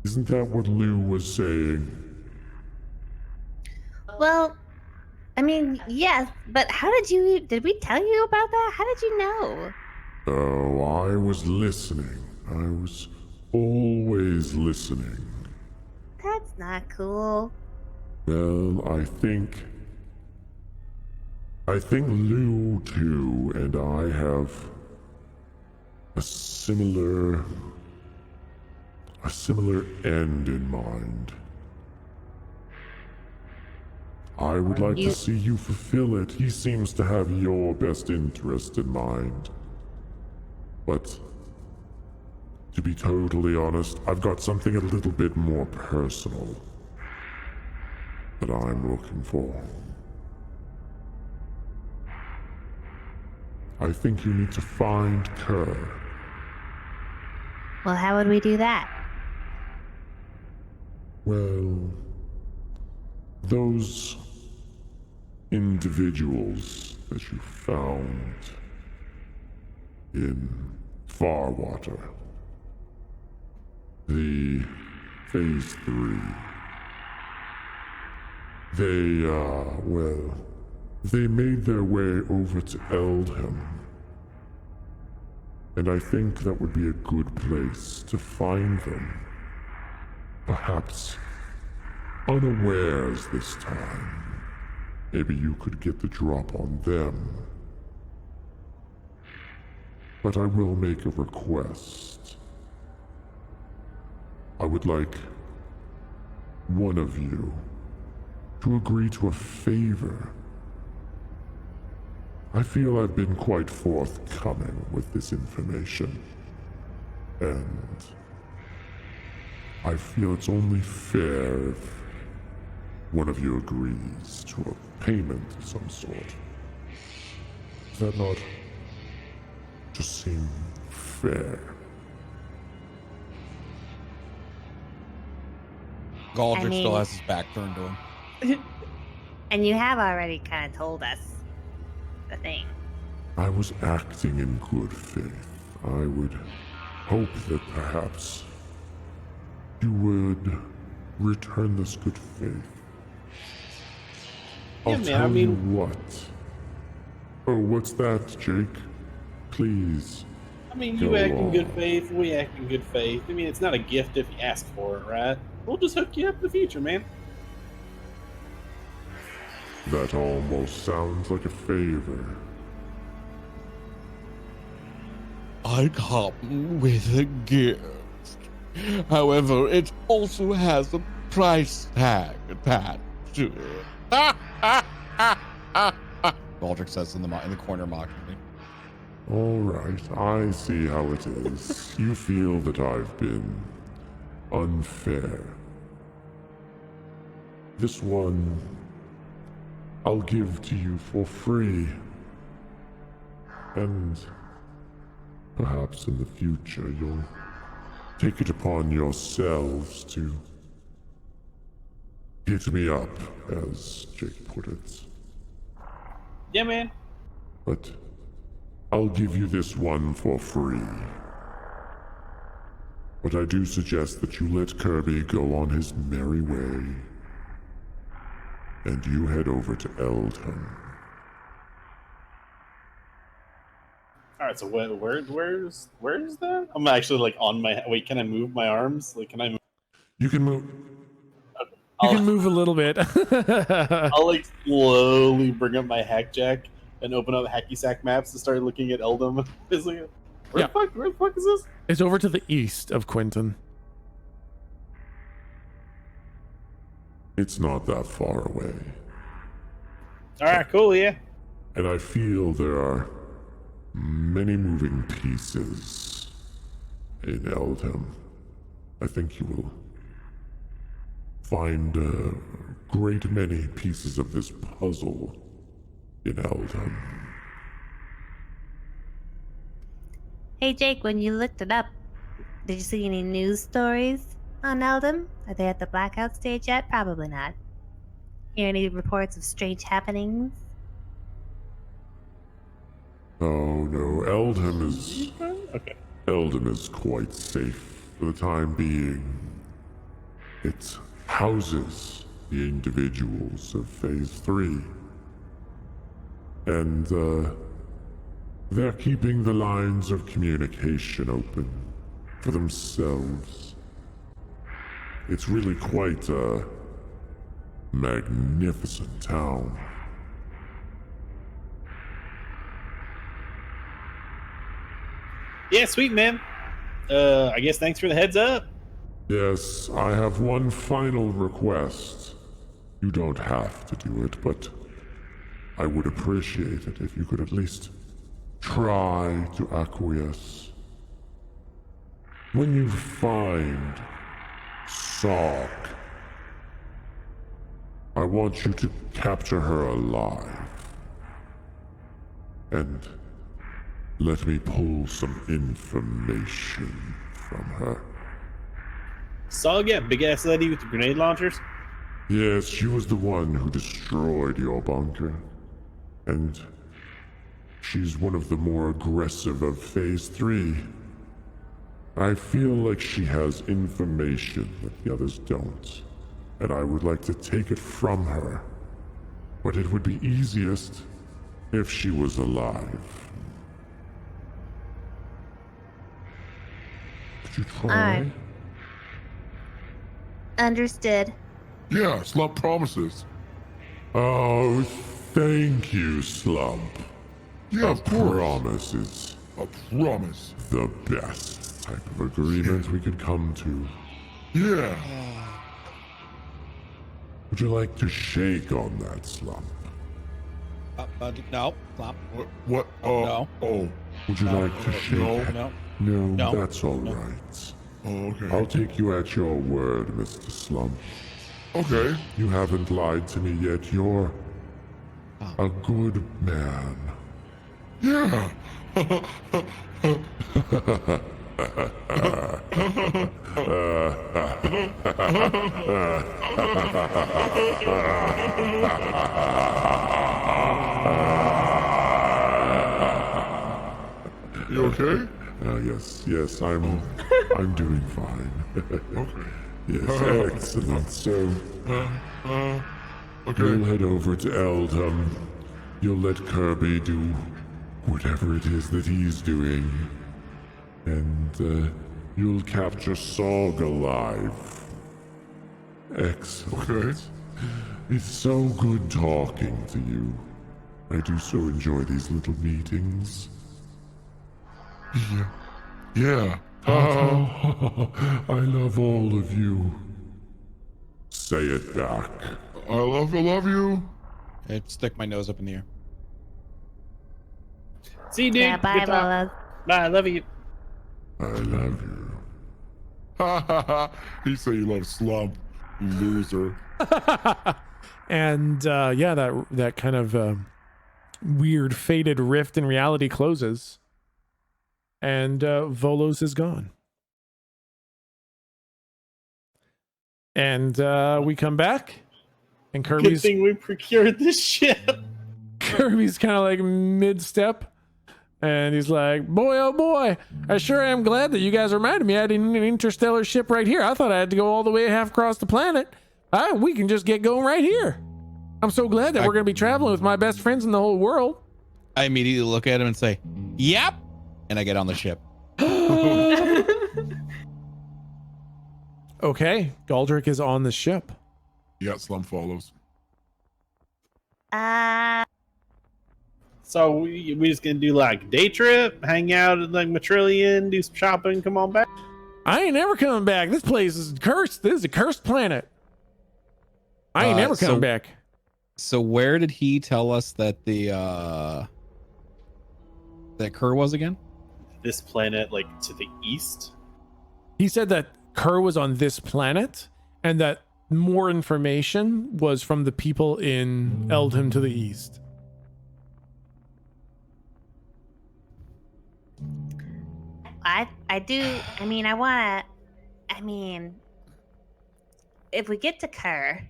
Isn't that what Lou was saying? Well, I mean, yes, but did we tell you about that? How did you know? Oh, I was listening. I was always listening. That's not cool. Well, I think Lou 2 and I have a similar end in mind. I would like to see you fulfill it. He seems to have your best interest in mind. But to be totally honest, I've got something a little bit more personal that I'm looking for. I think you need to find Kerr. Well, how would we do that? Well, those individuals that you found in Farwater, the Phase 3, they made their way over to Eldham. And I think that would be a good place to find them. Perhaps unawares this time. Maybe you could get the drop on them. But I will make a request. I would like one of you to agree to a favor. I feel I've been quite forthcoming with this information, and I feel it's only fair if one of you agrees to a payment of some sort. Does that not just seem fair? Galdrick I mean- still has his back turned to him. And you have already kind of told us the thing. I was acting in good faith. I would hope that perhaps you would return this good faith. I'll Yeah, man, tell I mean- you what. Oh, what's that, Jake? Please. I mean, you Go act in good on. faith, we act in good faith. I mean, it's not a gift if you ask for it, right? We'll just hook you up in the future, man. That almost sounds like a favor. I come with a gift. However, it also has a price tag attached to it. Galdrick says in the corner mockingly. All right, I see how it is. You feel that I've been unfair. This one I'll give to you for free. And perhaps in the future you'll take it upon yourselves to hit me up, as Jake put it. Yeah, man. But I'll give you this one for free. But I do suggest that you let Kirby go on his merry way, and you head over to Eldham. All right, so where's that? I'm actually like on my. Wait, can I move my arms? Like, can I move? You can move. You can move a little bit. I'll like slowly bring up my hack jack and open up hacky sack maps and start looking at Eldham. It's like, Yeah. where the fuck is this? It's over to the east of Quinton. It's not that far away. All right, cool, yeah. And I feel there are many moving pieces in Eldham. I think you will find a great many pieces of this puzzle in Eldham. Hey Jake, when you looked it up, did you see any news stories on Eldham? Are they at the blackout stage yet? Probably not. Hear any reports of strange happenings? Oh no, Eldham is Okay. Eldham is quite safe for the time being. It houses the individuals of Phase 3. And, they're keeping the lines of communication open for themselves. It's really quite a magnificent town. Yeah, sweet man. I guess thanks for the heads up. Yes, I have one final request. You don't have to do it, but I would appreciate it if you could at least try to acquiesce. When you find Sog, I want you to capture her alive. And let me pull some information from her. Sog, yeah, big ass lady with the grenade launchers. Yes, she was the one who destroyed your bunker. And she's one of the more aggressive of Phase 3. I feel like she has information that the others don't, and I would like to take it from her. But it would be easiest if she was alive. Could you try? Understood. Yeah, Slump promises. Oh, thank you, Slump. Yeah, A of course. promise is A promise. the best type of agreement we could come to. Yeah. Would you like to shake on that, Slump? No, stop. What? No. Oh. Would you like to shake? No. No, No. that's all right. Oh, okay. I'll take you at your word, Mr. Slump. Okay. You haven't lied to me yet. You're a good man. Yeah. You okay? Yes, I'm doing fine. Okay. Yes, excellent. So, Okay. you'll head over to Eldham. You'll let Kirby do whatever it is that he's doing. And, you'll capture Sog alive. Excellent. Okay. It's so good talking to you. I do so enjoy these little meetings. Yeah. Yeah. I love all of you. Say it back. I love you. I'd stick my nose up in the air. See you, dude. Yeah, bye, Good talk. Lola. Bye, I love you. I love you. He said you love Slump, loser. And yeah, that kind of weird faded rift in reality closes, and Volos is gone. And we come back, and Good Kirby's thing we procured this ship. Kirby's kind of like mid-step, and he's like, boy, oh boy, I sure am glad that you guys reminded me I didn't need an interstellar ship right here. I thought I had to go all the way half across the planet. We can just get going right here. I'm so glad that we're going to be traveling with my best friends in the whole world. I immediately look at him and say, "Yep," and I get on the ship. Okay, Galdrick is on the ship. Yeah, Slump follows. So we just gonna do like day trip, hang out at like Matrillion, do some shopping, come on back. I ain't never coming back. This place is cursed. This is a cursed planet. I ain't never coming back. So where did he tell us that the that Kerr was again? This planet, like to the east. He said that Kerr was on this planet, and that more information was from the people in Eldham to the east. I do. I mean, I want to. I mean, if we get to Kerr,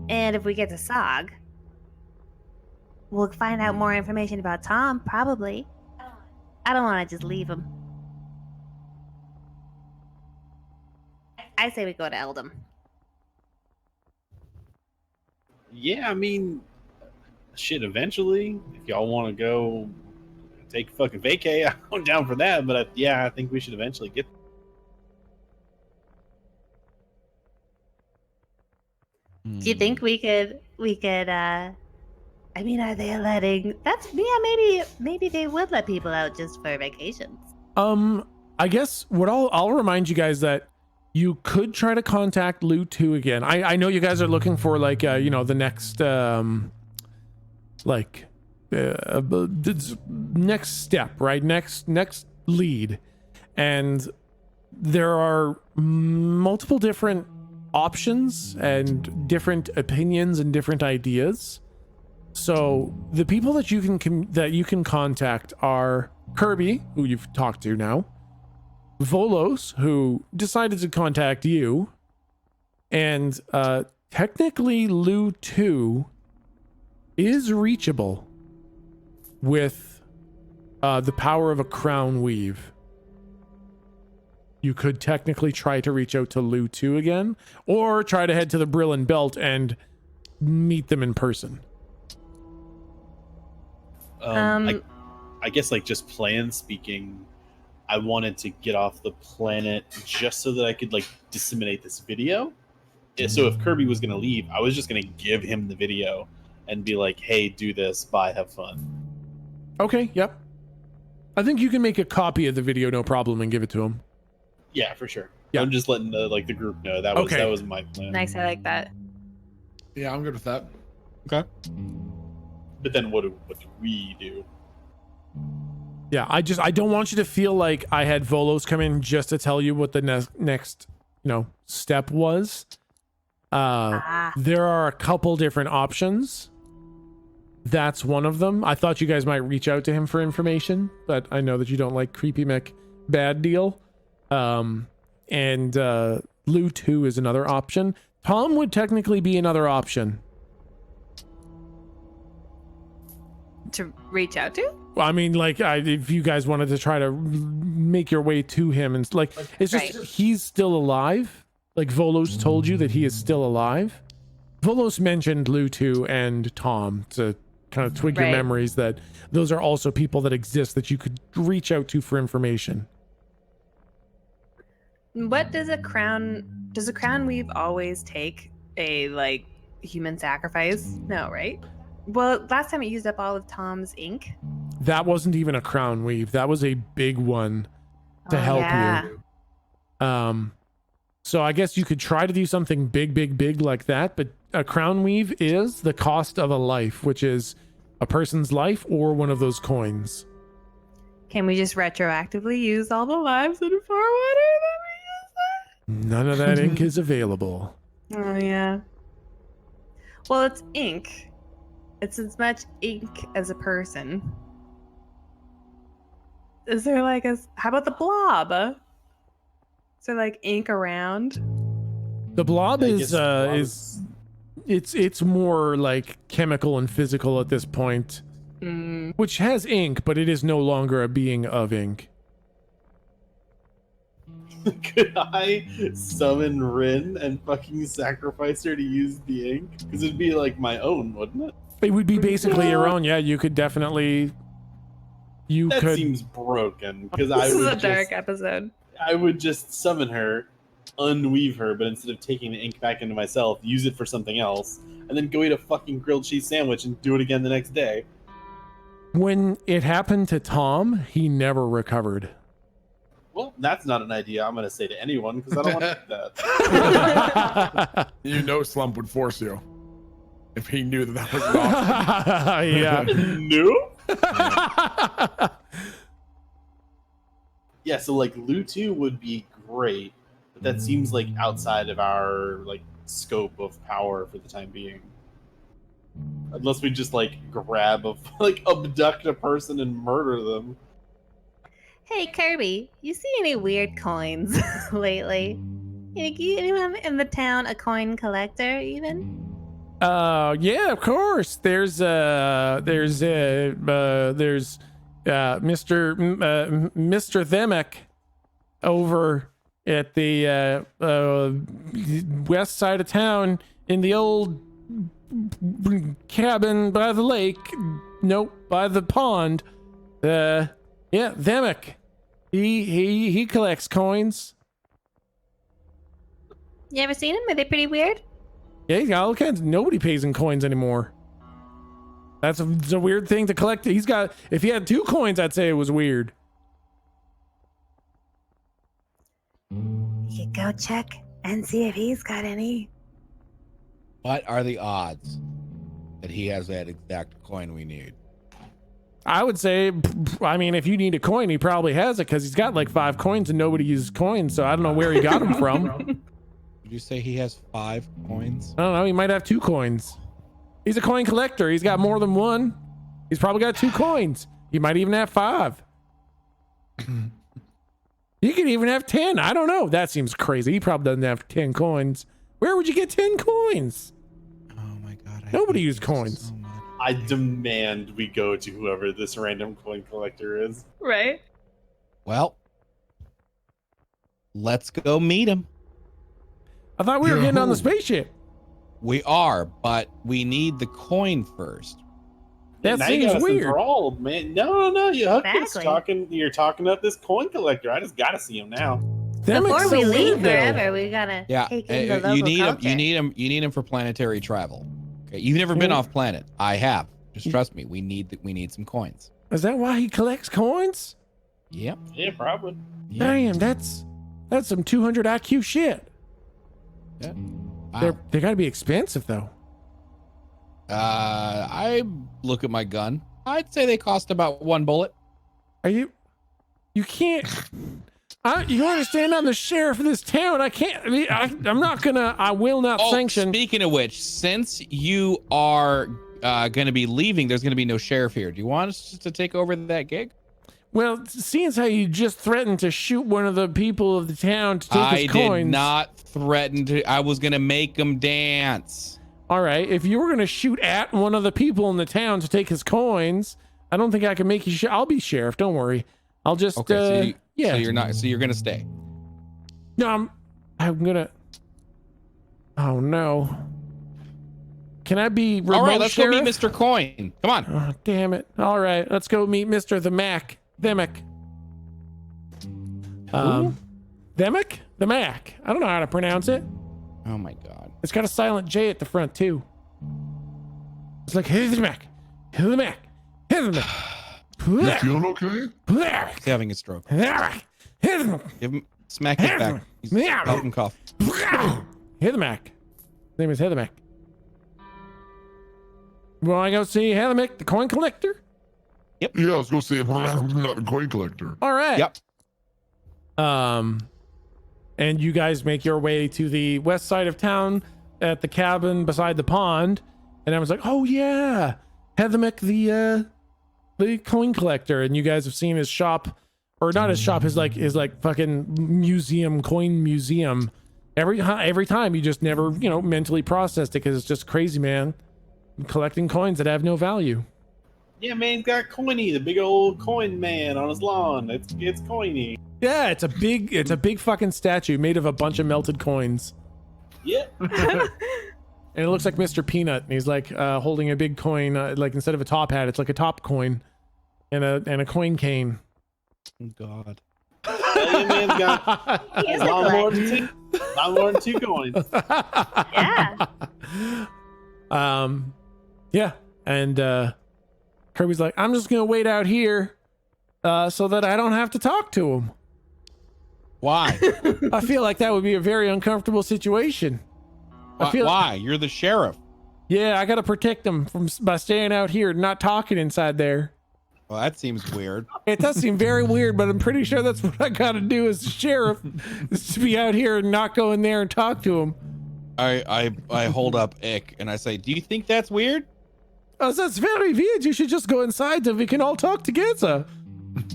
and if we get to Sog, we'll find out more information about Tom, probably. I don't want to just leave him. I say we go to Eldham. Yeah, I mean, shit. Eventually, if y'all want to go take a fucking vacay, I'm down for that. But yeah, I think we should eventually get. Do you think we could I mean, are they letting maybe they would let people out just for vacations. I guess what I'll remind you guys that you could try to contact Lu 2 again. I know you guys are looking for like the next next step, right? Next lead. And there are multiple different options and different opinions and different ideas. So the people that you can contact are Kirby, who you've talked to now, Volos, who decided to contact you, and technically Lu 2 is reachable with the power of a crown weave. You could technically try to reach out to Lu 2 again, or try to head to the Brillin Belt and meet them in person. I guess, like, just plan speaking, I wanted to get off the planet just so that I could, like, disseminate this video. Yeah, so if Kirby was going to leave, I was just going to give him the video and be like, hey, do this, bye, have fun. Okay, yep. I think you can make a copy of the video, no problem, and give it to him. Yeah, for sure. Yeah. I'm just letting the group know that was my plan. Nice, I like that. Yeah, I'm good with that. Okay. But then what do we do? Yeah, I don't want you to feel like I had Volos come in just to tell you what the next step was. There are a couple different options. That's one of them. I thought you guys might reach out to him for information, but I know that you don't like Creepy Mech Bad Deal. And Lu 2 is another option. Tom would technically be another option. To reach out to? I mean, like, if you guys wanted to try to make your way to him, and like, it's just he's still alive. Like, Volos told you that he is still alive. Volos mentioned Lu 2 and Tom to kind of twig your memories that those are also people that exist that you could reach out to for information. What does a crown weave always take a like human sacrifice? No, right? Well, last time it used up all of Tom's ink. That wasn't even a crown weave. That was a big one to help you. So I guess you could try to do something big like that, but a crown weave is the cost of a life, which is a person's life or one of those coins. Can we just retroactively use all the lives in Far Water that we used? None of that ink is available. Oh yeah. Well, it's ink. It's as much ink as a person. Is there like how about the blob? Is there like ink around? The blob it's more like chemical and physical at this point, which has ink, but it is no longer a being of ink. Could I summon Rin and fucking sacrifice her to use the ink? Because it'd be like my own, wouldn't it? It would be basically your own. Yeah, you could definitely. That seems broken. Because this is a dark episode. I would just summon her, unweave her, but instead of taking the ink back into myself, use it for something else, and then go eat a fucking grilled cheese sandwich and do it again the next day. When it happened to Tom, he never recovered. Well, that's not an idea I'm going to say to anyone because I don't want to do that. Slump would force you if he knew that was an option. Yeah. No? Yeah, so like Lu 2 would be great, but that seems like outside of our like scope of power for the time being. Unless we just like abduct a person and murder them. Hey Kirby, you see any weird coins lately? Anyone in the town a coin collector even? Yeah, of course. There's Mr. Themek over at the west side of town in the old cabin by the lake. Nope, by the pond. Yeah, Themek. He collects coins. You ever seen him? Are they pretty weird? Yeah, he's got all kinds. Nobody pays in coins anymore. It's a weird thing to collect. If he had 2 coins, I'd say it was weird. You could go check and see if he's got any. What are the odds that he has that exact coin we need? I would say, I mean, if you need a coin, he probably has it because he's got like 5 coins and nobody uses coins, so I don't know where he got them from. Did you say he has 5 coins? I don't know. He might have 2 coins. He's a coin collector. He's got more than 1. He's probably got 2 coins. He might even have 5. You could even have 10. I don't know. That seems crazy. He probably doesn't have 10 coins. Where would you get 10 coins? Oh my god. Nobody used coins. So much. I demand we go to whoever this random coin collector is. Right? Well, let's go meet him. I thought we were getting on the Yo. spaceship. We are, but we need the coin first. That Now you seems got us weird. enthralled, man. No. You hooked us Exactly. talking. You're talking up this coin collector. I just gotta see him now. That makes Before so we leave weird, though. forever, we gotta Yeah, take in the local you need him. culture. You need him for planetary travel. Okay, you've never been Well- off planet. I have. Just trust me. We need some coins. Is that why he collects coins? Yep. Yeah, probably. Yeah. Damn, that's some 200 IQ shit. Yeah. They got to be expensive though. I look at my gun. I'd say they cost about 1 bullet. Are you can't. You understand? I'm the sheriff of this town. I can't. I'm not gonna. I will not sanction. Speaking of which, since you are going to be leaving, there's going to be no sheriff here. Do you want us to take over that gig? Well, seeing as how you just threatened to shoot one of the people of the town to take I his did coins. not threaten to. I was going to make them dance. All right, if you were gonna shoot at one of the people in the town to take his coins, I don't think I can make you. I'll be sheriff. Don't worry. I'll just. Okay, yeah. So you're not. So you're going to stay. No, I'm gonna. Oh no. Can I be remote All right, let's sheriff? go meet Mr. Coin. Come on. Oh, damn it. All right, let's go meet Mr. The Mac. Themic. Themic? The Mac. I don't know how to pronounce it. Oh my god. It's got a silent J at the front too. It's like, here's the Mac. Here's the Mac. Here's the Mac. You feeling okay? He's having a stroke. Here's the Mac. Give him smack his back. He's help him cough. Here's the Mac. His name is Heather Mac. Want to go see Heather Mac, the coin collector? Yeah, let's go see him. Not a coin collector. All right. Yep. And you guys make your way to the west side of town at the cabin beside the pond. And I was like, oh yeah, Heathermick, the coin collector. And you guys have seen his shop, or not his shop, his like fucking museum, coin museum. Every time you just never, mentally processed it because it's just crazy, man. Collecting coins that have no value. Yeah, man, he's got Coiny, the big old coin man on his lawn. It's Coiny. Yeah, it's a big fucking statue made of a bunch of melted coins. Yeah. And it looks like Mr. Peanut, and he's like holding a big coin, like instead of a top hat, it's like a top coin, and a coin cane. Oh god. Yeah, man's got He is a a lot more collector. than 2 coins. Yeah. Yeah, and Kirby's like, I'm just gonna wait out here, so that I don't have to talk to him. Why? I feel like that would be a very uncomfortable situation. Why? You're the sheriff. Yeah, I gotta protect him by staying out here, and not talking inside there. Well, that seems weird. It does seem very weird, but I'm pretty sure that's what I gotta do as the sheriff, is to be out here and not go in there and talk to him. I hold up Ick and I say, do you think that's weird? Oh, that's very weird. You should just go inside so we can all talk together.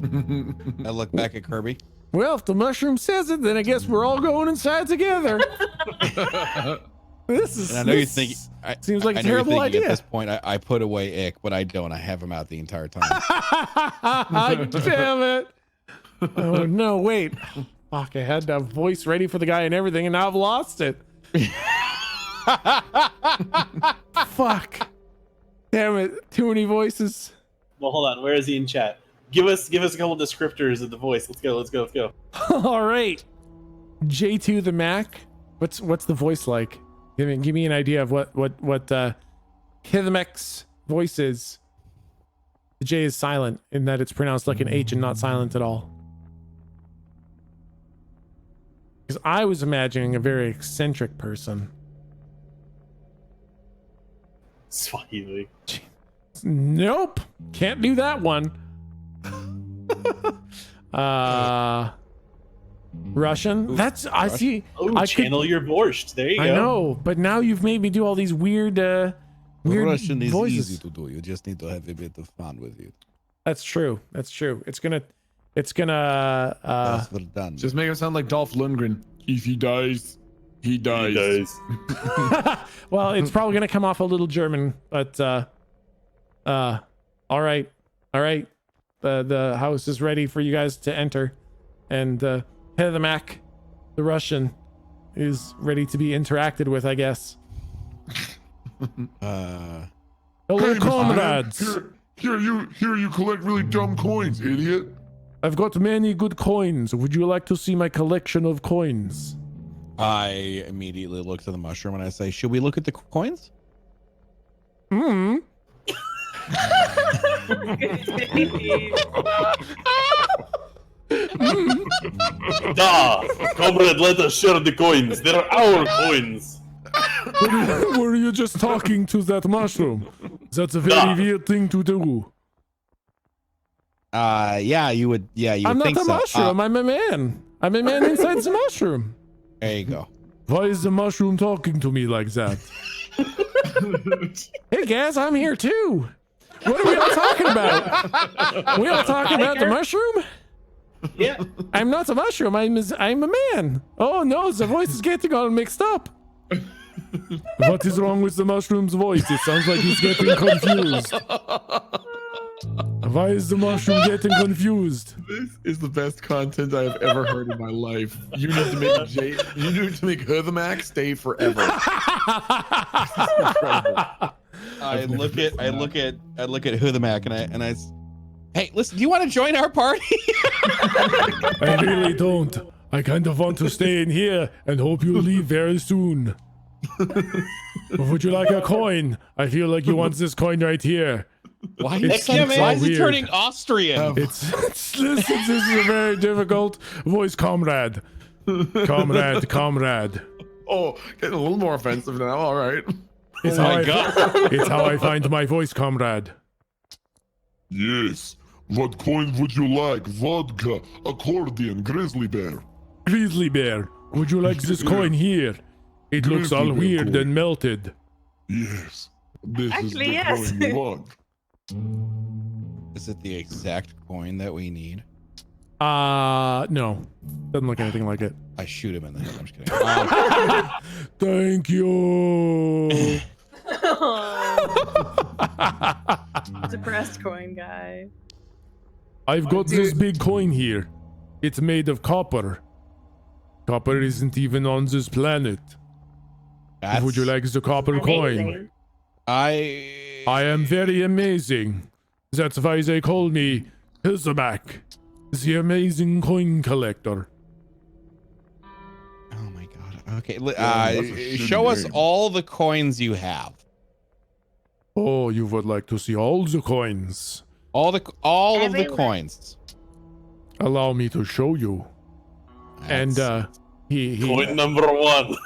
I look back at Kirby. Well, if the mushroom says it, then I guess we're all going inside together. This is. And I know you're this thinking. seems like a I know you're terrible thinking idea. At this point, I put away Ick, but I don't. I have him out the entire time. Damn it! Oh no! Wait. Fuck! I had that voice ready for the guy and everything, and now I've lost it. Fuck! Damn it! Too many voices. Well, hold on. Where is he in chat? Give us a couple descriptors of the voice. Let's go. All right. J2 the Mac. What's the voice like? Give me an idea of what Hithmek's voice is. The J is silent in that it's pronounced like an H and not silent at all. Because I was imagining a very eccentric person. Swahili. Nope. Can't do that one. Russian. That's I see. Oh, I channel your borscht. There you go. I know, but now you've made me do all these weird Russian is voices. easy to do. You just need to have a bit of fun with it. That's true. It's It's gonna That's what done. Just make him sound like Dolph Lundgren. If he dies, he dies. well, it's probably gonna come off a little German, but all right. The house is ready for you guys to enter, and Heathermack, the Russian, is ready to be interacted with, I guess. Hello, Hey, comrades. Here you collect really dumb coins, idiot. I've got many good coins. Would you like to see my collection of coins? I immediately look to the mushroom and I say, should we look at the coins? Hmm. Comrade, let us share the coins. They're our coins. Were you just talking to that mushroom? That's a very weird thing to do. Yeah, you would. Yeah, you I'm would not think a so. mushroom. I'm a man. I'm a man inside the mushroom. There you go. Why is the mushroom talking to me like that? Hey guys, I'm here too. What are we all talking about? We all talking about the mushroom? Yeah. I'm not a mushroom. I'm a man. Oh no, the voice is getting all mixed up. What is wrong with the mushroom's voice? It sounds like he's getting confused. Why is the mushroom getting confused? This is the best content I have ever heard in my life. You need to make you need to make Heathermack stay forever. I look at Heathermack and I hey, listen, do you want to join our party? I really don't. I kind of want to stay in here and hope you leave very soon. Would you like a coin? I feel like you want this coin right here. Why It's is he weird. turning Austrian? It's listen, this is a very difficult voice, comrade. Comrade. Oh, getting a little more offensive now. All right. It's it's how I find my voice, comrade. Yes. What coin would you like? Vodka, accordion, grizzly bear. Grizzly bear, would you like this coin here? It looks all Grizzly bear weird coin. and melted. Yes. This Actually, is the yes. coin you want. Is it the exact coin that we need? No. Doesn't look anything like it. I shoot him in the head. I'm just kidding. Thank you. Depressed coin guy. I've got this big coin here. It's made of copper. Copper isn't even on this planet. Would you like the copper coin? Amazing. I am very amazing. That's why they call me Heathermack, the amazing coin collector. Oh my god. Okay. that's a shitty Show us name. all the coins you have. Oh, you would like to see all the coins? All of the Everywhere. coins. Allow me to show you. And he Coin number one.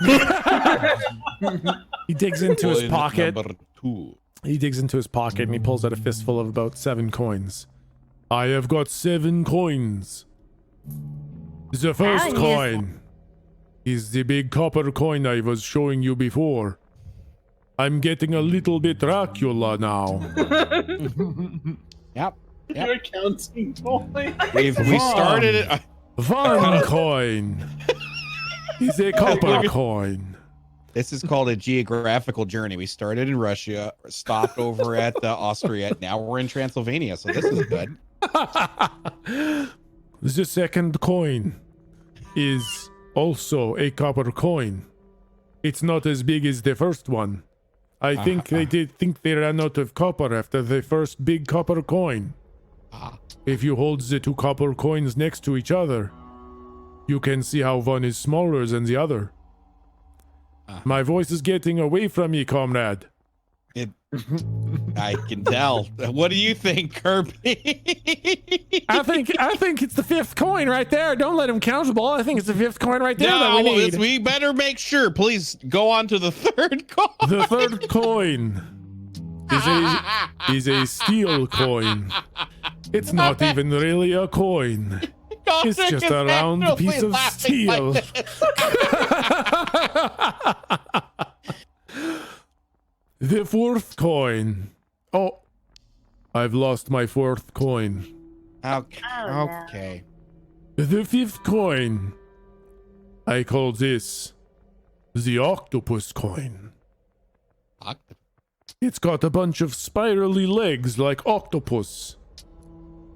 he digs into his Coin pocket. number 2. He digs into his pocket and he pulls out a fistful of about 7 coins. I have got 7 coins. The first yes. coin is the big copper coin I was showing you before. I'm getting a little bit Dracula now. Yep. You're counting coins. We started it. One coin is a copper coin. This is called a geographical journey. We started in Russia, stopped over at Austria. Now we're in Transylvania, so this is good. The second coin is also a copper coin. It's not as big as the first one. I think they ran out of copper after the first big copper coin. If you hold the 2 copper coins next to each other, you can see how one is smaller than the other. My voice is getting away from me, comrade. I can tell. What do you think, Kirby? I think it's the 5th coin right there. Don't let him count the ball. I think it's the 5th coin right there that we need. We better make sure. Please go on to the 3rd coin. The 3rd coin is a steel coin. It's not even really a coin. It's just a round piece of steel. The 4th coin. Oh, I've lost my 4th coin. Okay. Oh, no. Okay. The fifth coin. I call this the octopus coin. It's got a bunch of spirally legs like octopus.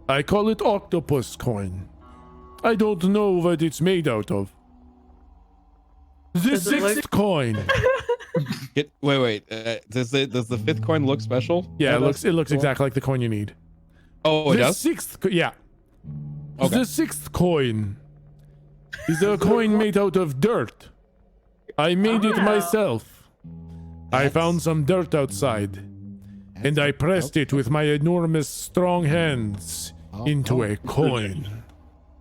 I call it octopus coin. I don't know what it's made out of. The Does it sixth look- coin. Wait. Does the fifth coin look special? Yeah, it looks exactly like the coin you need. Oh, it The does? sixth, yeah. Okay. The sixth coin is a coin made out of dirt. I made it Oh. myself. I found some dirt outside, and I pressed it with my enormous strong hands into a coin.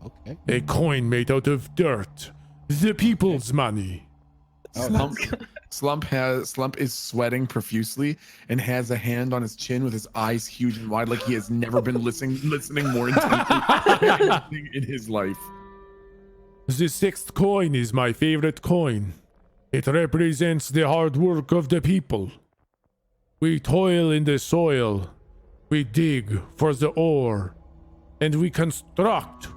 Okay. A coin made out of dirt. The people's money. Slump is sweating profusely and has a hand on his chin with his eyes huge and wide, like he has never been listening more intently in his life. The sixth coin is my favorite coin. It represents the hard work of the people. We toil in the soil. We dig for the ore. And we construct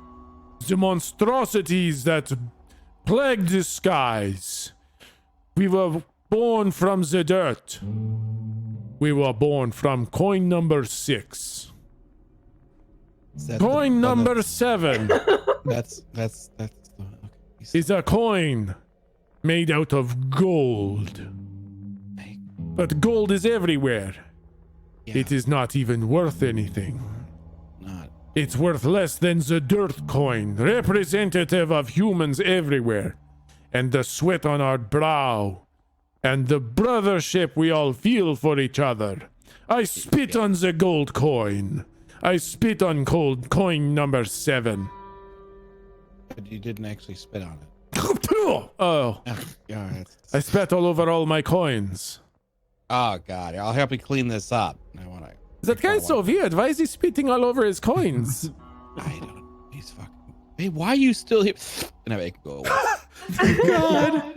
the monstrosities that plague the skies. We were born from the dirt. We were born from coin number 6. Coin number 7 That's okay. is a coin made out of gold. But gold is everywhere. Yeah, It is not even worth anything. not. It's worth less than the dirt coin, representative of humans everywhere, and the sweat on our brow, and the brothership we all feel for each other. I spit on the gold coin. I spit on coin number 7. But you didn't actually spit on it. Oh, Yeah. I spat all over all my coins. Oh God! I'll help you clean this up. I want to. That guy's so weird. Why is he spitting all over his coins? I don't. He's fucking. Hey, why are you still here? And I make it go away. God.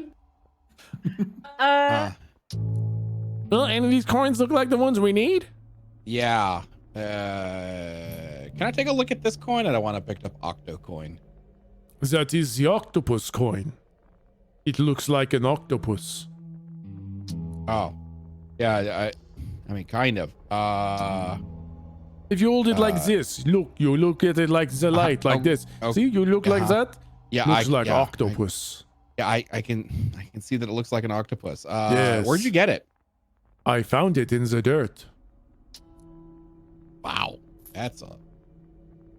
Well, any of these coins look like the ones we need? Yeah. Can I take a look at this coin? I don't want to pick up Octo coin. That is the octopus coin. It looks like an octopus. Oh. Yeah. I mean, kind of. If you hold it like this, you look at it like the light, like this. See, you look like that. Yeah. Looks like octopus. I can see that it looks like an octopus. Yes. Where'd you get it? I found it in the dirt. Wow. That's a.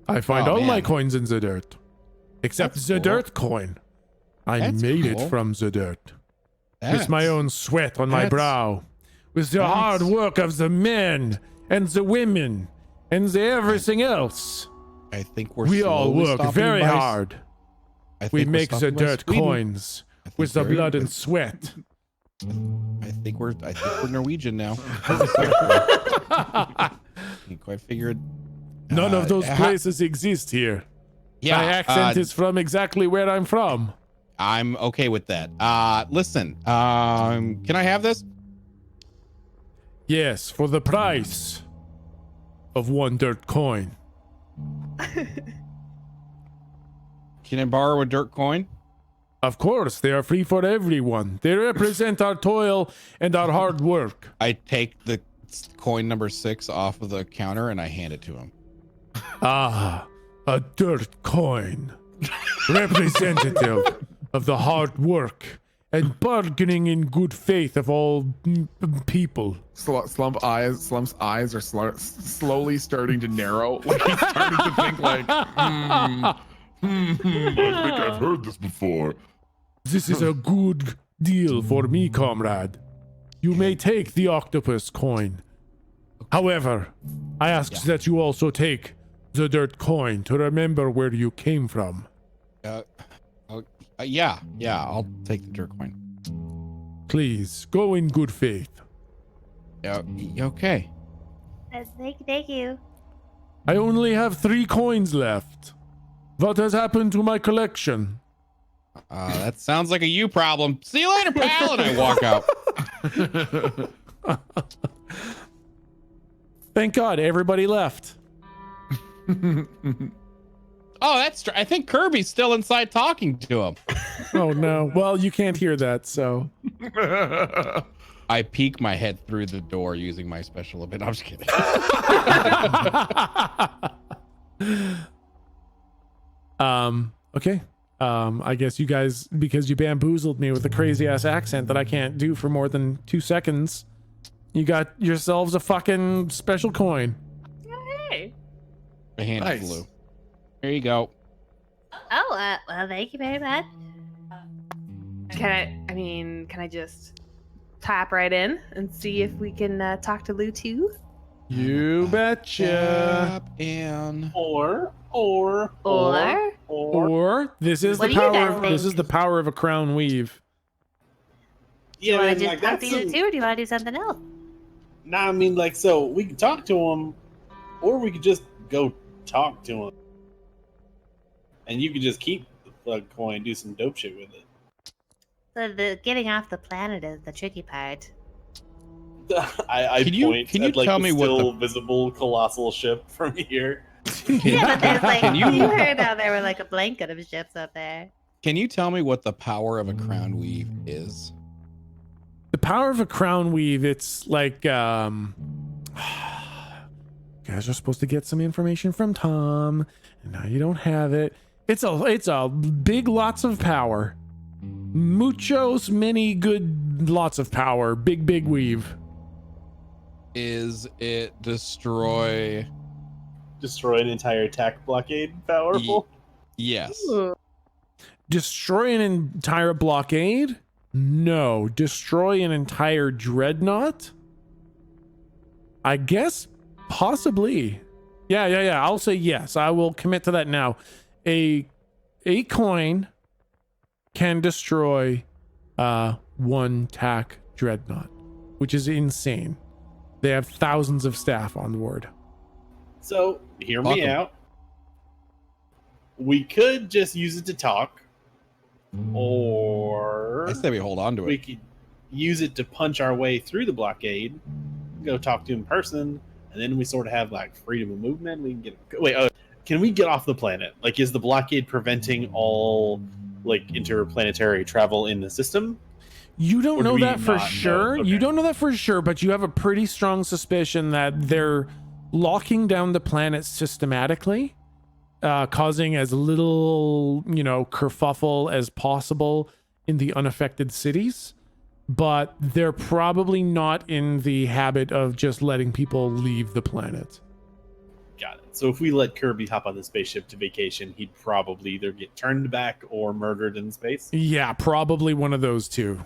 I find Oh, all my man. coins in the dirt. Except That's the cool. dirt coin. I That's made cool. it from the dirt. That's, With my own sweat on my that's- brow. With the that's- hard work of the men and the women and the everything else. I think we're. We all slowly work stopping very by- hard. I think We we're make the stopping by dirt Sweden. coins I think with the we're- blood and sweat. I think we're Norwegian now. Can't quite figure it. None of those ha- places exist here. Yeah, My accent is from exactly where I'm from. I'm okay with that. Listen. Can I have this? Yes, for the price of 1 dirt coin. Can I borrow a dirt coin? Of course, they are free for everyone. They represent our toil and our hard work. I take the coin number 6 off of the counter and I hand it to him. Ah, a dirt coin. Representative of the hard work and bargaining in good faith of all people. Slump's eyes are slowly starting to narrow. Like he's starting to think like, I think I've heard this before. This is a good deal for me, comrade. You may take the octopus coin. However, I ask that you also take the dirt coin to remember where you came from. Yeah, I'll take the dirt coin. Please, go in good faith. Okay. Thank you. I only have 3 coins left. What has happened to my collection? That sounds like a you problem. See you later, pal. And I walk out. Thank God, everybody left. Oh, that's true. I think Kirby's still inside talking to him. Oh no. Well, you can't hear that, so. I peek my head through the door using my special ability. I'm just kidding. Okay. I guess you guys, because you bamboozled me with a crazy ass accent that I can't do for more than 2 seconds, you got yourselves a fucking special coin. Hey. My hand Nice. flew. Here you go. Oh, well, thank you very much. Can I just tap right in and see if we can talk to Lou too? You betcha. Tap in. Or Or this is What the do you power. guys think? This is the power of a crown weave. Do you yeah, want man, to like just talk that's to you too, or do you want to do something else? Nah, I mean, like, so we can talk to him, or we could just go talk to him, and you could just keep the plug coin, and do some dope shit with it. So the getting off the planet is the tricky part. I Can you- point can you at like tell the me what the- still visible colossal ship from here. Yeah, but there's like Can you you- heard how there were like a blanket of ships up there. Can you tell me what the power of a crown weave is? The power of a crown weave. It's like you guys are supposed to get some information from Tom, and now you don't have it. It's a big lots of power. Muchos, many good lots of power. Big weave. Is it destroy? Destroy an entire attack blockade. Powerful. Yes. Destroy an entire blockade? No. Destroy an entire dreadnought? I guess possibly. Yeah. I'll say yes. I will commit to that now. A coin can destroy 1 tack dreadnought, which is insane. They have thousands of staff on board. So hear me Welcome. out. We could just use it to talk, or I say we hold on to we it. could use it to punch our way through the blockade, go talk to him in person, and then we sort of have like freedom of movement. We can get can we get off the planet? Like, is the blockade preventing all like interplanetary travel in the system? You don't Or do know we that for not know? sure. You Okay. don't know that for sure, but you have a pretty strong suspicion that they're locking down the planet systematically, causing as little, kerfuffle as possible in the unaffected cities. But they're probably not in the habit of just letting people leave the planet. Got it. So if we let Kirby hop on the spaceship to vacation, he'd probably either get turned back or murdered in space. Yeah, probably one of those two.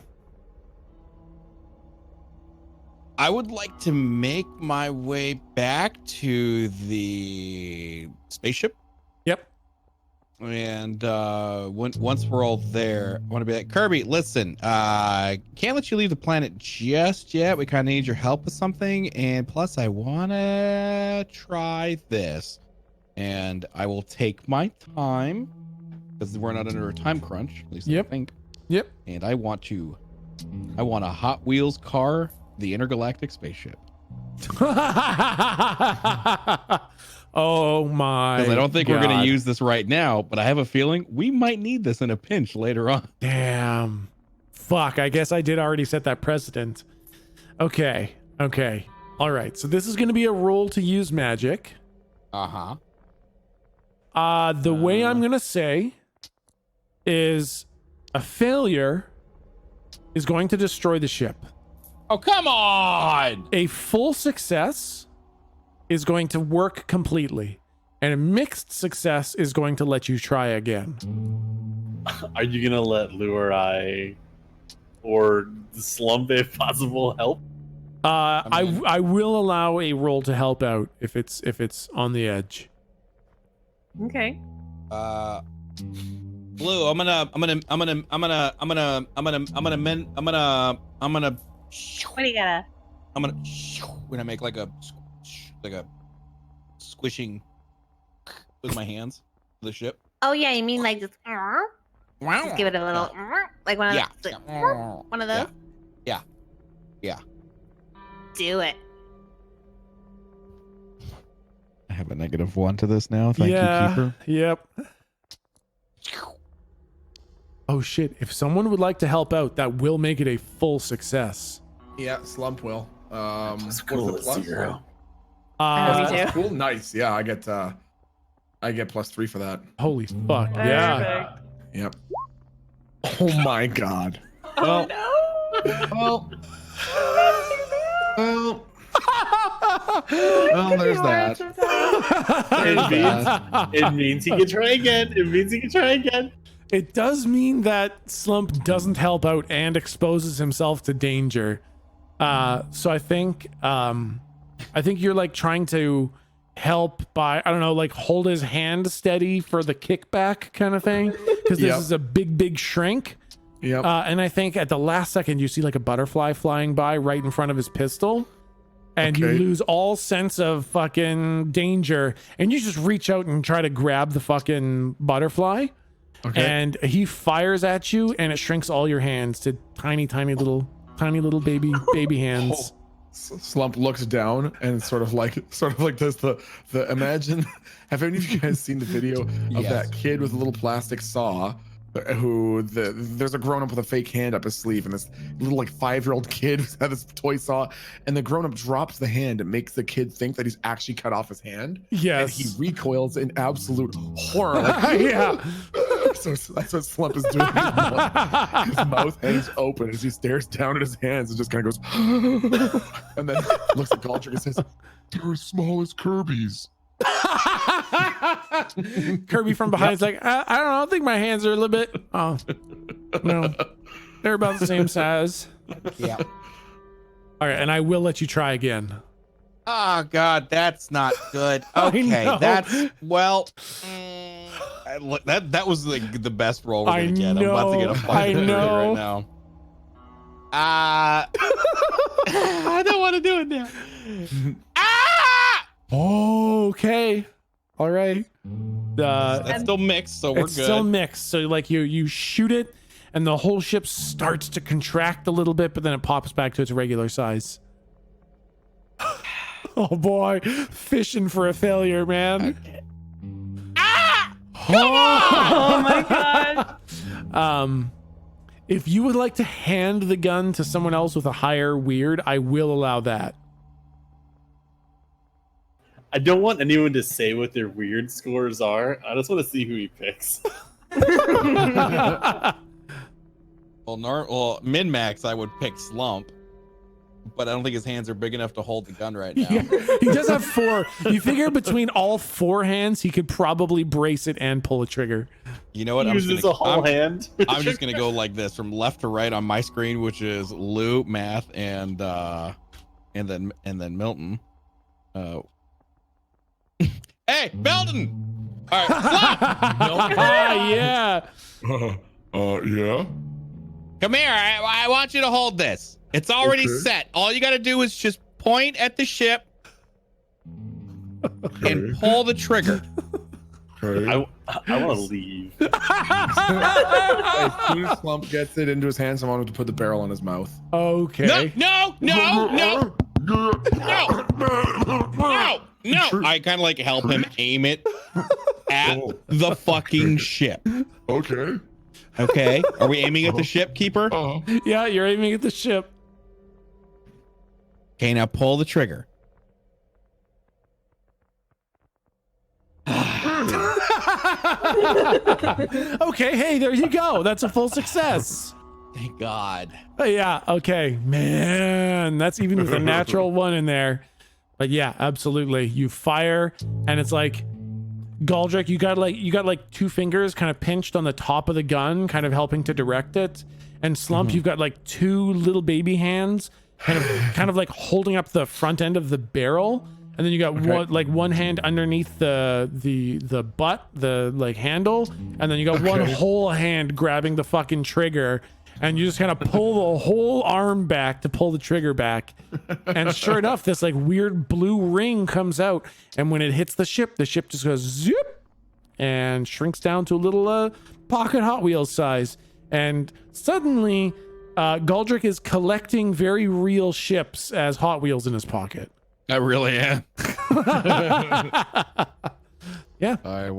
I would like to make my way back to the spaceship. Yep. And once we're all there, I want to be like, Kirby, listen, can't let you leave the planet just yet. We kind of need your help with something. And plus, I want to try this. And I will take my time because we're not under a time crunch, at least Yep. I think. Yep. And I want a Hot Wheels car, the intergalactic spaceship. Oh my. Because I don't think we're going God. to use this right now, but I have a feeling we might need this in a pinch later on. Damn. Fuck, I guess I did already set that precedent. Okay. All right. So this is going to be a roll to use magic. Uh-huh. The way I'm going to say is a failure is going to destroy the ship. Oh, come on! A full success is going to work completely. And a mixed success is going to let you try again. Are you gonna let Lou or I, or Slump, if possible, help? I will allow a roll to help out if it's on the edge. Okay. Blue, I'm gonna What do you gotta? when I make like a squishing with my hands the ship. Oh yeah, you mean like just give it a little like one of Yeah. those, like, one of those. Yeah. Do it. have a -1 to this now. Thank you, Keeper. Yep. Oh shit! If someone would like to help out, that will make it a full success. Yeah, Slump will. It's cool what's the plus? 0. Me That's too. cool. Nice. Yeah, I get +3 for that. Holy fuck! Yeah. Perfect. Yep. Oh my god. Oh Well, no. well, well, there's that. It means he can try again. It means he can try again. It does mean that Slump doesn't help out and exposes himself to danger. So I think you're like trying to help by, I don't know, like hold his hand steady for the kickback kind of thing, because this is a big shrink. Yep. And I think at the last second you see like a butterfly flying by right in front of his pistol, and you lose all sense of fucking danger, and you just reach out and try to grab the fucking butterfly. Okay. And he fires at you, and it shrinks all your hands to tiny little baby hands. Slump looks down and sort of like does the imagine. Have any of you guys seen the video of that kid with a little plastic saw? There's a grown-up with a fake hand up his sleeve, and this little like 5-year-old kid who's had this toy saw, and the grown-up drops the hand and makes the kid think that he's actually cut off his hand. Yes. And he recoils in absolute horror. Like, Yeah. So that's what Slump is doing. His mouth hangs open as he stares down at his hands and just kind of goes, and then looks at Galdrick and says, They're as small as Kirby's. Kirby from behind is like, I don't know, I think my hands are a little bit, oh no, they're about the same size. Yeah. All right, and I will let you try again. Oh God, that's not good. I Okay, know. that's well. That was like the best roll we're I gonna get. I'm about to get a know, fucking I know. right now. I don't want to do it now. Okay. All right. That's still mixed, so we're It's good. still mixed. So like you shoot it, and the whole ship starts to contract a little bit, but then it pops back to its regular size. Oh boy, fishing for a failure, man. Oh my god. If you would like to hand the gun to someone else with a higher weird, I will allow that. I don't want anyone to say what their weird scores are. I just want to see who he picks. Well, min-max, I would pick Slump, but I don't think his hands are big enough to hold the gun right now. Yeah, he does have 4. You figure between all 4 hands, he could probably brace it and pull a trigger. You know what? Uses a whole hand. I'm just gonna go like this from left to right on my screen, which is Lou, Math, and then Milton. Hey, Milton! All right, Milton, Yeah. Yeah? come here. I want you to hold this. It's already Okay. set. All you got to do is just point at the ship and Okay. pull the trigger. Okay. I want to leave. as soon as Slump gets it into his hands, I want him to put the barrel in his mouth. Okay. No. I kind of like help him aim it at the fucking ship. Okay. Okay. Are we aiming at the ship, Keeper? Yeah, you're aiming at the ship. Okay, now pull the trigger. Okay, hey, there you go. That's a full success. Thank God. Yeah, okay. Man, that's even with a natural 1 in there. But yeah, absolutely. You fire, and it's like, Galdrick, you got like 2 fingers kind of pinched on the top of the gun, kind of helping to direct it. And Slump, you've got like 2 little baby hands kind of like holding up the front end of the barrel. And then you got one hand underneath the butt, the like handle, and then you got one whole hand grabbing the fucking trigger, and you just kind of pull the whole arm back to pull the trigger back. And sure enough, this like weird blue ring comes out, and when it hits the ship just goes zip and shrinks down to a little pocket Hot Wheels size. And suddenly, Galdrick is collecting very real ships as Hot Wheels in his pocket. I really am. Yeah. I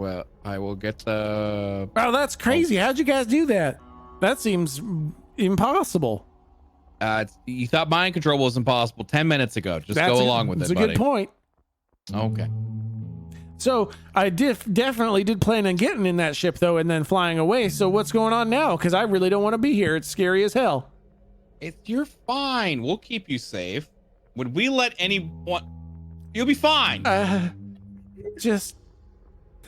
will get the. Oh, that's crazy. How'd you guys do that? That seems impossible. You thought mind control was impossible 10 minutes ago. Just go along with it, That's a buddy. good point. Okay. So I definitely did plan on getting in that ship though, and then flying away. So what's going on now? Because I really don't want to be here. It's scary as hell. You're fine. We'll keep you safe. Would we let anyone? You'll be fine.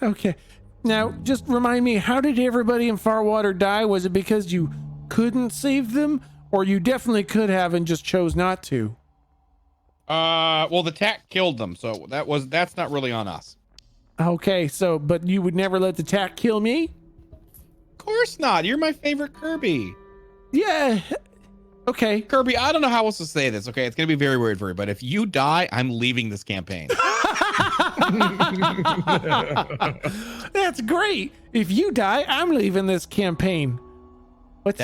Okay. Now, just remind me, how did everybody in Farwater die? Was it because you couldn't save them, or you definitely could have and just chose not to? Well, the tack killed them, so that's not really on us. Okay, so, but you would never let the tack kill me? Of course not. You're my favorite Kirby. Yeah. Okay. Kirby, I don't know how else to say this. Okay, it's gonna be very weird for you, but if you die, I'm leaving this campaign. That's great. If you die, I'm leaving this campaign. What's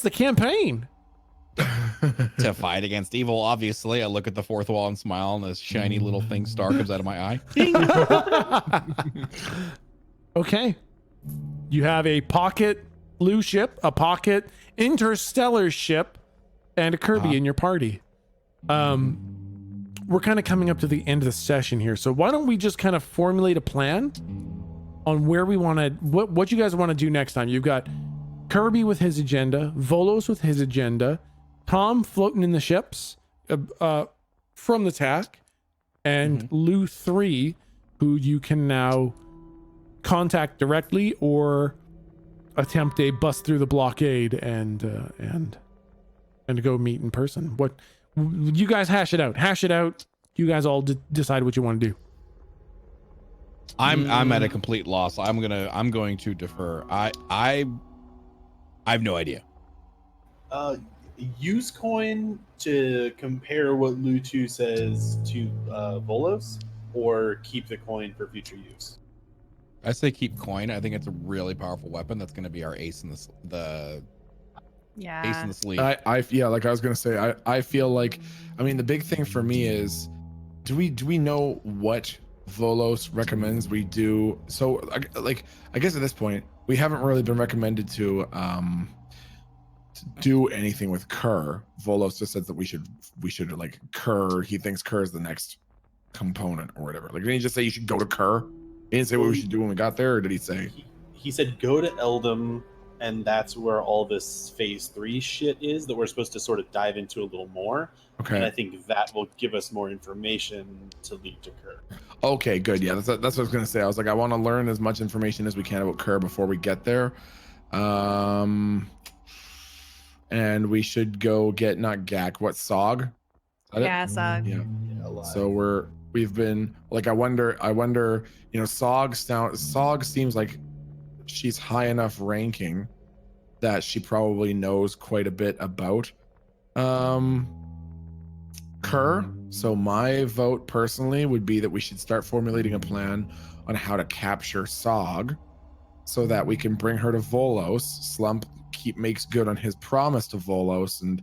the campaign? To fight against evil, obviously. I look at the fourth wall and smile, and this shiny little thing star comes out of my eye. Okay. You have a pocket blue ship, a pocket interstellar ship, and a Kirby in your party. We're kind of coming up to the end of the session here, so why don't we just kind of formulate a plan on where we want to, what you guys want to do next time. You've got Kirby with his agenda, Volos with his agenda, Tom floating in the ships from the tack, and Lou 3, who you can now contact directly or attempt a bust through the blockade and go meet in person. What you guys hash it out. You guys all decide what you want to do. I'm at a complete loss. I'm going to defer. I have no idea. Use coin to compare what Lutu says to Volos, or keep the coin for future use. I say keep coin. I think it's a really powerful weapon. That's going to be our ace in the ace in the sleeve. Yeah, like I was gonna say, I feel like, I mean, the big thing for me is, do we know what Volos recommends we do? So like, I guess at this point we haven't really been recommended to do anything with Kerr. Volos just said that we should like Kerr. He thinks Kerr is the next component or whatever. Like, didn't he just say you should go to Kerr? He didn't say what we should do when we got there, or did he say? He said go to Eldom, and that's where all this phase 3 shit is that we're supposed to sort of dive into a little more. Okay. And I think that will give us more information to lead to Kerr. Okay, good. Yeah, that's what I was gonna say. I was like, I want to learn as much information as we can about Kerr before we get there. And we should go get not Gak, what Sog? Yeah, Sog. Yeah. So we've been like, I wonder, you know, Sog seems like she's high enough ranking that she probably knows quite a bit about Kerr. So my vote personally would be that we should start formulating a plan on how to capture Sog so that we can bring her to Volos. Slump makes good on his promise to Volos, and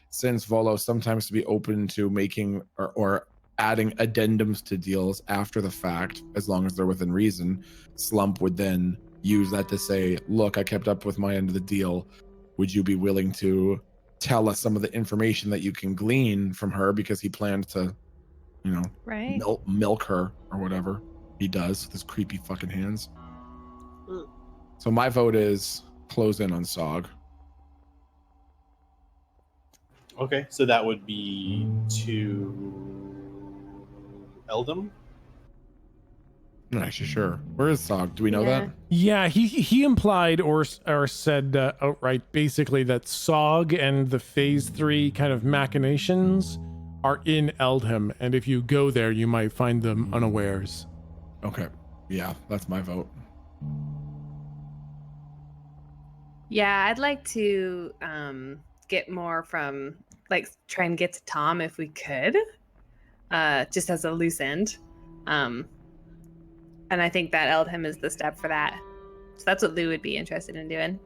since Volos sometimes to be open to making or adding addendums to deals after the fact, as long as they're within reason, Slump would then use that to say, look, I kept up with my end of the deal. Would you be willing to tell us some of the information that you can glean from her, because he planned to, you know, right, milk her or whatever he does with his creepy fucking hands. So my vote is close in on Sog. Okay, so that would be to Eldom. I'm not actually sure. Where is Sog? Do we know that? Yeah, he implied or said outright basically that Sog and the phase 3 kind of machinations are in Eldham, and if you go there, you might find them unawares. Okay. Yeah, that's my vote. Yeah, I'd like to get more from, like, try and get to Tom if we could, just as a loose end. And I think that Eldham is the step for that. So that's what Lou would be interested in doing.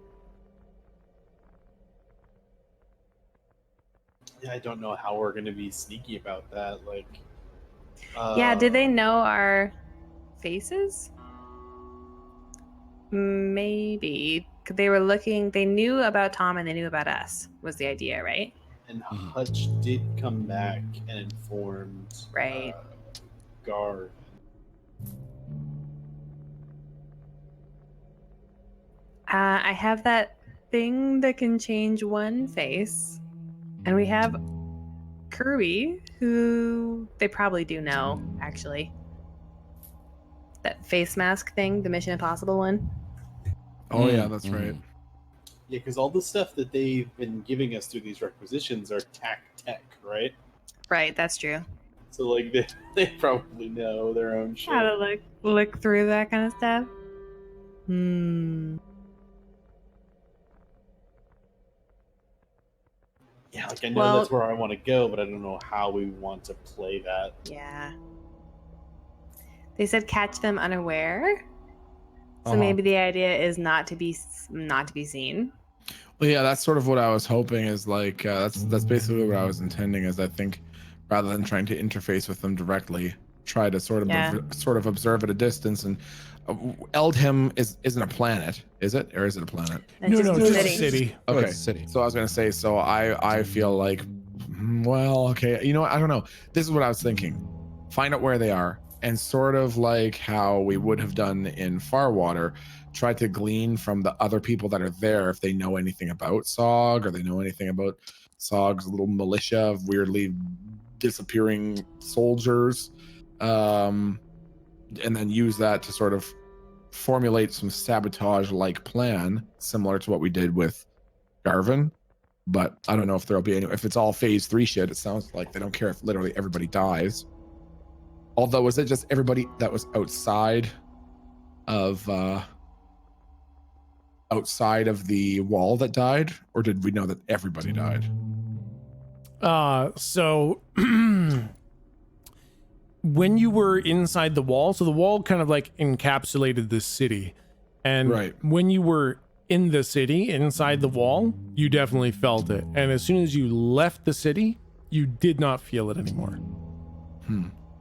Yeah, I don't know how we're going to be sneaky about that. Like, Yeah, did they know our faces? Maybe. 'Cause they were looking, they knew about Tom and they knew about us, was the idea, right? And Hutch did come back and informed Right. Gar. I have that thing that can change one face. And we have Kirby, who they probably do know, actually. That face mask thing, the Mission Impossible one. Oh yeah, that's right. Yeah, because all the stuff that they've been giving us through these requisitions are tech, right? Right, that's true. So like they probably know their own shit. How to look through that kind of stuff. Yeah, like I know that's where I want to go, but I don't know how we want to play that. Yeah. They said catch them unaware. So maybe the idea is not to be seen. Well, yeah, that's sort of what I was hoping. Is like that's basically what I was intending. Is I think rather than trying to interface with them directly, try to sort of observe at a distance. And Eldham isn't a planet, is it, or is it a planet? No, it's just a city. Okay, it's a city. So I was gonna say. So I feel like, well, okay, you know what? I don't know. This is what I was thinking. Find out where they are. And sort of like how we would have done in Farwater, try to glean from the other people that are there if they know anything about Sog, or they know anything about Sog's little militia of weirdly disappearing soldiers, and then use that to sort of formulate some sabotage-like plan, similar to what we did with Garvin. But I don't know if there'll be any. If it's all Phase 3 shit, it sounds like they don't care if literally everybody dies. Although, was it just everybody that was outside of the wall that died, or did we know that everybody died? So when you were inside the wall, so the wall kind of like encapsulated the city, and when you were in the city inside the wall, you definitely felt it, and as soon as you left the city, you did not feel it anymore.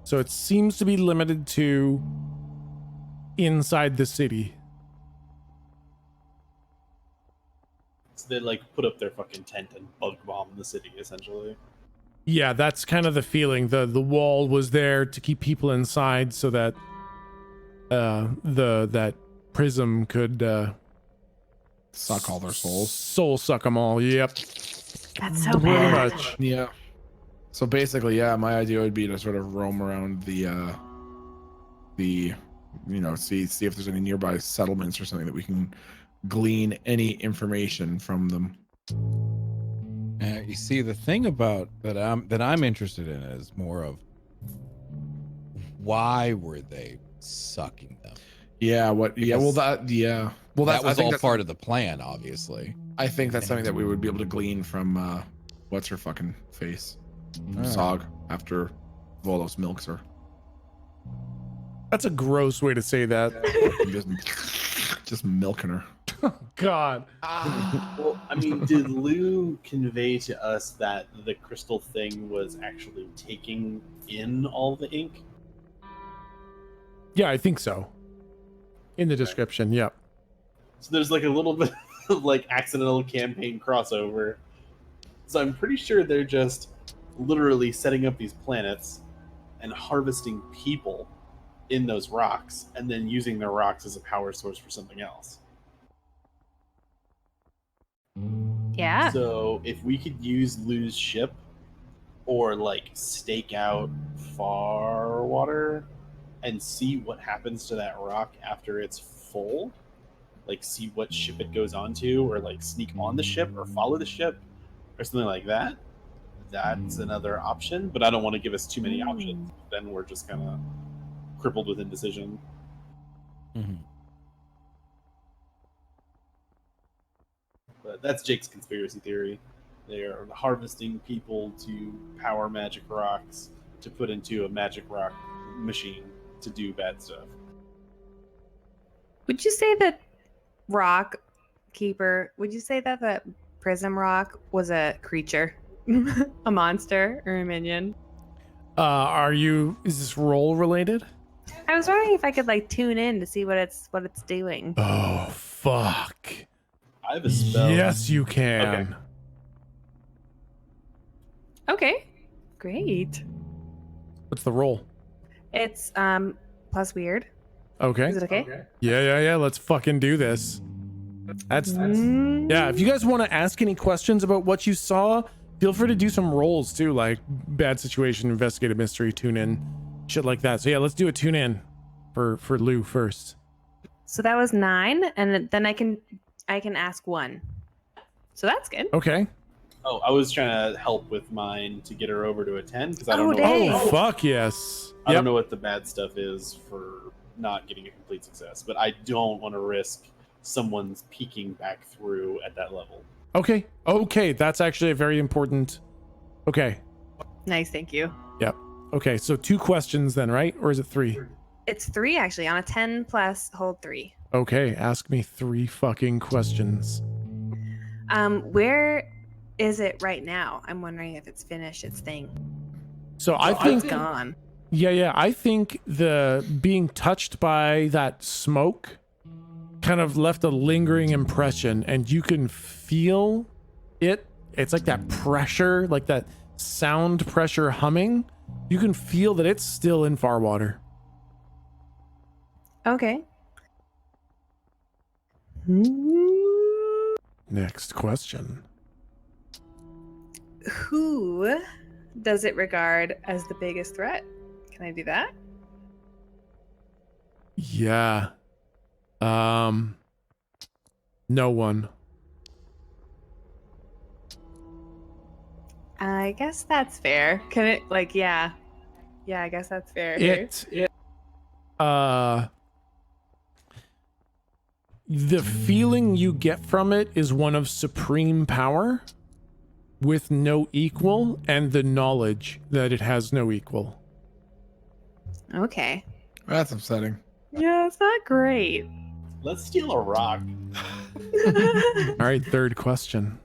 So it seems to be limited to inside the city. So they like put up their fucking tent and bug bomb the city, essentially. Yeah, that's kind of the feeling. The wall was there to keep people inside so that that prism could suck all their souls. Soul suck them all. Yep. That's so pretty bad. much. Yeah. So basically, yeah, my idea would be to sort of roam around the see if there's any nearby settlements or something that we can glean any information from them. You see, the thing about that I'm interested in is more of why were they sucking them? Yeah. What? Yeah. Well, that. Yeah. Well, that was all part of the plan, obviously. I think that's something that we would be able to glean from what's her fucking face. Sog after Volos milks her. That's a gross way to say that. Just milking her. God. Well, I mean, did Lou convey to us that the crystal thing was actually taking in all the ink? Yeah, I think so. In the description, yep. So there's like a little bit of like accidental campaign crossover. So I'm pretty sure they're just literally setting up these planets and harvesting people in those rocks and then using their rocks as a power source for something else. Yeah. So if we could use Lou's ship or like stake out Farwater and see what happens to that rock after it's full, like see what ship it goes onto, or like sneak on the ship or follow the ship or something like that, that's another option. But I don't want to give us too many options. Then we're just kind of crippled with indecision. But that's Jake's conspiracy theory. They are harvesting people to power magic rocks to put into a magic rock machine to do bad stuff. Would you say that Rock Keeper, would you say that the Prism Rock was a creature? A monster or a minion? Is this role related? I was wondering if I could like tune in to see what it's doing. Oh, fuck. I have a spell. Yes, you can. Okay, great. What's the role? It's plus weird. Okay. Is it okay? Yeah. Let's fucking do this. That's yeah. If you guys want to ask any questions about what you saw, feel free to do some rolls too, like bad situation, investigative mystery, tune in, shit like that. So yeah, let's do a tune in for Lou first. So that was 9, and then I can ask 1. So that's good. Okay. Oh, I was trying to help with mine to get her over to a 10 because I don't know. dang. Oh fuck yes. I don't know what the bad stuff is for not getting a complete success, but I don't want to risk someone's peeking back through at that level. Okay, that's actually a very important. Okay. Nice, thank you. Yep. Okay, so 2 questions then, right? Or is it 3? It's 3 actually. On a 10 plus, hold 3. Okay, ask me 3 fucking questions. Where is it right now? I'm wondering if it's finished its thing. So I think It's gone. Yeah, I think the being touched by that smoke kind of left a lingering impression, and you can feel it. It's like that pressure, like that sound pressure humming. You can feel that it's still in Farwater. Okay. Next question. Who does it regard as the biggest threat? Can I do that? Yeah. No one. I guess that's fair. Can it yeah, I guess that's fair. The feeling you get from it is one of supreme power with no equal, and the knowledge that it has no equal. Okay. That's upsetting. Yeah, it's not great. Let's steal a rock. All right, 3rd question.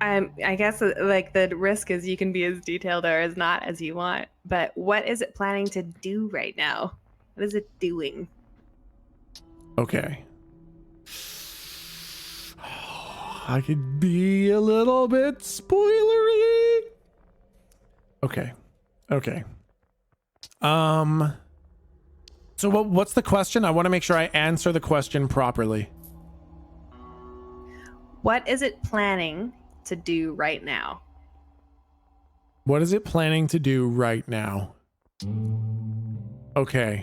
I guess like the risk is you can be as detailed or as not as you want. But what is it planning to do right now? What is it doing? Okay. I could be a little bit spoilery. Okay. So what's the question? I want to make sure I answer the question properly. What is it planning to do right now? What is it planning to do right now? Okay.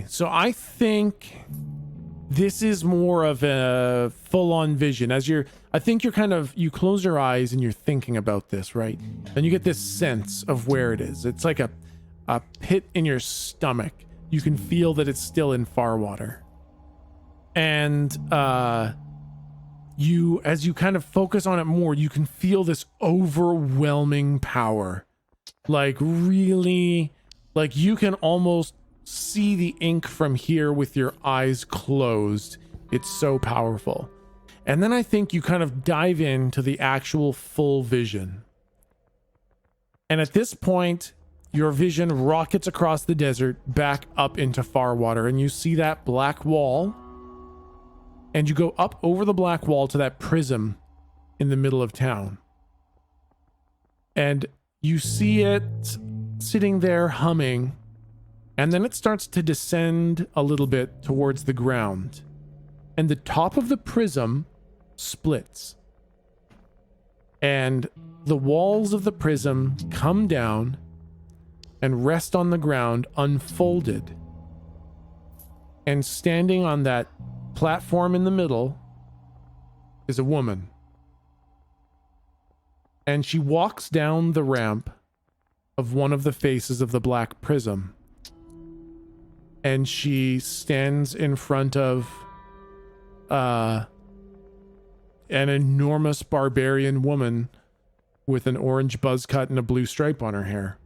So I think this is more of a full-on vision. I think you close your eyes and you're thinking about this, right? And you get this sense of where it is. It's like a pit in your stomach. You can feel that it's still in Farwater. And as you kind of focus on it more, you can feel this overwhelming power. Like really, like you can almost see the ink from here with your eyes closed. It's so powerful. And then I think you kind of dive into the actual full vision. And at this point, your vision rockets across the desert back up into Farwater, and you see that black wall. And you go up over the black wall to that prism in the middle of town. And you see it sitting there humming. And then it starts to descend a little bit towards the ground. And the top of the prism splits. And the walls of the prism come down and rest on the ground unfolded. And standing on that platform in the middle is a woman. And she walks down the ramp of one of the faces of the black prism. And she stands in front of an enormous barbarian woman with an orange buzz cut and a blue stripe on her hair.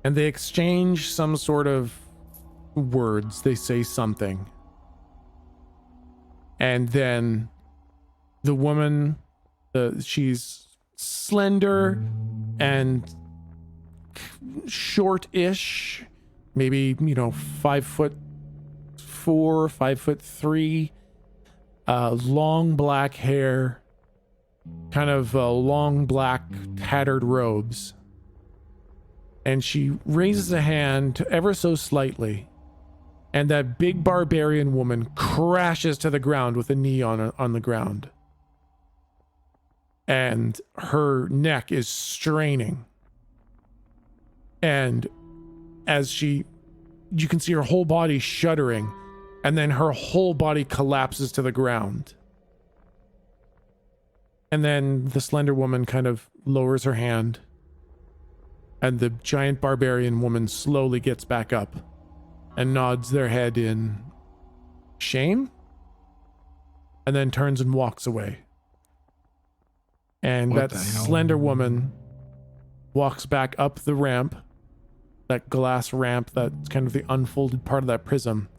And they exchange some sort of words. They say something. And then the woman, she's slender and short-ish, maybe 5'4", 5'3", long black hair, kind of long black tattered robes, and she raises a hand ever so slightly, and that big barbarian woman crashes to the ground with a knee on the ground, and her neck is straining. And as you can see her whole body shuddering, and then her whole body collapses to the ground. And then the slender woman kind of lowers her hand, and the giant barbarian woman slowly gets back up and nods their head in shame, and then turns and walks away. And What that the hell? slender woman walks back up the ramp, that glass ramp, that's kind of the unfolded part of that prism,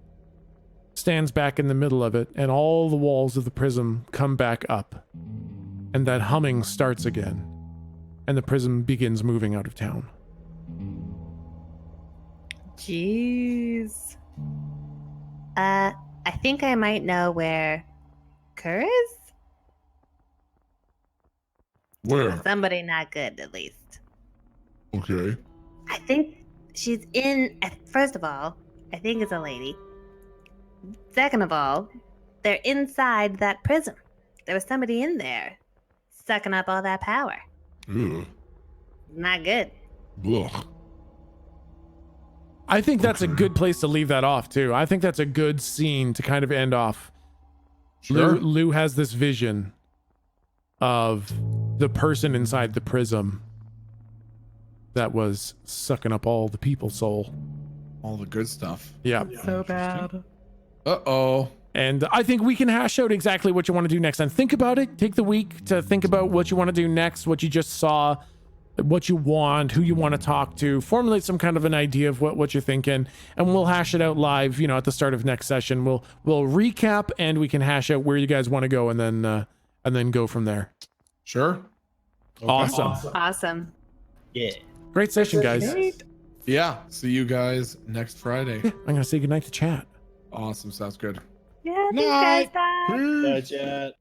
stands back in the middle of it, and all the walls of the prism come back up, and that humming starts again, and the prism begins moving out of town. Jeez. I think I might know where Kerr is. Where? Somebody not good, at least. Okay. I think she's in. First of all, I think it's a lady. Second of all, they're inside that prism. There was somebody in there sucking up all that power. Ugh. Not good. Ugh. I think that's a Okay. good place to leave that off, too. I think that's a good scene to kind of end off. Sure. Lou has this vision of the person inside the prism that was sucking up all the people's soul. All the good stuff. Yeah. So bad. Uh-oh. And I think we can hash out exactly what you want to do next. And think about it. Take the week to think about what you want to do next, what you just saw, what you want, who you want to talk to, formulate some kind of an idea of what you're thinking, and we'll hash it out live, at the start of next session. We'll recap, and we can hash out where you guys want to go, and then go from there. Sure. Okay. Awesome. Awesome. Yeah. Great session, guys. Yeah. See you guys next Friday. I'm going to say goodnight to chat. Awesome. Sounds good. Yeah, thanks, guys. Bye. Bye, chat.